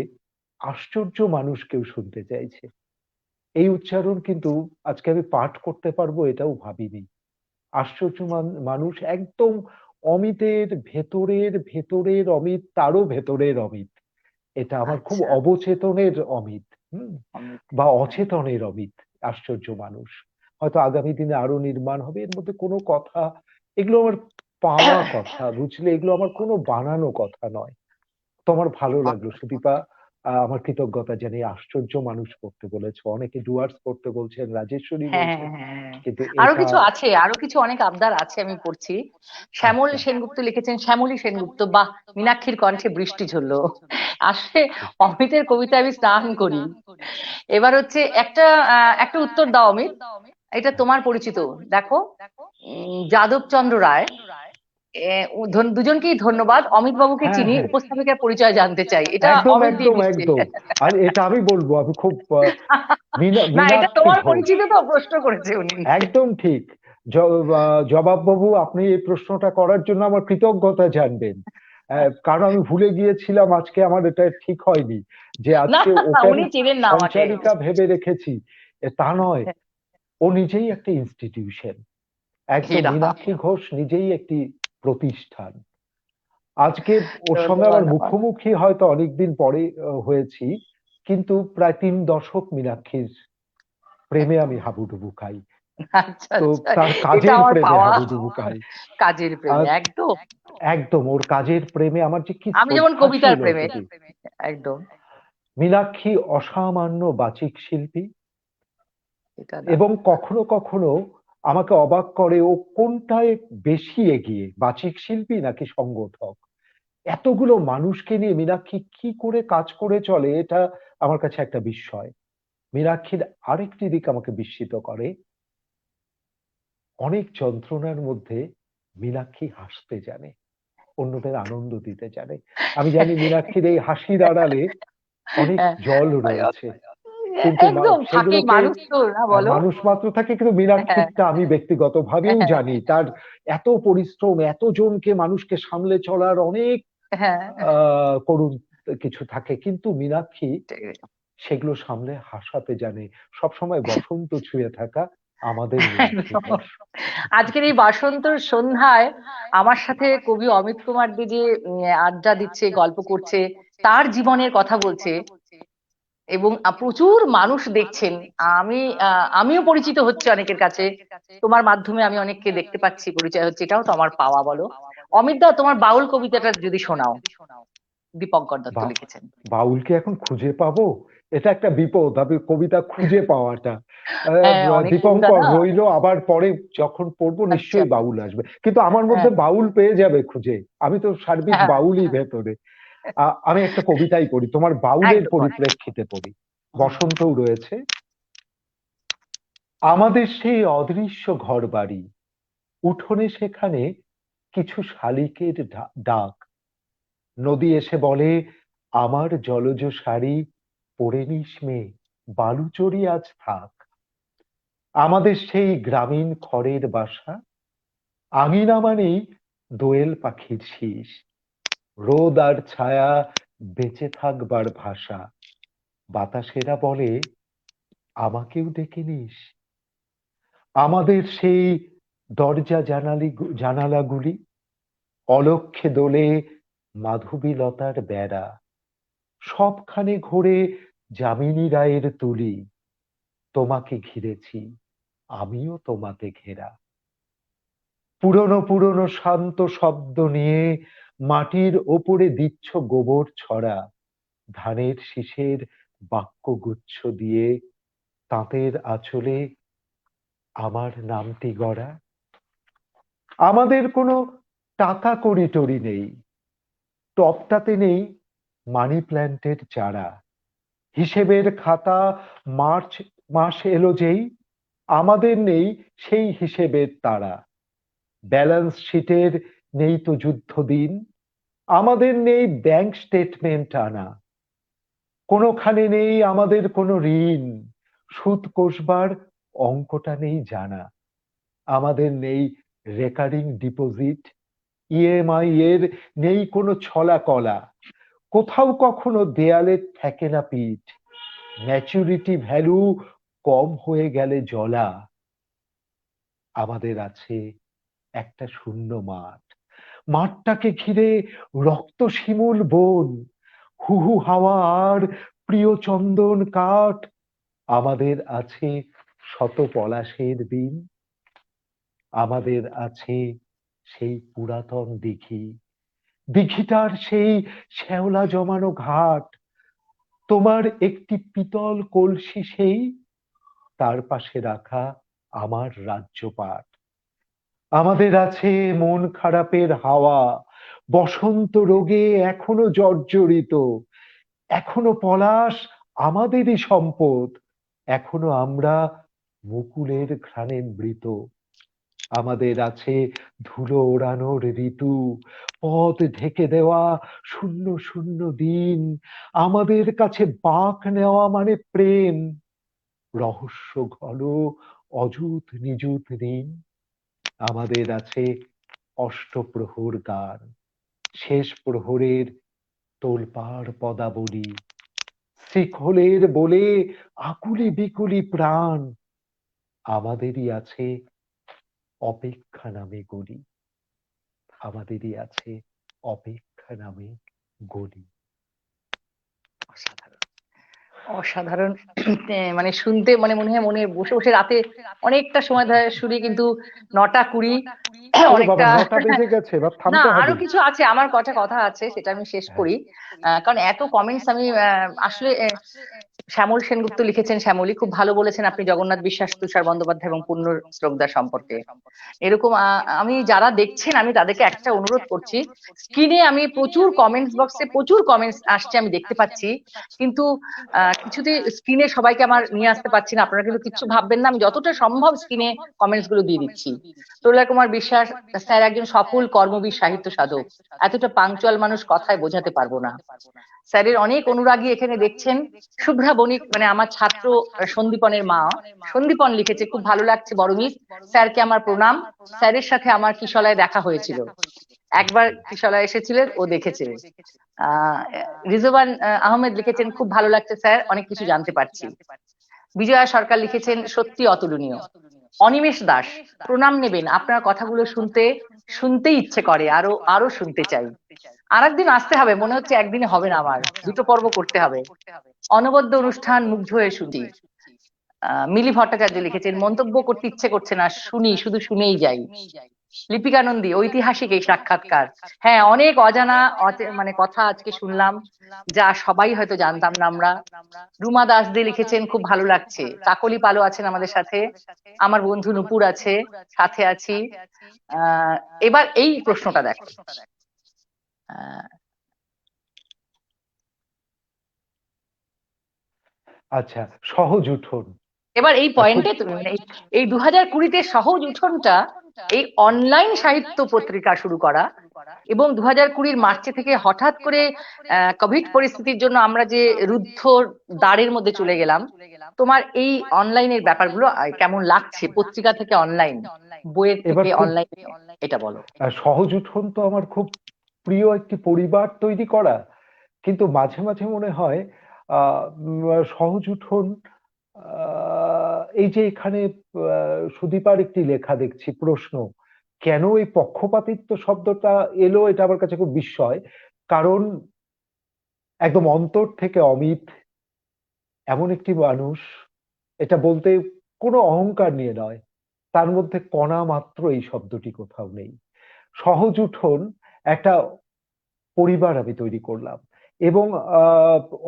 আশ্চর্য মানুষ কেউ শুনতে চাইছে। এই উচ্চারণ কিন্তু আজকে আমি পাঠ করতে পারবো এটাও ভাবিনি। আশ্চর্য মানুষ একদম অমিতের ভেতরের ভেতরের অমিত, তারও ভেতরের অমিত। এটা আমার খুব আচ্ছা অবচেতনের অমিত, অমিত, বা হ্যাঁ অচেতনের অমিত। আশ্চর্য মানুষ হয়তো আগামী দিনে আরো নির্মাণ হবে। এর মধ্যে কোনো কথা, এগুলো আমার পাওয়া কথা, বুঝলে, এগুলো আমার কোনো বানানো কথা নয়। তো আমার ভালো লাগলো সুদীপা। আমার কৃতজ্ঞতা জানিয়ে আশ্চর্য মানুষ পড়তে বলেছো, অনেকে ডুয়ার্স পড়তে বলছেন, রাজেশ্বরী হ্যাঁ বলছেন, হ্যাঁ হ্যাঁ হ্যাঁ। কিন্তু আরো এটা কিছু আছে, আরো কিছু অনেক আবদার আছে, আমি পড়ছি। শ্যামল আচ্ছা। সেনগুপ্ত লিখেছেন, শ্যামলী সেনগুপ্ত, বাহ, মীনাক্ষীর কণ্ঠে বৃষ্টি ঝরলো। আসলে অমিতের কবিতা আমি স্নান করি। এবার হচ্ছে একটা একটা উত্তর দাও অমিত, এটা তোমার পরিচিত, দেখো যাদবচন্দ্র রায় দুজনকেই ধন্যবাদ। অমিত বাবুকে হ্যাঁ, চিনি, হ্যাঁ, উপস্থাপিকার পরিচয় জানতে চাই, এটা একদম অমিত দিয়ে একদম নিশ্চিত। একদম। আর এটা আমি বলবো, আমি খুব না, এটা মীনাক্ষী তোমার ঘোষ। পরিচিত তো, প্রশ্ন করেছে উনি। একদম ঠিক। জবাব বাবু, আপনি এই প্রশ্নটা করার জন্য আমার কৃতজ্ঞতা জানবেন। কারণ আমি ভুলে গিয়েছিলাম, আজকে আমার এটা ঠিক হয়নি যে না, আজকে ওকে আমি উনি চেনেন না আমাকে। সঞ্চারিকা ভেবে রেখেছি। তা নয়, ও নিজেই একটা ইনস্টিটিউশন। একদম, হীরা। মীনাক্ষী ঘোষ নিজেই একটি প্রতিষ্ঠান। আজকে ওর সঙ্গে ধন্যবাদ আমার আমার। মুখোমুখি হয়তো অনেকদিন পরে হয়েছি, কিন্তু প্রায় 3 দশক মীনাক্ষীর প্রেমে আমি হাবুডুবু খাই। আচ্ছা তো আচ্ছা, তার এটা কাজের আমার প্রেমে পাওয়া। হাবুডুবু খাই। কাজের প্রেমে আর একদম। একদম ওর কাজের প্রেমে আমার যে কি আমি যেমন শ্রদ্ধা কবিতার ছিল প্রেমে। যদি। একদম। মীনাক্ষী অসামান্য বাচিক শিল্পী, এটা না। এবং কখনো কখনো আমাকে অবাক করে ও কোনটায় বেশি এগিয়ে, বাচিক শিল্পী নাকি সংগঠক। এতগুলো মানুষকে নিয়ে মীনাক্ষী কি করে কাজ করে চলে, এটা আমার কাছে একটা বিস্ময়। মীনাক্ষীর আরেকটি দিক আমাকে বিস্মিত করে, অনেক যন্ত্রণার মধ্যে মীনাক্ষী হাসতে জানে, অন্যদের আনন্দ দিতে জানে। আমি জানি মীনাক্ষীর এই হাসির আড়ালে অনেক হ্যাঁ, জল রয়েছে, কিন্তু একদম থাকেই, সেগুলোকে মানুষ তো না, বলো। মানুষ মাত্র থাকে, কিন্তু হ্যাঁ, মীনাক্ষীরটা আমি ব্যক্তিগতভাবেও হ্যাঁ, জানি। তার এত পরিশ্রম, এত জনকে মানুষকে সামলে চলার অনেক হ্যাঁ। করুণ কিছু থাকে, কিন্তু মীনাক্ষী সেগুলো সামলে হাসাতে জানে। সবসময় বসন্ত ছুঁয়ে থাকা আমাদের মীনাক্ষী একদম। ঘোষ। আজকের এই বাসন্তর সন্ধ্যায় আমার সাথে কবি অমিত কুমার দে যে আড্ডা দিচ্ছে, গল্প করছে, তার জীবনের কথা বলছে, এবং প্রচুর মানুষ দেখছেন। আমি আমিও পরিচিত হচ্ছে অনেকের কাছে, তোমার মাধ্যমে আমি অনেককে দেখতে পাচ্ছি, পরিচয় হচ্ছে, এটাও তো আমার পাওয়া, বলো। অমিত দা, তোমার বাউল কবিতাটা যদি শোনাও। দীপঙ্কর দত্ত বা লিখেছেন। বাউলকে এখন খুঁজে পাবো, এটা একটা বিপদ, আমি কবিতা খুঁজে পাওয়াটা। হ্যাঁ, অনেক কবিতা দীপঙ্কর না। রইলো, আবার পরে যখন পড়বো আচ্ছা। নিশ্চয়ই বাউল আসবে, কিন্তু আমার হ্যাঁ, মধ্যে বাউল পেয়ে যাবে খুঁজে। আমি তো সার্বিক হ্যাঁ, বাউলই ভেতরে। আমি একটা কবিতাই পড়ি, তোমার বাউলের একদম বলো। পরিপ্রেক্ষিতে পড়ি। হুম। বসন্তও রয়েছে। আমাদের সেই অদৃশ্য ঘর বাড়ি, উঠোনে সেখানে কিছু শালিকের ডাক। নদী এসে বলে, আমার জলজ শাড়ি পরে নিস মেয়ে, বালুচরি আজ থাক। আমাদের সেই গ্রামীণ খড়ের বাসা, আঙিনা মানেই দোয়েল পাখির শিস, রোদ আর ছায়া বেঁচে থাকবার ভাষা। বাতাসেরা বলে, আমাকেও ডেকে নিস। আমাদের সেই দরজা জানালাগুলি অলক্ষ্যে দোলে মাধবীলতার বেড়া, সবখানে ঘোরে যামিনী রায়ের তুলি। তোমাকে ঘিরেছি, আমিও তোমাতে ঘেরা। পুরনো পুরনো শান্ত শব্দ নিয়ে মাটির ওপরে দিচ্ছ গোবর ছড়া, ধানের শীষের বাক্যগুচ্ছ দিয়ে তাঁতের আঁচলে আমার নামটি গড়া। আমাদের কোনো টাকা কড়ি টড়ি নেই, টপটাতে নেই মানি প্ল্যান্টের চারা। হিসেবের খাতা মার্চ মাস এলো যেই, আমাদের নেই সেই হিসেবের তারা। ব্যালেন্স শিটের নেই তো যুদ্ধ দিন, আমাদের নেই ব্যাংক স্টেটমেন্ট আনা। কোনোখানে নেই আমাদের কোনো ঋণ, সুদ কষবার অঙ্কটা নেই জানা। আমাদের নেই রেকারিং ডিপোজিট, ইএমআই এর নেই কোনো ছলা কলা। কোথাও কখনো দেয়ালে ঠেকে না পিঠ, ম্যাচুরিটি ভ্যালু কম হয়ে গেলে জলা। আমাদের আছে একটা শূন্য মাঠ, মাঠটাকে ঘিরে রক্ত শিমুল বন, হু হু হাওয়া আর প্রিয় চন্দন কাঠ। আমাদের আছে শত পলাশের দিন, আমাদের আছে সেই পুরাতন দিঘি, দিঘিটার সেই শ্যাওলা জমানো ঘাট। তোমার একটি পিতল কলসি সেই, তার পাশে রাখা আমার রাজ্যপাট। আমাদের আছে মন খারাপের হাওয়া, বসন্ত রোগে এখনো জর্জরিত, এখনো পলাশ আমাদেরই সম্পদ, এখনো আমরা মুকুলের ঘ্রাণে মৃত। আমাদের আছে ধুলো ওড়ানোর ঋতু, পথ ঢেকে দেওয়া শূন্য শূন্য দিন। আমাদের কাছে বাঁক নেওয়া মানে প্রেম, রহস্য ঘন অযুত নিযুত দিন। আমাদের আছে অষ্টপ্রহর গান, শেষ প্রহরের তোলপাড় পদাবলী, শিখলের বলে আকুলি বিকুলি প্রাণ। আমাদেরই আছে অপেক্ষা নামে গলি, আমাদেরই আছে অপেক্ষা নামে গলি। অসাধারণ, অসাধারণ। মানে শুনতে মানে মনে হয় মনে বসে বসে রাতে অনেকটা সময় ধরে শুনি, কিন্তু 9টা 20 ওরে বাবা, অনেকটা। 9টা বেজে গেছে, এবার না, থামতে আরো হবে। কিছু আছে, আমার কটা কথা আছে, সেটা আমি শেষ হ্যাঁ। করি। কারণ এত কমেন্টস আমি আসলে শ্যামল সেনগুপ্ত লিখেছেন, শ্যামলী খুব ভালো বলেছেন আপনি জগন্নাথ বিশ্বাস, তুষার বন্দ্যোপাধ্যায় এবং পূর্ণ শ্লোকদার সম্পর্কে। এরকম আমি যারা দেখছেন আমি তাদেরকে একটা অনুরোধ করছি, স্ক্রিনে আমি প্রচুর কমেন্টস বক্সে প্রচুর কমেন্টস আসছে আমি দেখতে পাচ্ছি, কিন্তু কিছুতে স্ক্রিনে সবাইকে আমার নিয়ে আসতে পারছি না। আপনারা কিন্তু কিচ্ছু ভাববেন না, আমি যতটা সম্ভব স্ক্রিনে কমেন্টস গুলো দিয়ে দিচ্ছি। প্রলয় কুমার বিশ্বাস স্যার একজন সফল কর্মবীর সাহিত্য সাধক, এতটা পাংচুয়াল মানুষ কথায় বোঝাতে পারবো না। স্যারের অনেক অনুরাগী এখানে দেখছেন। শুভ্রা বণিক মানে আমার ছাত্র, সন্দীপনের মা, সন্দীপন লিখেছে খুব ভালো লাগছে বড় মিস, স্যারকে আমার প্রণাম। স্যারের সাথে আমার কিশলায় দেখা হয়েছিল, একবার কিশলায় এসেছিলেন, ও দেখেছে। আহ রিজওয়ান আহমেদ লিখেছেন খুব ভালো লাগছে স্যার, অনেক কিছু জানতে পারছি। বিজয়া সরকার লিখেছেন সত্যি অতুলনীয়। অনিমেষ দাস, প্রণাম নেবেন, আপনার কথাগুলো শুনতে শুনতে ইচ্ছে করে, আরো আরো শুনতে চাই। আরেকদিন আসতে হবে, মনে হচ্ছে একদিনে হবে না, আমার 2টো পর্ব করতে হবে। অনবদ্য অনুষ্ঠান, মুগ্ধ হয়ে শুনছি। মিলি ভট্টাচার্য লিখেছেন মন্তব্য করতে ইচ্ছে করছে না, শুনি, শুধু শুনেই যাই। লিপিকা নন্দী, ঐতিহাসিক এই সাক্ষাৎকার। হ্যাঁ, অনেক অজানা মানে কথা আজকে শুনলাম, যা সবাই হয়তো জানতাম না আমরা। রুমা দাস দে লিখেছেন খুব ভালো লাগছে। কাকলি পালো আছেন আমাদের সাথে, আমার বন্ধু নুপুর আছে, সাথে আছি। আহ এবার এই প্রশ্নটা দেখো। আহ আচ্ছা, সহজ উঠোন। এবার এই খুব পয়েন্টে তুমি মানে এই 2020-তে সহজ উঠোনটা এই অনলাইন সাহিত্য পত্রিকা শুরু করা, এবং 2020 মার্চে থেকে হঠাৎ করে কোভিড পরিস্থিতির জন্য আমরা যে রুদ্ধ দ্বারের মধ্যে চলে গেলাম। তোমার এই অনলাইনের ব্যাপারগুলো কেমন লাগছে, পত্রিকা থেকে অনলাইন, বইয়ের এবার থেকে খুব অনলাইন, এটা বলো। সহজ উঠোন তো আমার খুব প্রিয় একটি পরিবার তৈরি করা, কিন্তু মাঝে মাঝে মনে হয় সহজ উঠোন, এই যে এখানে সুদীপার একটি লেখা দেখছি, প্রশ্ন কেন এই পক্ষপাতিত্ব শব্দটা এলো, এটা আমার কাছে খুব বিস্ময়। কারণ একদম অন্তর থেকে অমিত এমন একটি মানুষ, এটা বলতে কোনো অহংকার নিয়ে নয়, তার মধ্যে কণা মাত্র এই শব্দটি কোথাও নেই। সহজ উঠোন একটা পরিবার আমি তৈরি করলাম, এবং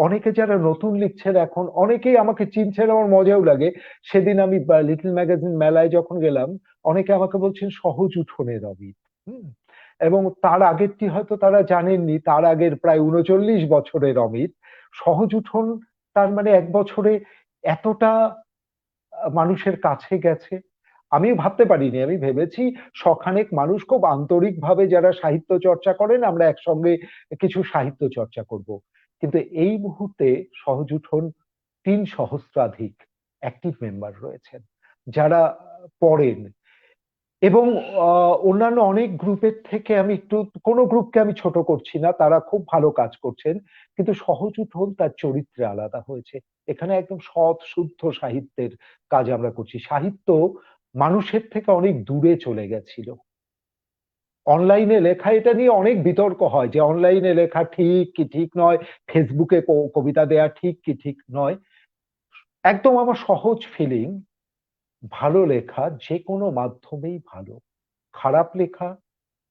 অনেকে যারা নতুন লিখছেন এখন, অনেকেই আমাকে চিনছেন, আমার মজাও লাগে। সেদিন আমি লিটল ম্যাগাজিন মেলায় যখন গেলাম, অনেকে আমাকে বলছেন সহজ উঠোনের অমিত। হুম। এবং তার আগেরটি হয়তো তারা জানেননি, তার আগের প্রায় 39 বছরের অমিত। সহজ উঠোন তার মানে 1 বছরে এতটা মানুষের কাছে গেছে, আমি ভাবতে পারিনি। আমি ভেবেছি শখানেক মানুষ খুব আন্তরিক ভাবে যারা সাহিত্য চর্চা করেন, আমরা একসঙ্গে কিছু সাহিত্য চর্চা করব। কিন্তু এই মুহূর্তে সহজ উঠোন 3 সহস্রাধিক অ্যাক্টিভ মেম্বার রয়েছেন, যারা পড়েন। এবং অন্যান্য অনেক গ্রুপের থেকে আমি একটু, কোনো গ্রুপকে আমি ছোট করছি না, তারা খুব ভালো কাজ করছেন, কিন্তু সহজ উঠোন তার চরিত্রে আলাদা হয়েছে। এখানে একদম সৎ শুদ্ধ সাহিত্যের কাজ আমরা করছি। সাহিত্য মানুষের থেকে অনেক দূরে চলে গেছিল। অনলাইনে লেখা, এটা নিয়ে অনেক বিতর্ক হয় যে অনলাইনে লেখা ঠিক কি ঠিক নয়, ফেসবুকে কবিতা দেয়া ঠিক কি ঠিক নয়। একদম আমার সহজ ফিলিং, ভালো লেখা যে কোনো মাধ্যমেই ভালো, খারাপ লেখা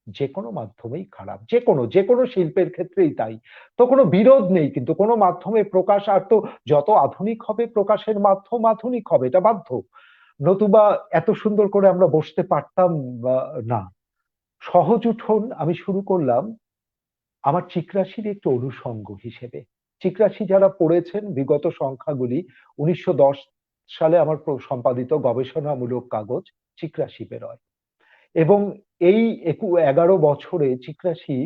যে কোনো মাধ্যমেই খারাপ, যে কোনো যে কোনো শিল্পের ক্ষেত্রেই তাই। তো কোনো বিরোধ নেই, কিন্তু কোনো মাধ্যমে প্রকাশ, আর তো যত আধুনিক হবে প্রকাশের মাধ্যম আধুনিক হবে, এটা বাধ্য, নতুবা এত সুন্দর করে আমরা বসতে পারতাম না। সহজ উঠোন আমি শুরু করলাম আমার চিকরাশির একটু অনুষঙ্গ হিসেবে। চিকরাশি যারা পড়েছেন বিগত সংখ্যাগুলি, 1910 সালে আমার সম্পাদিত গবেষণামূলক কাগজ চিকরাশি বেরোয়। এবং এই 11 বছরে চিকরাশি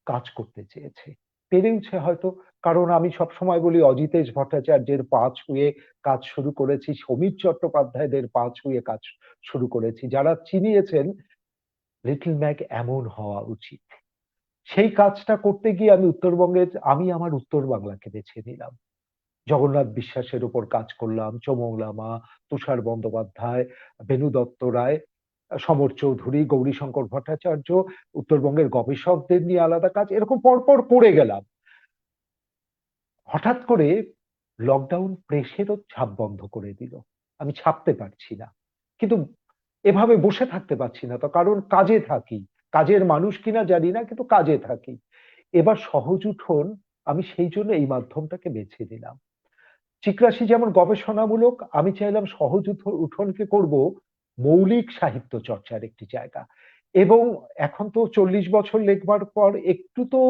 কাজ করতে চেয়েছে, পেরেওছে হয়তো। কারণ আমি সবসময় বলি অজিতেশ ভট্টাচার্যের পা ছুঁয়ে কাজ শুরু করেছি, সমীর চট্টোপাধ্যায়দের পা ছুঁয়ে কাজ শুরু করেছি, যারা চিনিয়েছেন লিটল ম্যাক এমন হওয়া উচিত। সেই কাজটা করতে গিয়ে আমি আমার উত্তর বাংলাকে বেছে নিলাম। জগন্নাথ বিশ্বাসের উপর কাজ করলাম, চোমং লামা, তুষার বন্দ্যোপাধ্যায়, বেনু দত্ত রায়, সমর চৌধুরী, গৌরীশঙ্কর ভট্টাচার্য, উত্তরবঙ্গের গবেষকদের নিয়ে আলাদা কাজ, এরকম পরপর করে গেলাম। হঠাৎ করে লকডাউন প্রেসেরও ছাপ বন্ধ করে দিল, আমি ছাপতে পারছি না। কিন্তু এভাবে বসে থাকতে পারছি না তো, কারণ কাজে থাকি, কাজের মানুষ কিনা জানি না, কিন্তু কাজে থাকি। এবার সহজ উঠোন, আমি সেই জন্য এই মাধ্যমটাকে বেছে নিলাম। চিকরাশি যেমন গবেষণামূলক, আমি চাইলাম সহজ উঠোনকে করব মৌলিক সাহিত্য চর্চার একটি জায়গা। এবং এখন তো 40 বছর লেখবার পর একটু তো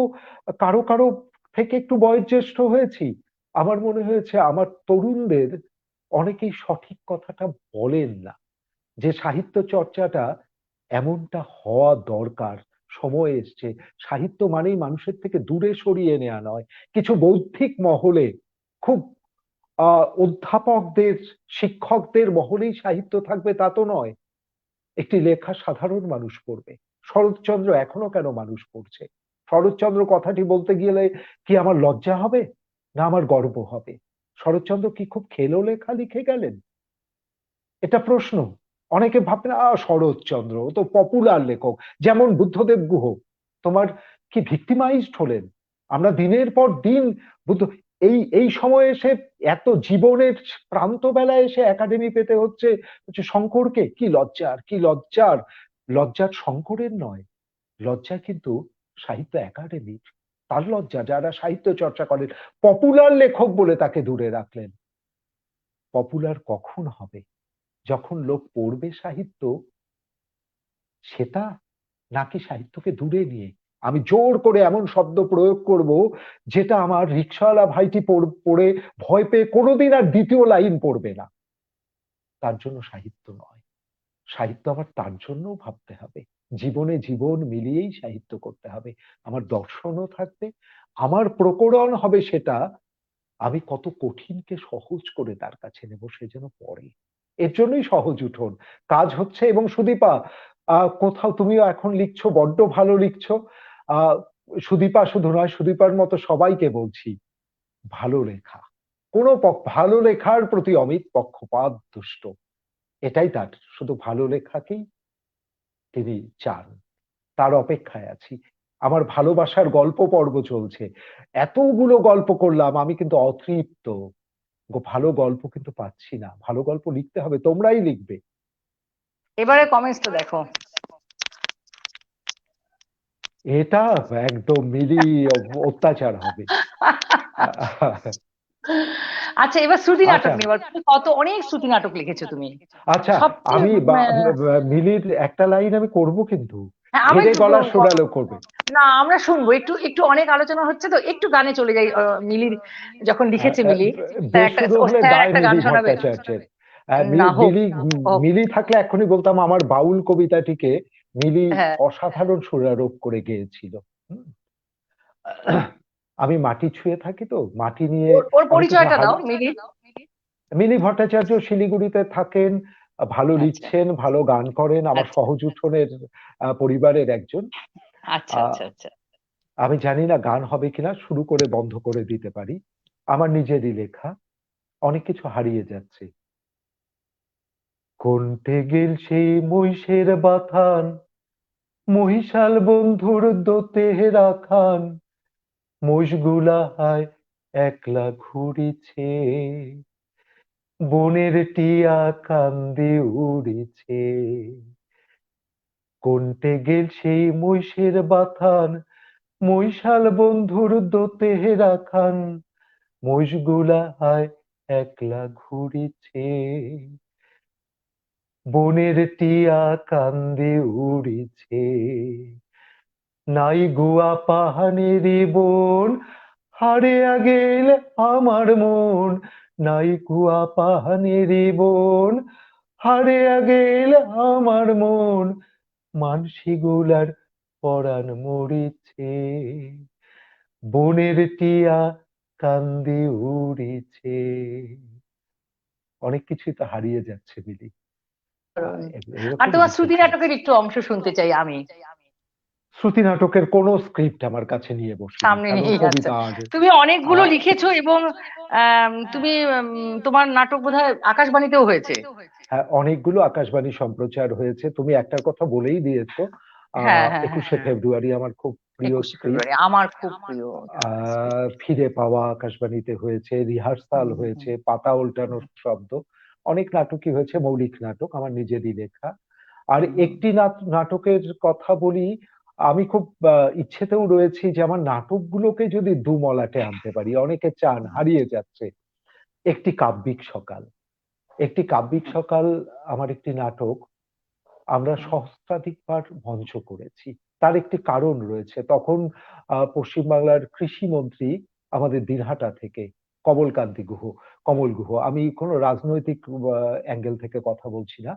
কারো কারো থেকে একটু বয়োজ্যেষ্ঠ হয়েছি। আমার মনে হয়েছে আমার তরুণদের অনেকেই সঠিক কথাটা বলেন না, যে সাহিত্য চর্চাটা এমনটা হওয়া দরকার, সময় এসছে। সাহিত্য মানেই মানুষের থেকে দূরে সরিয়ে নেওয়া নয়। কিছু বৌদ্ধিক মহলে, খুব অধ্যাপকদের, শিক্ষকদের মহলেই সাহিত্য থাকবে তা তো নয়। একটি লেখা সাধারণ মানুষ পড়বে। শরৎচন্দ্র এখনো কেন মানুষ পড়ছে? শরৎচন্দ্র কথাটি বলতে গেলে কি আমার লজ্জা হবে, না আমার গর্ব হবে? শরৎচন্দ্র কি খুব খেলো লেখা লিখে গেলেন? এটা প্রশ্ন। অনেকে ভাববেন শরৎচন্দ্র ও তো পপুলার লেখক, যেমন বুদ্ধদেব গুহ। তোমার কি ভিক্টিমাইজড হলেন? আমরা দিনের পর দিন বুদ্ধ, এই এই সময়ে এসে এত জীবনের প্রান্ত বেলায় এসে একাডেমি পেতে হচ্ছে হচ্ছে শঙ্করকে। কি লজ্জার, কি লজ্জার! লজ্জার শঙ্করের নয়, লজ্জা কিন্তু সাহিত্য একাডেমির। তার লজ্জা যারা সাহিত্য চর্চা করেন। পপুলার লেখক বলে তাকে দূরে রাখলেন। পপুলার কখন হবে? যখন লোক পড়বে সাহিত্য, সেটা, নাকি সাহিত্যকে দূরে নিয়ে আমি জোর করে এমন শব্দ প্রয়োগ করব যেটা আমার রিকশাওয়ালা ভাইটি পড়ে ভয় পেয়ে কোনোদিন আর দ্বিতীয় লাইন পড়বে না। তার জন্য সাহিত্য নয়। সাহিত্য আবার তার জন্যও ভাবতে হবে। জীবনে জীবন মিলিয়েই সাহিত্য করতে হবে। আমার দর্শনও থাকবে, আমার প্রকরণ হবে সেটা, আমি কত কঠিনকে সহজ করে তার কাছে নেব সে যেন পড়ে। এর জন্যই সহজ উঠোন কাজ হচ্ছে। এবং সুদীপা, কোথাও তুমিও এখন লিখছো, বড্ড ভালো লিখছো। আহ সুদীপা শুধু নয়, সুদীপার মতো সবাইকে বলছি, ভালো লেখা, ভালো লেখার প্রতি অমিত পক্ষপাত দুষ্ট, এটাই তার। শুধু ভালো লেখাকেই তিনি চান, তার অপেক্ষায় আছি। আমার ভালোবাসার গল্প পর্ব চলছে, এতগুলো গল্প করলাম, আমি কিন্তু অতৃপ্ত। ভালো গল্প কিন্তু পাচ্ছি না। ভালো গল্প লিখতে হবে, তোমরাই লিখবে। এবারে কমেন্টস তো দেখো। এটা একদম মিলি অত্যাচার হবে। আচ্ছা, এবার শ্রুতি আচ্ছা, নাটক নিয়ে বলো। তুমি কত অনেক শ্রুতি নাটক লিখেছো তুমি। আচ্ছা, সবচেয়ে আমি মিলির একটা লাইন আমি করব কিন্তু, হ্যাঁ, আমি হেরে একটু গলা সুরালো করবে। না, আমরা শুনবো একটু একটু, অনেক আলোচনা হচ্ছে তো একটু গানে চলে যাই। মিলির যখন লিখেছে মিলি, তার একটা বেসুরো হলে স্যার দায় একটা গান মিলি শোনাবে। ভট্টাচার্যের। না, হোক মিলি, হোক। মিলি থাকলে এখনই বলতাম আমার বাউল কবিতাটিকে মিলি হ্যাঁ, অসাধারণ সুরারোপ করে গেয়েছিল। হুম। আমি মাটি ছুঁয়ে থাকি তো, মাটি নিয়ে ওর ওর অনেক কিছু পরিচয়টা দাও মিলির। মিলি ভট্টাচার্য শিলিগুড়িতে থাকেন, ভালো আচ্ছা লিখছেন, ভালো গান করেন, আমার আচ্ছা সহজ উঠোনের পরিবারের একজন। আচ্ছা আহ, আচ্ছা আচ্ছা। আমি জানি না গান হবে কিনা, শুরু করে বন্ধ করে দিতে পারি। আমার নিজেরই লেখা, অনেক কিছু হারিয়ে যাচ্ছে। কোনটে গেল সেই মহিষের বাথান, মহিষাল বন্ধুর দোতে রাখান, মহিষগুলা হায় একলা ঘুরিছে, বনের টিয়া কান্দে উড়িছে। কোনটে গেল সেই মহিষের বাথান, মহিষাল বন্ধুর দোতে রাখান, মহিষগুলা হায় একলা ঘুরিছে, বনের টিয়া কান্দে উড়িছে। নাই গুয়া পাহানেরি বন, হারিয়া গেল আমার মন। নাই গুয়া পাহানেরি বন, হারিয়া গেল আমার মন। মানসিগুলার পরাণ মরিছে, বনের টিয়া কান্দি উড়িছে। অনেক কিছুই তো হারিয়ে যাচ্ছে মিলি। কারণ আর এরকমই তোমার লিখে শ্রুতি ফেলেছি। নাটকের একটু অংশ শুনতে চাই আমি, শ্রুতি নাটকের কোনো স্ক্রিপ্ট আমার কাছে নিয়ে বসিনি, সামনে কারণ নিয়ে আচ্ছা। কবিতার তুমি অনেকগুলো লিখেছো এবং তুমি তোমার নাটক বোধহয় আকাশবাণীতেও হয়েছে। হ্যাঁ, অনেকগুলো আকাশবাণী সম্প্রচার হয়েছে। তুমি একটার কথা বলেই দিয়েছো। হ্যাঁ হ্যাঁ হ্যাঁ, 21শে ফেব্রুয়ারি আমার খুব প্রিয় 21শে ফেব্রুয়ারি স্ক্রিপ্ট। আমার খুব প্রিয় স্ক্রিপ্ট। ফিরে পাওয়া আকাশবাণীতে হয়েছে, রিহার্সাল হুম হয়েছে, হুম পাতা উল্টানোর হুম শব্দ, অনেক নাটকই হয়েছে, মৌলিক নাটক আমার নিজেরই লেখা। আর হুম হুম একটি নাটকের কথা বলি, আমি খুব ইচ্ছেতেও রয়েছি যে আমার নাটকগুলোকে যদি দু মলাটে আনতে পারি। অনেকে চান, হুম হারিয়ে যাচ্ছে। একটি কাব্যিক সকাল, একটি কাব্যিক হুম সকাল আমার একটি নাটক, আমরা হুম সহস্রাধিকবার মঞ্চ করেছি। তার একটি কারণ রয়েছে। তখন পশ্চিমবাংলার কৃষিমন্ত্রী আমাদের দিনহাটা থেকে, কমলকান্তি গুহ, কমল গুহ, আমি কোনো রাজনৈতিক অ্যাঙ্গেল থেকে কথা বলছি না।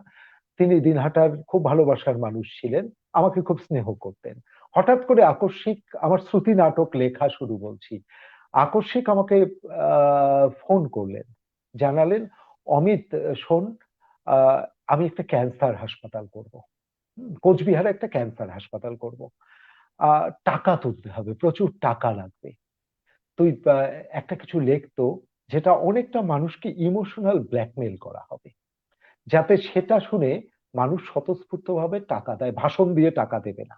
তিনি দিনহাটার খুব ভালোবাসার মানুষ ছিলেন, আমাকে খুব স্নেহ করতেন। হঠাৎ করে আকস্মিক আমার শ্রুতি নাটক লেখা শুরু বলছি, আকস্মিক আমাকে ফোন করলেন, জানালেন, অমিত শোন, আহ, আমি একটা ক্যান্সার হাসপাতাল করব, কোচবিহারে একটা ক্যান্সার হাসপাতাল করব, টাকা তুলতে হবে, প্রচুর টাকা লাগবে। তুই একটা কিছু লিখতো যেটা অনেকটা মানুষকে ইমোশনাল ব্ল্যাকমেল করা হবে, যাতে সেটা শুনে মানুষ স্বতঃস্ফূর্ত ভাবে টাকা দেয়, ভাষণ দিয়ে টাকা দেবে না।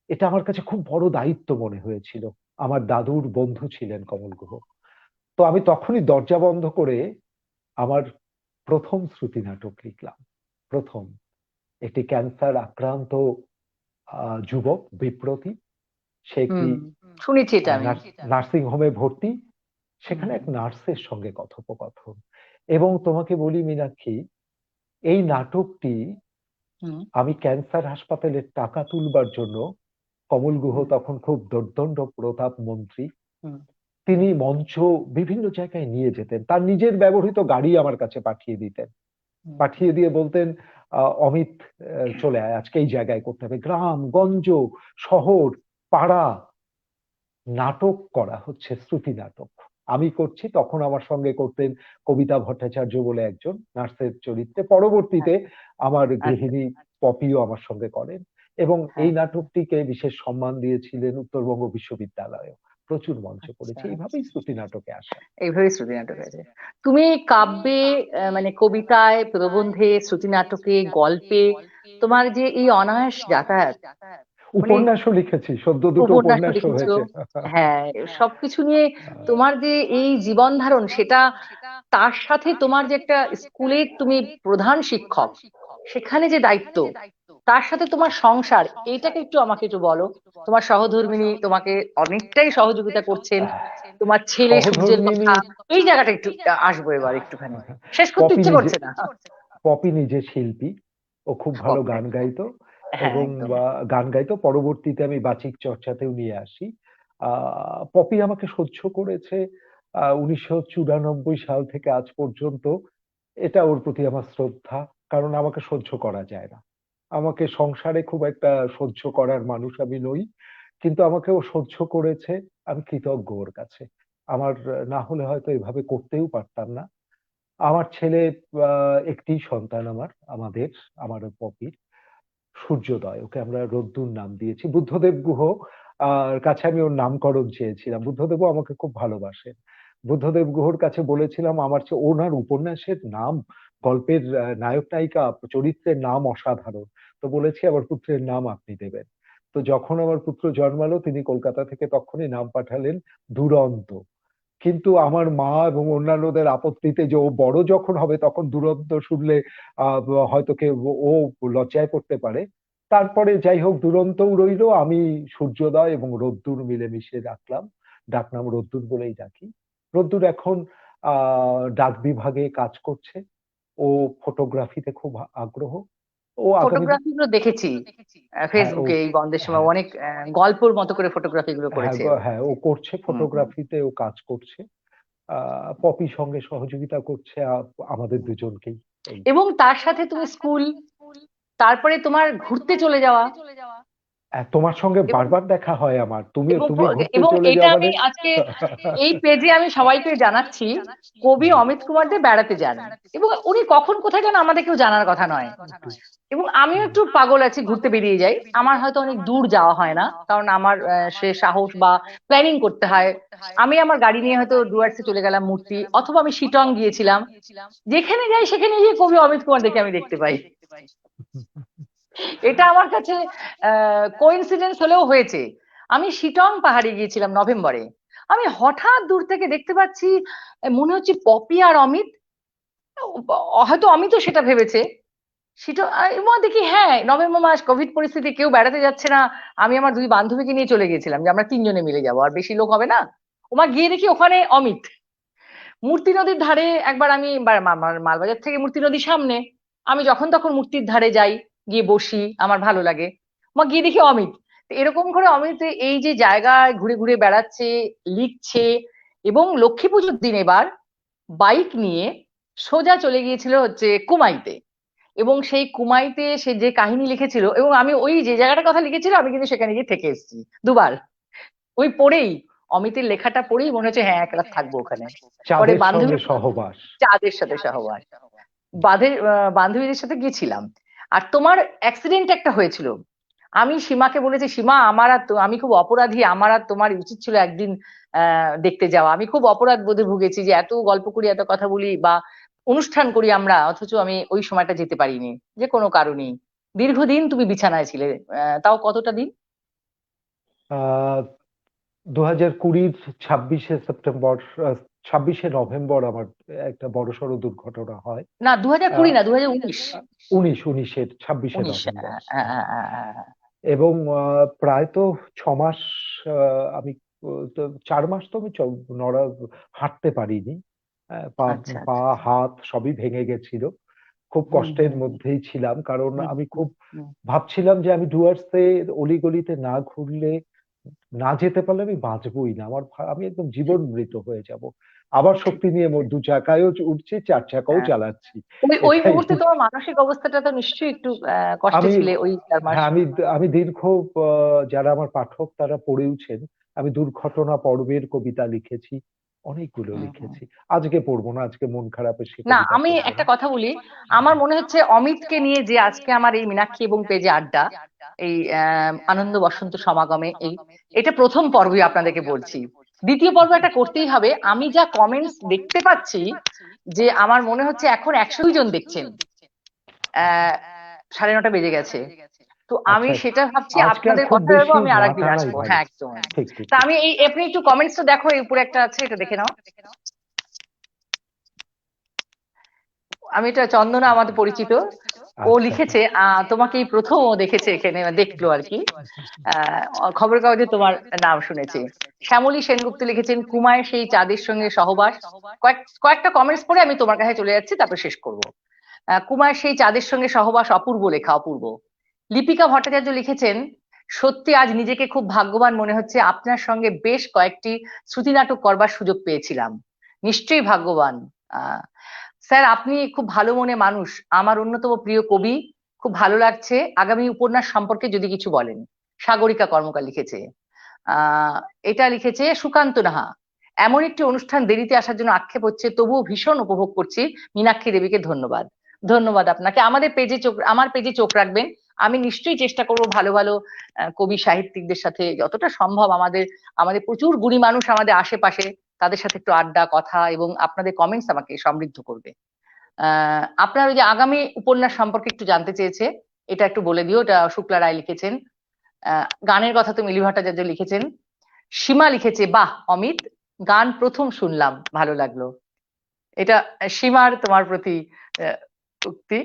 এটা আমার কাছে খুব বড় দায়িত্ব মনে হয়েছিল। আমার দাদুর বন্ধু ছিলেন কমল গুহ। তো আমি তখনই দরজা বন্ধ করে আমার প্রথম শ্রুতি নাটক লিখলাম। প্রথম একটি ক্যান্সার আক্রান্ত যুবক বিপ্রতি, সে একটি হুম, শুনেছি এটা আমি। নার্সিং হোমে ভর্তি, হুম সেখানে এক নার্সের সঙ্গে কথোপকথন। এবং তোমাকে বলি মীনাক্ষী, এই নাটকটি হুম আমি ক্যান্সার হাসপাতালের টাকা তুলবার জন্য, কমল গুহ হুম তখন খুব দুর্দণ্ড প্রতাপ মন্ত্রী, হুম তিনি মঞ্চ বিভিন্ন জায়গায় নিয়ে যেতেন, তার নিজের ব্যবহৃত গাড়ি আমার কাছে পাঠিয়ে দিতেন, হুম হুম পাঠিয়ে দিয়ে বলতেন, অমিত, চলে আয়, আজকে এই জায়গায় করতে হবে। গ্রাম গঞ্জ, শহর, পাড়া, নাটক করা হচ্ছে, শ্রুতি নাটক আমি করছি। তখন আমার সঙ্গে করতেন কবিতা ভট্টাচার্য বলে একজন নার্সের চরিত্রে, পরবর্তীতে আচ্ছা আমার আচ্ছা গৃহিণী পপিও আমার সঙ্গে করেন। এবং এই হ্যাঁ নাটকটিকে বিশেষ সম্মান দিয়েছিলেন উত্তরবঙ্গ বিশ্ববিদ্যালয়, প্রচুর মঞ্চ আচ্ছা করেছি, এইভাবেই শ্রুতি নাটকে আসা। এইভাবেই শ্রুতি নাটক হয়েছে। তুমি কাব্যে মানে কবিতায়, প্রবন্ধে, শ্রুতি নাটকে, গল্পে তোমার যে এই অনায়াস যাতায়াত, মানে উপন্যাসও লিখেছি, সদ্য দুটো উপন্যাসও উপন্যাসও লিখেছো, হয়েছে। হ্যাঁ, সবকিছু নিয়ে তোমার যে এই জীবন ধারণ সেটা, তার সাথে তোমার যে একটা স্কুলের তুমি প্রধান শিক্ষক, সেখানে যে দায়িত্ব, তার সাথে তোমার সংসার, এইটাকে একটু আমাকে একটু বলো। তোমার সহধর্মিণী তোমাকে অনেকটাই সহযোগিতা করছেন, তোমার ছেলে সূর্যের সহধর্মিণী, কথা, এই জায়গাটা একটু আসবো এবার একটুখানি, শেষ করতে পপি ইচ্ছে নিজে, করছে না। পপি নিজে শিল্পী, ও খুব ভালো কবে? গান গাইতো। হ্যাঁ এবং একদম। গান গাইতো, পরবর্তীতে আমি বাচিক চর্চাতেও নিয়ে আসি। পপি আমাকে সহ্য করেছে 1994 সাল থেকে আজ পর্যন্ত। এটা ওর প্রতি আমার শ্রদ্ধা, কারণ আমাকে সহ্য করা যায় না, আমাকে সংসারে খুব একটা সহ্য করার মানুষ আমি নই, কিন্তু আমাকে ও সহ্য করেছে। আমি কৃতজ্ঞ ওর কাছে। আমার না হলে হয়তো এভাবে করতেও পারতাম না। আমার ছেলে, একটি সন্তান আমার, আমাদের, আমার ও পপির, সূর্যোদয়, ওকে আমরা রোদ্দুর নাম দিয়েছি। বুদ্ধদেব গুহ কাছে আমি ওর নামকরণ চেয়েছিলাম, বুদ্ধদেবও আমাকে খুব ভালোবাসেন। বুদ্ধদেব গুহর কাছে বলেছিলাম, আমার চেয়ে ওনার উপন্যাসের নাম, গল্পের নায়ক নায়িকা চরিত্রের নাম অসাধারণ, তো বলেছি আমার পুত্রের নাম আপনি দেবেন। তো যখন আমার পুত্র জন্মালো, তিনি কলকাতা থেকে তখনই নাম পাঠালেন দুরন্ত। কিন্তু আমার মা এবং অন্যান্যদের আপত্তিতে, যে ও বড় যখন হবে তখন দুরন্ত শুনলে আহ হয়তো কেউ, ও লজ্জায় পড়তে পারে। তারপরে যাই হোক, দুরন্তও রইলো, আমি সূর্যোদয় এবং রোদ্দুর মিলেমিশে রাখলাম, ডাকনাম রোদ্দুর বলেই ডাকি। রোদ্দুর এখন ডাক বিভাগে কাজ করছে, ও ফটোগ্রাফিতে খুব আগ্রহ, ও আগামী দিন, ফটোগ্রাফি গুলো দেখেছি হ্যাঁ ও, ফেসবুকে, এই বন্ধের সময় হ্যাঁ অনেক গল্পর মতো করে ফটোগ্রাফি গুলো হ্যাঁ করেছে ও। হ্যাঁ, ও করছে, হুম হুম ফটোগ্রাফিতে ও কাজ করছে। পপি সঙ্গে সহযোগিতা করছে আমাদের দুজনকেই। এই এবং তার সাথে তুমি স্কুল, তারপরে তোমার ঘুরতে চলে যাওয়া, তোমার সঙ্গে এবং বারবার দেখা হয় আমার, তুমি এবং তুমি ঘুরতে এবং চলে এটা যাওয়া আমি মানে আজকে এই পেজে আমি সবাইকে জানাচ্ছি, কবি হুম, অমিত কুমার দে বেড়াতে যান, এবং উনি কখন কোথায় যান আমাদের কেউ জানার কথা নয়। একটু, এবং আমিও হুম, একটু পাগল আছি, ঘুরতে বেরিয়ে যাই, আমার হয়তো অনেক দূর যাওয়া হয় না, কারণ আমার সে সাহস বা প্ল্যানিং করতে হয়। আমি আমার গাড়ি নিয়ে হয়তো ডুয়ার্সে চলে গেলাম মূর্তি, অথবা আমি শিটং গিয়েছিলাম, যেখানে যাই সেখানে গিয়ে কবি অমিত কুমার দেখে আমি দেখতে পাই। এটা আমার কাছে কোইন্সিডেন্স হলেও হয়েছে। আমি শিটং পাহাড়ে গিয়েছিলাম নভেম্বরে, আমি হঠাৎ দূর থেকে দেখতে পাচ্ছি মনে হচ্ছে পপি আর অমিত, হয়তো অমিতও সেটা ভেবেছে। সেটা এবং দেখি হ্যাঁ, নভেম্বর মাস, কোভিড পরিস্থিতি, কেউ বেড়াতে যাচ্ছে না, আমি আমার দুই বান্ধবীকে নিয়ে চলে গেছিলাম যে আমরা তিনজনে মিলে যাবো, আর বেশি লোক হবে না। ওমা গিয়ে দেখি ওখানে অমিত। মূর্তি নদীর ধারে একবার আমি মালবাজার থেকে মূর্তি নদীর সামনে, আমি যখন তখন মূর্তির ধারে যাই, গিয়ে বসি, আমার ভালো লাগে। মা গিয়ে দেখি অমিত। তো এরকম করে অমিত এই যে জায়গায় ঘুরে ঘুরে বেড়াচ্ছে, লিখছে, এবং লক্ষ্মী পুজোর দিন এবার বাইক নিয়ে সোজা চলে গিয়েছিল হচ্ছে কুমাইতে, এবং সেই কুমাইতে সে যে কাহিনী লিখেছিল, এবং আমি ওই যে জায়গাটার কথা লিখেছিল আমি কিন্তু সেখানে গিয়ে থেকে এসেছি দুবার। ওই পড়েই, অমিতের লেখাটা পড়েই মনে হচ্ছে হ্যাঁ এক রাত থাকবো ওখানে। পরে চাঁদের বান্ধবী, সঙ্গে সহবাস। চাঁদের সাথে সহবাস, বান্ধবীদের সাথে গিয়েছিলাম। আর তোমার অ্যাক্সিডেন্ট একটা হয়েছিল, আমি সীমাকে বলেছি সীমা আমার আর আমি খুব অপরাধী, আমার আর তোমার উচিত ছিল একদিন দেখতে যাওয়া, আমি খুব অপরাধ বোধে ভুগেছি যে এত গল্প করি, এত কথা বলি বা অনুষ্ঠান করি আমরা, অথচ আমি ওই সময়টা যেতে পারিনি যে কোনো কারণেই। দীর্ঘদিন তুমি বিছানায় ছিলে, তাও কতটা দিন? আহ 2020 26শে সেপ্টেম্বর, 26শে নভেম্বর আমার একটা বড়সড় দুর্ঘটনা হয়। না 2020 আহ না, 2019। 19-19-এর 26শে 19, নভেম্বর হ্যাঁ হ্যাঁ হ্যাঁ হ্যাঁ হ্যাঁ। এবং প্রায় তো 6 মাস, আমি তো 4 মাস তো আমি নড়া হাঁটতে পারিনি। পা আচ্ছা পা আচ্ছা। হাত সবই ভেঙে গেছিল। খুব হুম কষ্টের হুম হুম মধ্যেই ছিলাম, কারণ হুম আমি হুম খুব হুম। ভাবছিলাম যে আমি ডুয়ার্সের অলিগলিতে না ঘুরলে, না যেতে পারলে আমি বাঁচবোই না, আমি একদম জীবন মৃত হয়ে যাব। আবার ঠিক। শক্তি নিয়ে দু চাকায়ও উঠছি, চার চাকাও হ্যাঁ, চালাচ্ছি। ওই ওই এটাই। মুহূর্তে তোমার মানসিক অবস্থাটা তো নিশ্চয়ই একটু কষ্টে আমি ছিলে ওই 4 মাস। হ্যাঁ, আমি দীর্ঘ, যারা আমার পাঠক তারা পড়েওছেন, আমি দুর্ঘটনা পর্বের কবিতা লিখেছি, অনেকগুলো হুম হুম। লিখেছি। আজকে পড়বো না, আজকে মন খারাপে সে না কবিতা আমি পড়বো একটা না। কথা বলি, আমার মনে হচ্ছে অমিতকে নিয়ে যে আজকে আমার এই মীনাক্ষী এবং পেজে আড্ডা, এই আনন্দ বসন্ত সমাগমে, এই এটা প্রথম পর্বই আপনাদেরকে বলছি। দ্বিতীয় পর্ব একটা করতেই হবে, আমি যা কমেন্টস দেখতে পাচ্ছি, যে আমার মনে হচ্ছে এখন 102 জন দেখছেন, আহ 9:30 বেজে গেছে। তো আমি আচ্ছা, সেটা ভাবছি আজকে আর আপনাদের খুব কথা ভেবে বেশি আমি আরেকদিন মাথা নাই আসবো, ভাই। হ্যাঁ একদম। ঠিক ঠিক তা ঠিক। আমি এই, আপনি একটু কমেন্টস তো দেখো, এই উপরে একটা আছে, এটা দেখে নাও। আমি এটা চন্দনা আমাদের পরিচিত, ও আচ্ছা। লিখেছে তোমাকে এই প্রথম ও দেখেছে এখানে, দেখলো আর কি। খবরের কাগজে তোমার নাম শুনেছে। শ্যামলী সেনগুপ্ত লিখেছেন কুমায় সেই চাঁদের সঙ্গে সহবাস। কয়েকটা কমেন্টস পড়ে আমি তোমার কাছে চলে যাচ্ছি, তারপর শেষ করবো। কুমার সেই চাঁদের সঙ্গে সহবাস, অপূর্ব লেখা, অপূর্ব। লিপিকা ভট্টাচার্য লিখেছেন সত্যি আজ নিজেকে খুব ভাগ্যবান মনে হচ্ছে, আপনার সঙ্গে বেশ কয়েকটি শ্রুতি নাটক করবার সুযোগ পেয়েছিলাম। নিশ্চয়ই ভাগ্যবান। আহ স্যার আপনি খুব ভালো মনে মানুষ, আমার অন্যতম প্রিয় কবি, খুব ভালো লাগছে, আগামী উপন্যাস সম্পর্কে যদি কিছু বলেন। সাগরিকা কর্মকার লিখেছে। আহ এটা লিখেছে সুকান্ত নাহা। এমন একটি অনুষ্ঠান দেরিতে আসার জন্য আক্ষেপ হচ্ছে, তবুও ভীষণ উপভোগ করছি, মীনাক্ষী দেবীকে ধন্যবাদ। ধন্যবাদ আপনাকে। আমার পেজে চোখ রাখবেন, আমি নিশ্চয়ই চেষ্টা করব ভালো ভালো কবি সাহিত্যিকদের সাথে যতটা সম্ভব, আমাদের আমাদের প্রচুর গুণী মানুষ আমাদের আশেপাশে, তাদের সাথে একটু আড্ডা কথা, এবং আপনাদের কমেন্টস আমাকে সমৃদ্ধ করবে। আপনার ওই যে আগামী উপন্যাস সম্পর্কে একটু জানতে চেয়েছে, এটা একটু বলে দিও। এটা শুক্লা রায় লিখেছেন। গানের কথা তো মিলি ভট্টাচার্য লিখেছেন। সীমা লিখেছে বাহ অমিত, গান প্রথম শুনলাম, ভালো লাগলো। এটা সীমার তোমার প্রতি আহ, উক্তি।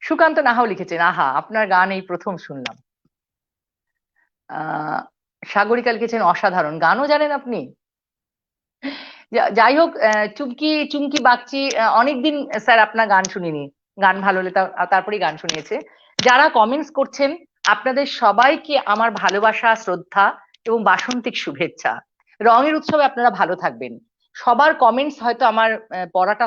সুকান্ত নাহাও লিখেছেন আহা আপনার গান এই প্রথম শুনলাম। আহ সাগরিকা লিখেছেন অসাধারণ, গানও জানেন আপনি। যাই হোক, চুমকি চুমকি বাগচি অনেকদিন স্যার আপনার গান শুনিনি, গান ভালো হলে তারপরেই গান শুনিয়েছে। যারা কমেন্টস করছেন, আপনাদের সবাইকে আমার ভালোবাসা, শ্রদ্ধা এবং বাসন্তিক শুভেচ্ছা। রঙের উৎসবে আপনারা ভালো থাকবেন। সবার কমেন্টস হয়তো আমার পড়াটা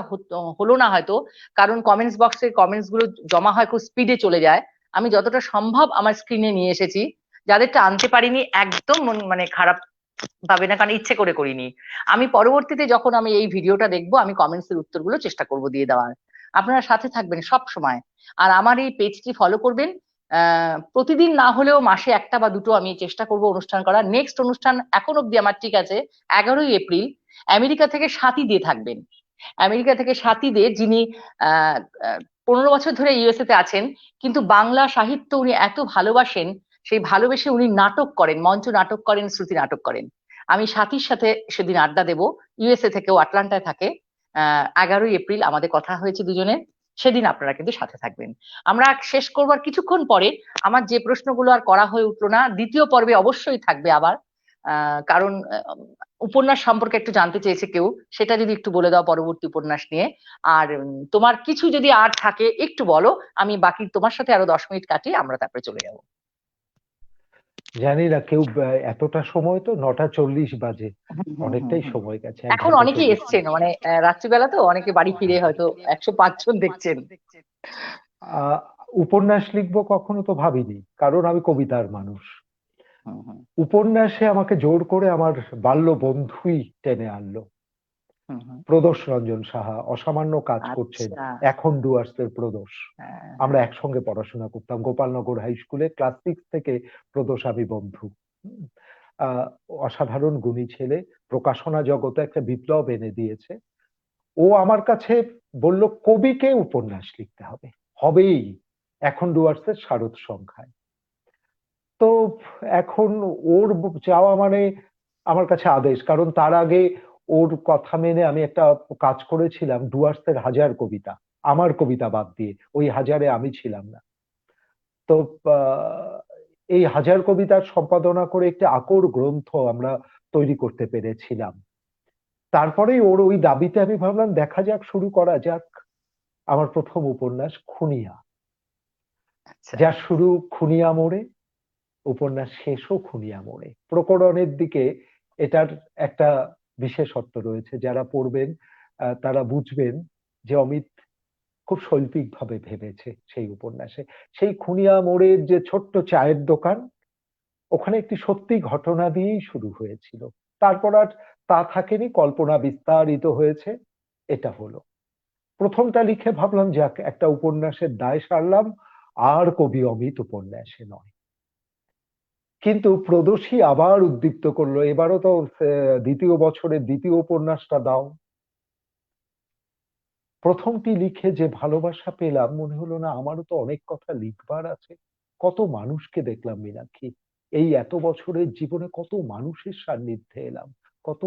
হলো না হয়তো, কারণ কমেন্টস বক্সে কমেন্টস গুলো জমা হয় খুব স্পিডে চলে যায়। আমি যতটা সম্ভব আমার স্ক্রিনে নিয়ে এসেছি। যাদেরটা আনতে পারিনি একদম মানে খারাপ ভাবে না, কারণ ইচ্ছে করে করিনি। আমি পরবর্তীতে যখন আমি এই ভিডিওটা দেখবো, আমি কমেন্টস এর উত্তরগুলো চেষ্টা করব দিয়ে দেওয়ার। আপনারা সাথে থাকবেন সব সময়। আর আমার এই পেজটি ফলো করবেন। প্রতিদিন না হলেও মাসে একটা বা দুটো আমি চেষ্টা করব অনুষ্ঠান করার। নেক্সট অনুষ্ঠান এখন অব্দি আমার ঠিক আছে 11ই এপ্রিল। আমেরিকা থেকে স্বাতী দে থাকবেন। আমেরিকা থেকে স্বাতী দে, যিনি আহ 15 বছর ধরে ইউএসএ তে আছেন, কিন্তু বাংলা সাহিত্য উনি এত ভালোবাসেন, সেই ভালোবেসে উনি নাটক করেন, মঞ্চ নাটক করেন, শ্রুতি নাটক করেন। আমি স্বাতীর সাথে সেদিন আড্ডা দেব। ইউএসএ থেকেও আটলান্টায় থাকে। 11ই এপ্রিল আমাদের কথা হয়েছে দুজনে। সেদিন আপনারা কিন্তু সাথে থাকবেন। আমরা শেষ করবার কিছুক্ষণ পরে আমার যে প্রশ্নগুলো আর করা হয়ে উঠলো না, দ্বিতীয় পর্বে অবশ্যই থাকবে আবার। কারণ উপন্যাস সম্পর্কে একটু জানতে চেয়েছে কেউ, সেটা যদি একটু বলে দাও পরবর্তী উপন্যাস নিয়ে। আর তোমার কিছু যদি আর থাকে একটু বলো, আমি বাকি তোমার সাথে আরো 10 মিনিট কাটিয়ে আমরা তারপরে চলে যাবো। জানি না কেউ এতটা সময় তো 9টা 40 বাজে, হুম, হুম, হুম, অনেকটাই হুম। সময় গেছে, 1 এখন ঘন্টা অনেকেই 40 এসছেন, মিনিট মানে রাত্রিবেলা তো অনেকে বাড়ি ফিরে হয়তো 105 জন দেখছেন। আহ উপন্যাস লিখবো কখনো তো ভাবিনি, কারণ আমি কবিতার মানুষ। হুম, হুম, উপন্যাসে আমাকে জোর করে আমার বাল্য বন্ধুই টেনে আনলো। হুম, হুম। প্রদোষ রঞ্জন সাহা অসামান্য কাজ করছেন আচ্ছা। এখন ডুয়ার্সের প্রদোষ। হ্যাঁ, আমরা হ্যাঁ। একসঙ্গে পড়াশোনা করতাম গোপালনগর হাই স্কুলে, ক্লাস 6 থেকে প্রদোষ আমি বন্ধু। হুম, আহ, অসাধারণ গুণী ছেলে, প্রকাশনা জগতে একটা বিপ্লব এনে দিয়েছে। ও আমার কাছে বলল কবিকে উপন্যাস লিখতে হবে, হবেই, এখন ডুয়ার্সের শারদ সংখ্যায়। তো এখন ওর চাওয়া মানে আমার কাছে আদেশ, কারণ তার আগে ওর কথা মেনে আমি একটা কাজ করেছিলাম ডুয়ার্সের 1000 কবিতা, আমার কবিতা বাদ দিয়ে, ওই 1000-এ আমি ছিলাম না। তো এই 1000 কবিতার সম্পাদনা করে একটি আকর গ্রন্থ আমরা তৈরি করতে পেরেছিলাম। তারপরেই ওর ওই দাবিতে আমি ভাবলাম দেখা যাক, শুরু করা যাক। আমার প্রথম উপন্যাস খুনিয়া, আচ্ছা। যার শুরু খুনিয়া মোড়ে, উপন্যাস শেষও খুনিয়া মোড়ে। প্রকরণের দিকে এটার একটা বিশেষত্ব রয়েছে, যারা পড়বেন তারা বুঝবেন যে অমিত খুব শৈল্পিক ভাবে ভেবেছে সেই উপন্যাসে। সেই খুনিয়া মোড়ের যে ছোট্ট চায়ের দোকান, ওখানে একটি সত্যি ঘটনা দিয়েই শুরু হয়েছিল। তারপর আর তা থাকেনি, কল্পনা বিস্তারিত হয়েছে। এটা হলো প্রথমটা লিখে ভাবলাম যাক একটা উপন্যাসের দায় সারলাম, আর কবি অমিত উপন্যাসে নয়। কিন্তু প্রদোষী আবার উদ্দীপ্ত করলো, এবারও তো দ্বিতীয় বছরের দ্বিতীয় উপন্যাসটা দাও। প্রথমটি লিখে যে ভালোবাসা পেলাম, মনে হলো না আমারও তো অনেক কথা লিখবার আছে। কত মানুষকে দেখলাম মীনাক্ষী, এই এত বছরের জীবনে কত মানুষের সান্নিধ্যে এলাম, কত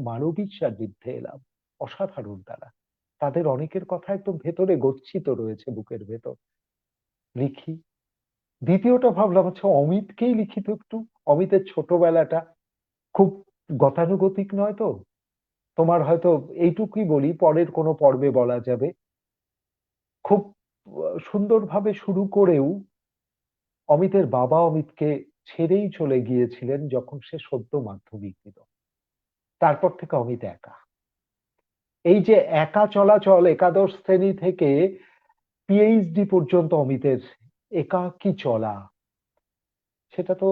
মানবিক সান্নিধ্যে এলাম, অসাধারণ তারা। তাদের অনেকের কথা একদম ভেতরে গচ্ছিত রয়েছে বুকের ভেতর। লিখি। দ্বিতীয়টা ভাবলাম আচ্ছা অমিতকেই লিখি তো একটু, অমিতের ছোটবেলাটা খুব গতানুগতিক নয় তো। তোমার হয়তো এইটুকুই বলি, পরের কোনো পর্বে বলা যাবে। খুব সুন্দরভাবে শুরু করেও অমিতের বাবা অমিতকে ছেড়েই চলে গিয়েছিলেন যখন সে সদ্য মাধ্যমিক দিল। তারপর থেকে অমিত একা। এই যে একা চলাচল, একাদশ শ্রেণী থেকে পিএইচডি পর্যন্ত অমিতের একাকী চলা, সেটা তো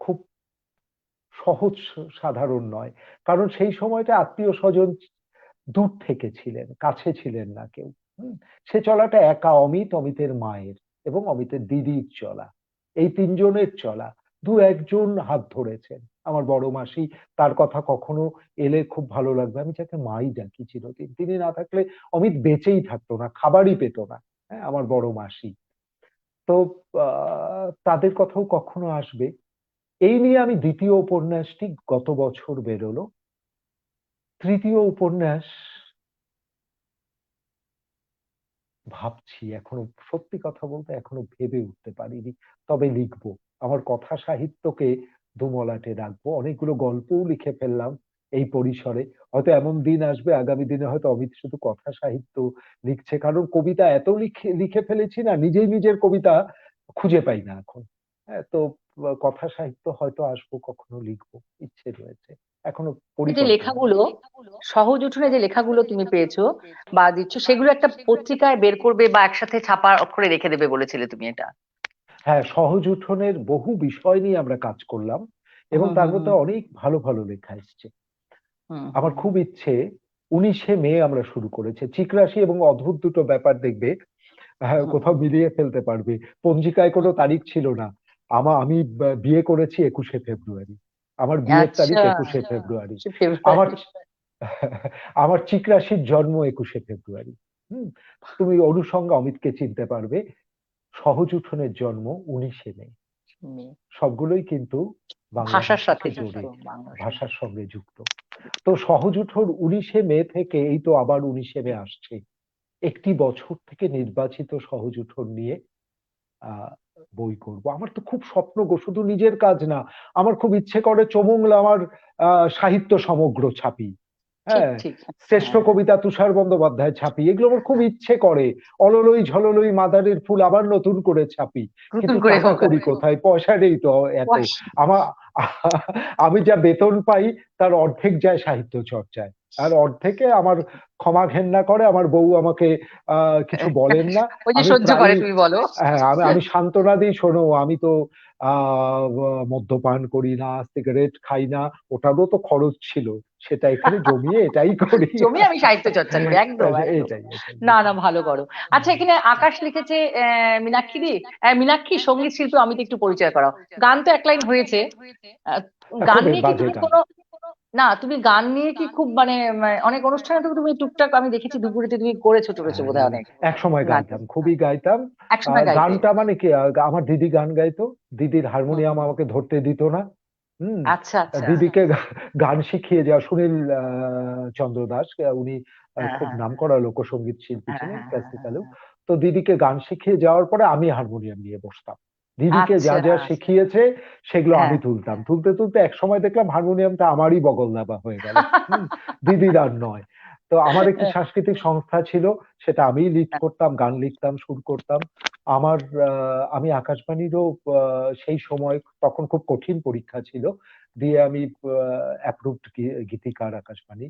খুব সহজ সাধারণ নয়। কারণ সেই সময়টা আত্মীয় স্বজন দূর থেকে ছিলেন, কাছে ছিলেন না কেউ। হুম, সে চলাটা একা, অমিত, অমিতের মায়ের এবং অমিতের দিদির চলা, এই তিনজনের চলা। দু একজন হাত ধরেছেন, আমার বড় মাসি, তার কথা কখনো এলে খুব ভালো লাগবে, আমি যাকে মাই ডাকি চিরদিন, তিনি না থাকলে অমিত বেঁচেই থাকতো না, খাবারই পেত না। হ্যাঁ, আমার বড় মাসি। তো তাদের কথাও কখনো আসবে। এই নিয়ে আমি দ্বিতীয় উপন্যাসটি গত বছর বেরোলো। তৃতীয় উপন্যাস ভাবছি, এখনো সত্যি কথা বলতে এখনো ভেবে উঠতে পারিনি, তবে লিখবো। আমার কথা সাহিত্যকে দুমলাটে রাখবো, অনেকগুলো গল্পও লিখে ফেললাম এই পরিসরে। হয়তো এমন দিন আসবে আগামী দিনে, হয়তো অমিত শুধু কথা সাহিত্য লিখছে, কারণ কবিতা এত লিখে লিখে ফেলেছি না, নিজেই নিজের কবিতা খুঁজে পাই না এখন। হ্যাঁ, তো কথা সাহিত্য হয়তো আসবো, কখনো লিখবো, ইচ্ছে রয়েছে, এখনো এই যে পরিকল্পনা নেই। লেখাগুলো, সহজ উঠোনে যে লেখাগুলো তুমি পেয়েছো বা দিচ্ছ, সেগুলো একটা পত্রিকায় বের করবে বা একসাথে ছাপা অক্ষরে রেখে দেবে বলেছিলে তুমি এটা। হ্যাঁ, সহজ উঠোনের বহু বিষয় নিয়ে আমরা কাজ করলাম এবং হুম তার হুম মধ্যে হুম অনেক ভালো ভালো লেখা এসছে। হুম আমার হুম খুব ইচ্ছে, 19শে মে আমরা শুরু করেছে, চিক রাশি এবং অদ্ভুত দুটো ব্যাপার দেখবে, হ্যাঁ, হুম কোথাও মিলিয়ে ফেলতে পারবে। পঞ্জিকায় কোনো হুম। তারিখ ছিল না। আমি বিয়ে করেছি 21শে ফেব্রুয়ারি, আমার বিয়ের তারিখ আচ্ছা, 21শে ফেব্রুয়ারি। সে আমার ফেব্রুয়ারি। আমার চিক রাশির জন্ম 21শে ফেব্রুয়ারি। হুম, তুমি অনুষঙ্গে অমিতকে চিনতে পারবে। সহজ উঠোনের জন্ম 19শে মে। সবগুলোই কিন্তু বাংলা ভাষার ভাষাকে সাথে যুক্ত, জোরে, বাংলার সাথে। ভাষার সঙ্গে যুক্ত। তো সহজ উঠোন 19শে মে থেকে, এই তো আবার 19শে মে আসছে, একটি বছর থেকে নির্বাচিত সহজ উঠোন নিয়ে আহ বই করব। আমার তো খুব স্বপ্ন গো, শুধু নিজের কাজ না, আমার খুব ইচ্ছে করে চোমংলা আমার সাহিত্য সমগ্র ছাপি। ঠিক হ্যাঁ, ঠিক। শ্রেষ্ঠ হ্যাঁ হ্যাঁ। কবিতা তুষার বন্দ্যোপাধ্যায় ছাপি, এগুলো আমার খুব ইচ্ছে করে। অললই ঝললই মাদারের ফুল আবার নতুন করে ছাপি। নতুন কিন্তু করে টাকা হোক আর কড়ি কি। কোথায়, পয়সা নেই তো এত। আমার আমি যা বেতন পাই তার অর্ধেক যায় সাহিত্য চর্চায়, আর অর্ধেকে আমার ক্ষমা ঘেন্না করে আমার বউ, আমাকে কিছু বলেন না। ওই যে আমি সহ্য করে প্রায়ই, তুমি বলো। হ্যাঁ, আমি সান্ত্বনা দিই, শোনো আমি তো মদ্যপান করি না, সিগারেট খাই না, ওটারও তো খরচ ছিল, সেটা এখানে জমিয়ে এটাই করি। জমি আমি সাহিত্য চর্চা করি, একদম একদম। এটাই এটাই না এটাই। না, ভালো করো। আচ্ছা, এখানে আকাশ লিখেছে মীনাক্ষী দি, মীনাক্ষী সঙ্গীত শিল্পী অমিত, একটু পরিচয় করাও। গান তো এক লাইন হয়েছে। আহ, গান খুব নিয়ে কি বাজে তুমি গান। কোনো, না তুমি গান নিয়ে কি খুব মানে অনেক অনুষ্ঠানে তো তুমি টুকটাক আমি দেখেছি, দুপুরেতে তুমি করেছো টরেছো না বোধহয় না, অনেক এক সময় গান। গাইতাম, খুবই গাইতাম। একসময় গাইতে। গানটা মানে কি, আমার দিদি গান গাইতো, দিদির হুম হারমোনিয়াম হুম। আমাকে ধরতে দিত না। হুম, আচ্ছা আচ্ছা। দিদিকে গান শিখিয়ে যাওয়া সুনীল চন্দ্র দাস, উনি হ্যাঁ খুব হ্যাঁ নামকরা লোকসঙ্গীত শিল্পী হ্যাঁ ছিলেন হ্যাঁ হ্যাঁ হ্যাঁ ক্লাসিক্যালেও। হ্যাঁ। তো দিদিকে গান শিখিয়ে যাওয়ার পরে আমি হারমোনিয়াম নিয়ে বসতাম, দিদিকে যা আচ্ছা। যা শিখিয়েছে সেগুলো হ্যাঁ। আমি তুলতাম, তুলতে তুলতে এক সময় দেখলাম হারমোনিয়ামটা আমারই বগল দাবা হয়ে গেল। হুম, দিদির আর নয়। তো আমার একটি সাংস্কৃতিক সংস্থা ছিল, সেটা আমিই লিড করতাম, গান লিখতাম, সুর করতাম। আমার আমি আকাশবাণীরও সেই সময়, তখন খুব কঠিন পরীক্ষা ছিল, দিয়ে আমি অ্যাপ্রুভড গীতিকার আকাশবাণী।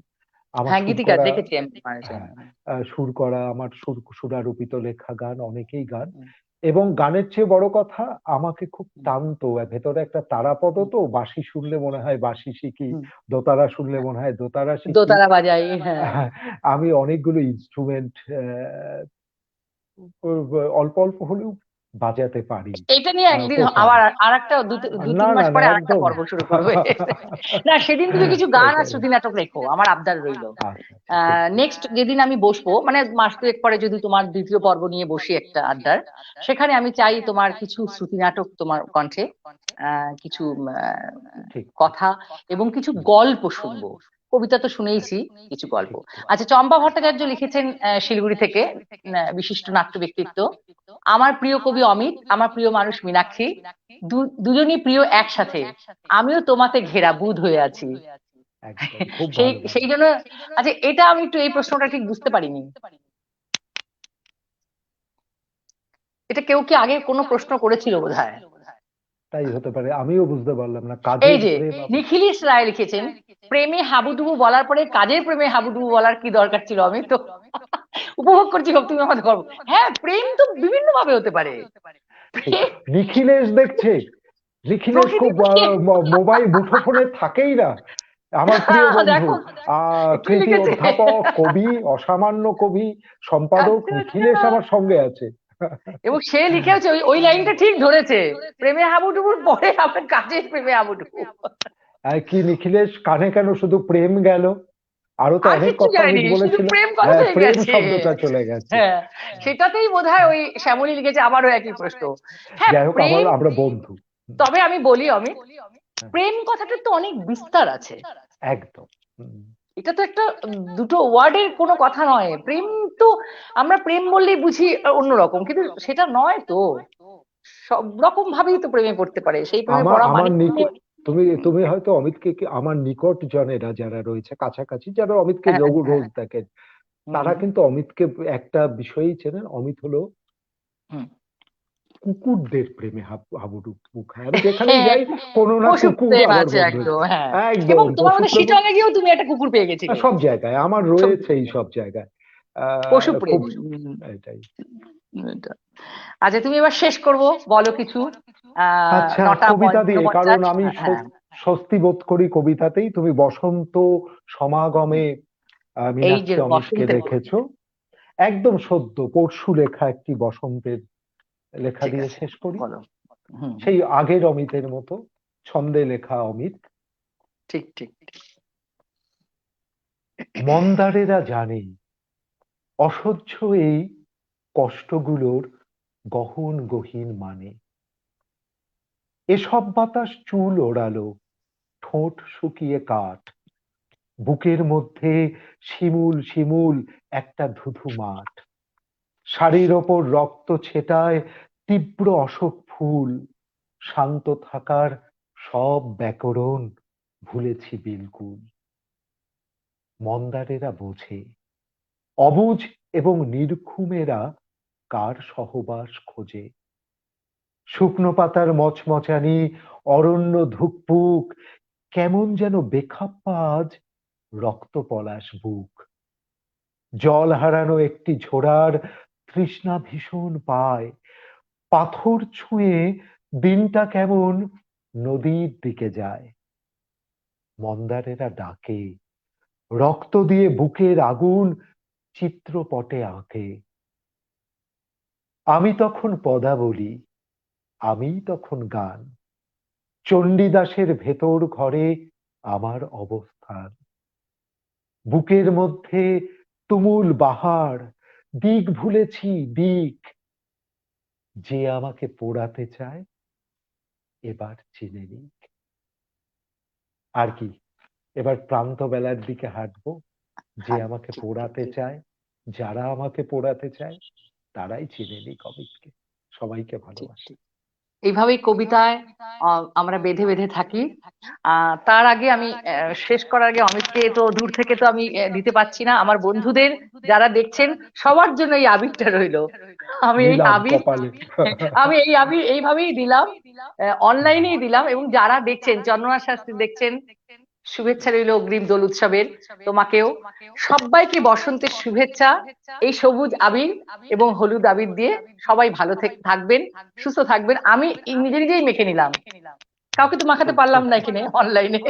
আমার হ্যাঁ, সুর গীতিকার করা, দেখেছি আমি মাঝে হ্যাঁ, মাঝে। সুর করা, আমার সুরারোপিত লেখা গান, অনেকেই গান। হুম, এবং গানের চেয়ে বড় কথা, আমাকে খুব হুম, টানতো ভেতরে একটা তারাপদ, হুম, তো বাঁশি শুনলে মনে হয় বাঁশি শিখি, হুম। দোতারা শুনলে মনে হয় দোতারা শিখি। দোতারা বাজাই, হ্যাঁ। আমি অনেকগুলো ইনস্ট্রুমেন্ট অল্প অল্প হলেও বাজাতে পারি। এটা নিয়ে একদিন কোথাও, আবার আর একটা দু না তিন না মাস না, পরে আরেকটা একদম। পর্ব শুরু করবে। না, সেদিন তুমি কিছু গান আর এটাই। শ্রুতি নাটক লেখো, আমার আবদার রইলো। আচ্ছা আচ্ছা, ঠিক ঠিক। নেক্সট যেদিন আমি বসবো, মানে মাস দুয়েক পরে যদি তোমার দ্বিতীয় পর্ব নিয়ে বসি একটা আড্ডার, সেখানে আমি চাই তোমার কিছু শ্রুতি নাটক তোমার কণ্ঠে, কিছু ঠিক ঠিক। কথা এবং কিছু হুম, গল্প শুনবো। কবিতা তো শুনেইছি, কিছু গল্প। ঠিক ঠিক। আচ্ছা, চম্পা ভট্টাচার্য লিখেছেন শিলিগুড়ি থেকে, বিশিষ্ট নাট্য ব্যক্তিত্ব। আমার প্রিয় কবি অমিত, আমার প্রিয় মানুষ মীনাক্ষী, দুজনই প্রিয় একসাথে। আমিও তোমাতে ঘেরা বুঁদ হয়ে আছি। একদম, খুব সেই ভালো গান। সেই জন্য, আচ্ছা এটা আমি একটু এই প্রশ্নটা ঠিক বুঝতে পারিনি। এটা কেউ কি আগে কোনো প্রশ্ন করেছিল বোধহয়। তাই হতে পারে, আমিও বুঝতে পারলাম না, এই কাজের যে প্রেম নিখিলেশ রায় লিখেছেন, প্রেমে হাবুডুবু বলার পরে কাজের প্রেমে হাবুডুবু বলার কি দরকার ছিল, আমি তো উপভোগ করছি খুব, তুমি আমাদের গর্ব। হ্যাঁ, প্রেম তো বিভিন্ন ভাবে হতে পারে। ঠিক। নিখিলেশ দেখছে, নিখিলেশ প্রকৃতি খুব থেকে। মোবাইল মুঠোফোনে থাকেই না। আমার প্রিয় বন্ধু, দেখো কি কৃতি লিখেছে। অধ্যাপক, কবি, অসামান্য কবি, সম্পাদক আচ্ছা আচ্ছা। নিখিলেশ আমার সঙ্গে আছে। এবং সে লিখেছে ওই ওই লাইনটা ঠিক ধরেছে, প্রেমে হাবুডুবুর পরে আবার কাজের প্রেমে হাবুডুবু। কি নিখিলেশ, কানে কেন শুধু প্রেম গেল, আরো তো আর অনেক কিচ্ছু কথা যায়নি, অমিত শুধু বলেছিল। প্রেম হ্যাঁ, কথাটাই প্রেম গেছে। শব্দটা চলে গেছে। হ্যাঁ, সেটাতেই বোধহয় ওই শ্যামলী লিখেছে আমারও একই প্রশ্ন। হ্যাঁ, যাই হোক, প্রেম। আমরা বন্ধু। হুম, তবে আমি বলি অমিত, হ্যাঁ, প্রেম কথাটার তো অনেক বিস্তার আছে। একদম। হুম। এটা তো একটা দুটো ওয়ার্ডের কোনো কথা নয়, প্রেম তো আমরা প্রেম বললেই বুঝি অন্যরকম, কিন্তু সেটা নয় তো। সব রকম ভাবেই তো প্রেমে পড়তে পারে, সেই প্রেমে আমার পড়া আমার মানে নিকট, তুমি তুমি হয়তো অমিতকে আমার নিকট জনেরা যারা রয়েছে কাছাকাছি, যারা অমিতকে হ্যাঁ হ্যাঁ। রোজ দেখেন, হুম তারা কিন্তু অমিতকে একটা বিষয়ই চেনেন, অমিত হলো হুম। কুকুরদের প্রেমে হাবুডুবু খায়। আমি যেখানেই যাই কোনো না পশু কুকুর প্রেম আমার আছে বন্ধু। একদম, হ্যাঁ। এবং একদম তোমার মধ্যে পশুপ্রেম। শিটং এ গিয়েও তুমি একটা কুকুর পেয়ে গেছিলে। সব জায়গায় আমার সত্যি রয়েছে, এই সব জায়গায় পশু খুব প্রেম। এটাই। এটা। আচ্ছা, তুমি এবার শেষ করবো, বলো কিছু। আচ্ছা, নটা কবিতা দিয়ে, কারণ 49। আমি হ্যাঁ, স্বস্তি বোধ করি কবিতাতেই। তুমি বসন্ত সমাগমে এই যে মীনাক্ষী অমিতকে বসন্তের মধ্যে। রেখেছো। একদম সদ্য পরশু লেখা একটি বসন্তের লেখা ঠিক দিয়ে আছে, শেষ করি। বলো। হুম, সেই আগের অমিতের মতো, ছন্দে লেখা অমিত। ঠিক ঠিক। মন্দারেরা জানে অসহ্য এই কষ্টগুলোর গহন গহীন মানে। এসব বাতাস চুল ওড়ালো, ঠোঁট শুকিয়ে কাঠ, বুকের মধ্যে শিমুল শিমুল একটা ধুধু মাঠ। শাড়ির ওপর রক্ত ছেটায় তীব্র অশোক ফুল। শান্ত থাকার সব ব্যাকরণ ভুলেছি বিলকুল। মন্দারেরা বোঝে, অবুঝ এবং নির্ঘুমেরা কার সহবাস খোঁজে। শুকনো পাতার মচমচানি, অরণ্য ধুকপুক, কেমন যেন বেখাপ্পা আজ রক্ত পলাশ বুক। জল হারানো একটি ঝোড়ার তৃষ্ণা ভীষণ পায়। পাথর ছুঁয়ে দিনটা কেমন নদীর দিকে যায়। মন্দারেরা ডাকে, রক্ত দিয়ে বুকের আগুন চিত্রপটে আঁকে। আমি তখন পদাবলী, আমি তখন গান। চণ্ডীদাসের ভেতর ঘরে আমার অবস্থান। বুকের মধ্যে তুমুল বাহার, দিক ভুলেছি দিক। যে আমাকে পোড়াতে চায় এবার চিনে নিক। আর কি, এবার প্রান্ত বেলার দিকে হাঁটবো। যে হ্যাঁ, আমাকে ঠিক ঠিক পোড়াতে ঠিক। চায়, যারা আমাকে পোড়াতে চায় তারাই চিনে নিক অমিতকে। সবাইকে ঠিক ভালোবাসি। ঠিক। এইভাবেই কবিতায় আমরা বেঁধে বেঁধে থাকি। তার আগে আমি শেষ করার আগে অমিতকে তো দূর থেকে তো আমি দিতে পারছি না। আমার বন্ধুদের যারা দেখছেন সবার জন্য এই আবিরটা রইলো। আমি এই দিলাম আবির কপালে। আমি এই আবির এইভাবেই দিলাম, অনলাইনেই দিলাম। এবং যারা দেখছেন, চন্দ্রমা শাস্ত্রী দেখছেন, শুভেচ্ছা রইলো অগ্রিম দোল উৎসবের তোমাকেও। সবাইকে বসন্তের শুভেচ্ছা। এই সবুজ আবির এবং হলুদ আবির দিয়ে সবাই ভালো থাকবেন, সুস্থ থাকবেন। আমি নিজে নিজেই মেখে নিলাম, কাউকে তো মাখাতে খুব পারলাম খুব না এখানে অনলাইনে।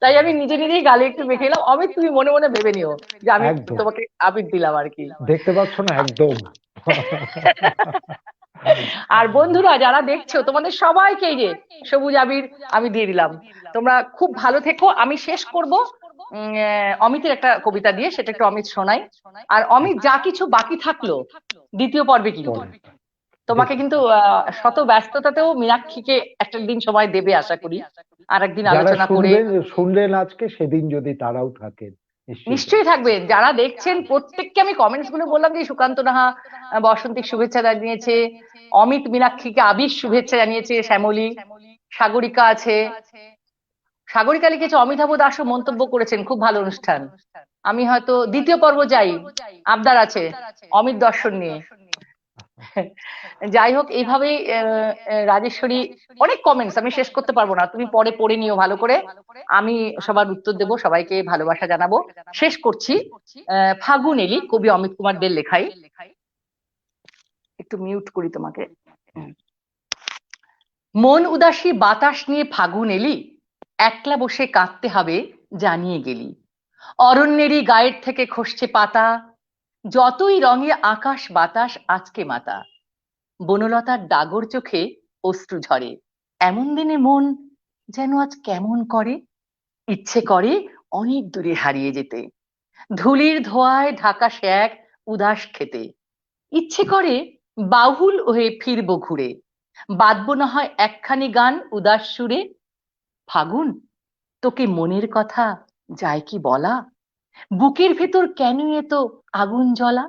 তাই আমি নিজে নিজেই গালে একটু মেখে নিলাম। অমিত, তুমি মনে মনে ভেবে নিও যে আমি একদম। তোমাকে আবির দিলাম আর কি। দেখতে পাচ্ছ না? একদম। আর বন্ধুরা যারা দেখছো, তোমাদের সবাইকে এই যে সবুজ আবির আমি দিয়ে দিলাম। তোমরা খুব ভালো থেকো। আমি শেষ করব অমিতের একটা কবিতা দিয়ে, সেটা একটু অমিত শোনাই। আর অমিত, যা কিছু বাকি থাকলো দ্বিতীয় পর্বে কিন্তু বলেন। তোমাকে দেখি, কিন্তু শত ব্যস্ততাতেও মীনাক্ষীকে একটা দিন সময় দেবে আশা করি, আর একদিন যারা আলোচনা করে। শুনলেন আজকে, সেদিন যদি তারাও থাকেন, নিশ্চয়ই দেব। নিশ্চয়ই থাকবেন। যারা দেখছেন প্রত্যেককে আমি কমেন্টস গুলো বললাম যে সুকান্ত নাহা বসন্তিক শুভেচ্ছা জানিয়েছে, অমিত মীনাক্ষীকে আবির শুভেচ্ছা জানিয়েছে, শ্যামলী, সাগরিকা আছে, সাগরিকা লিখেছে অমিতাভ দাসও মন্তব্য করেছেন খুব ভালো অনুষ্ঠান। আমি হয়তো দ্বিতীয় পর্ব যাই, আবদার আছে অমিত দর্শন নিয়ে। যাই হোক, এইভাবেই রাজেশ্বরী, অনেক কমেন্টস আমি শেষ করতে পারবো না, তুমি পরে পড়ে নিও ভালো করে। আমি সবার উত্তর দেবো, সবাইকে ভালোবাসা জানাবো। শেষ করছি ফাগুন এলি, কবি অমিত কুমার দের লেখাই। একটু মিউট করি তোমাকে। মন উদাসী বাতাস নিয়ে ফাগুন এলি, একলা বসে কাঁদতে হবে জানিয়ে গেলি। অরণ্যেরই গায়ের থেকে খসছে পাতা, যতই রঙে আকাশ বাতাস আজকে মাতা। বনলতার ডাগর চোখে অশ্রু ঝরে, এমন দিনে মন যেন আজ কেমন করে। ইচ্ছে করে অনেক দূরে হারিয়ে যেতে, ধুলির ধোঁয়ায় ঢাকা শ্যাক উদাস খেতে। ইচ্ছে করে বাউল হয়ে ফিরবো ঘুরে, বাঁধবো না হয় একখানি গান উদাস সুরে। ফাগুন, তোকে মনের কথা যায় কি বলা, বুকের ভেতর কেন এত আগুন জ্বলা।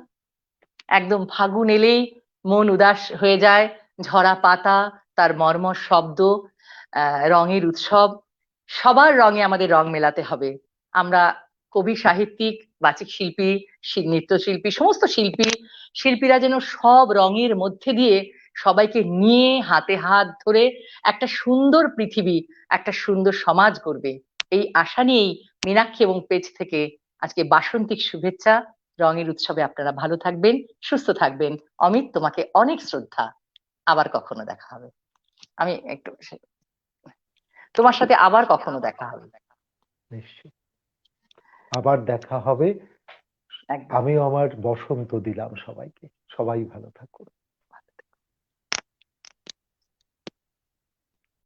একদম ফাগুন এলেই মন উদাস হয়ে যায়, ঝরা পাতা, তার মর্মর শব্দ, রঙের উৎসব। সবার রঙে আমাদের রং মেলাতে হবে। আমরা কবি, সাহিত্যিক, বাচিক শিল্পী, নৃত্যশিল্পী, সমস্ত শিল্পীরা যেন সব রঙের মধ্যে দিয়ে সবাইকে নিয়ে হাতে হাত ধরে একটা সুন্দর পৃথিবী, একটা সুন্দর সমাজ করবে, এই আশা নিয়েই মীনাক্ষী এবং পেজ থেকে আজকে বাসন্তিক শুভেচ্ছা। রঙের উৎসবে আপনারা ভালো থাকবেন, সুস্থ থাকবেন। অমিত, তোমাকে অনেক শ্রদ্ধা। আবার কখনো দেখা হবে। আমি একটু তোমার সাথে আবার কখনো দেখা হবে। নিশ্চয়ই আবার দেখা হবে। একদম। আমিও আমার বসন্ত দিলাম সবাইকে। সবাই ভালো থাকুন।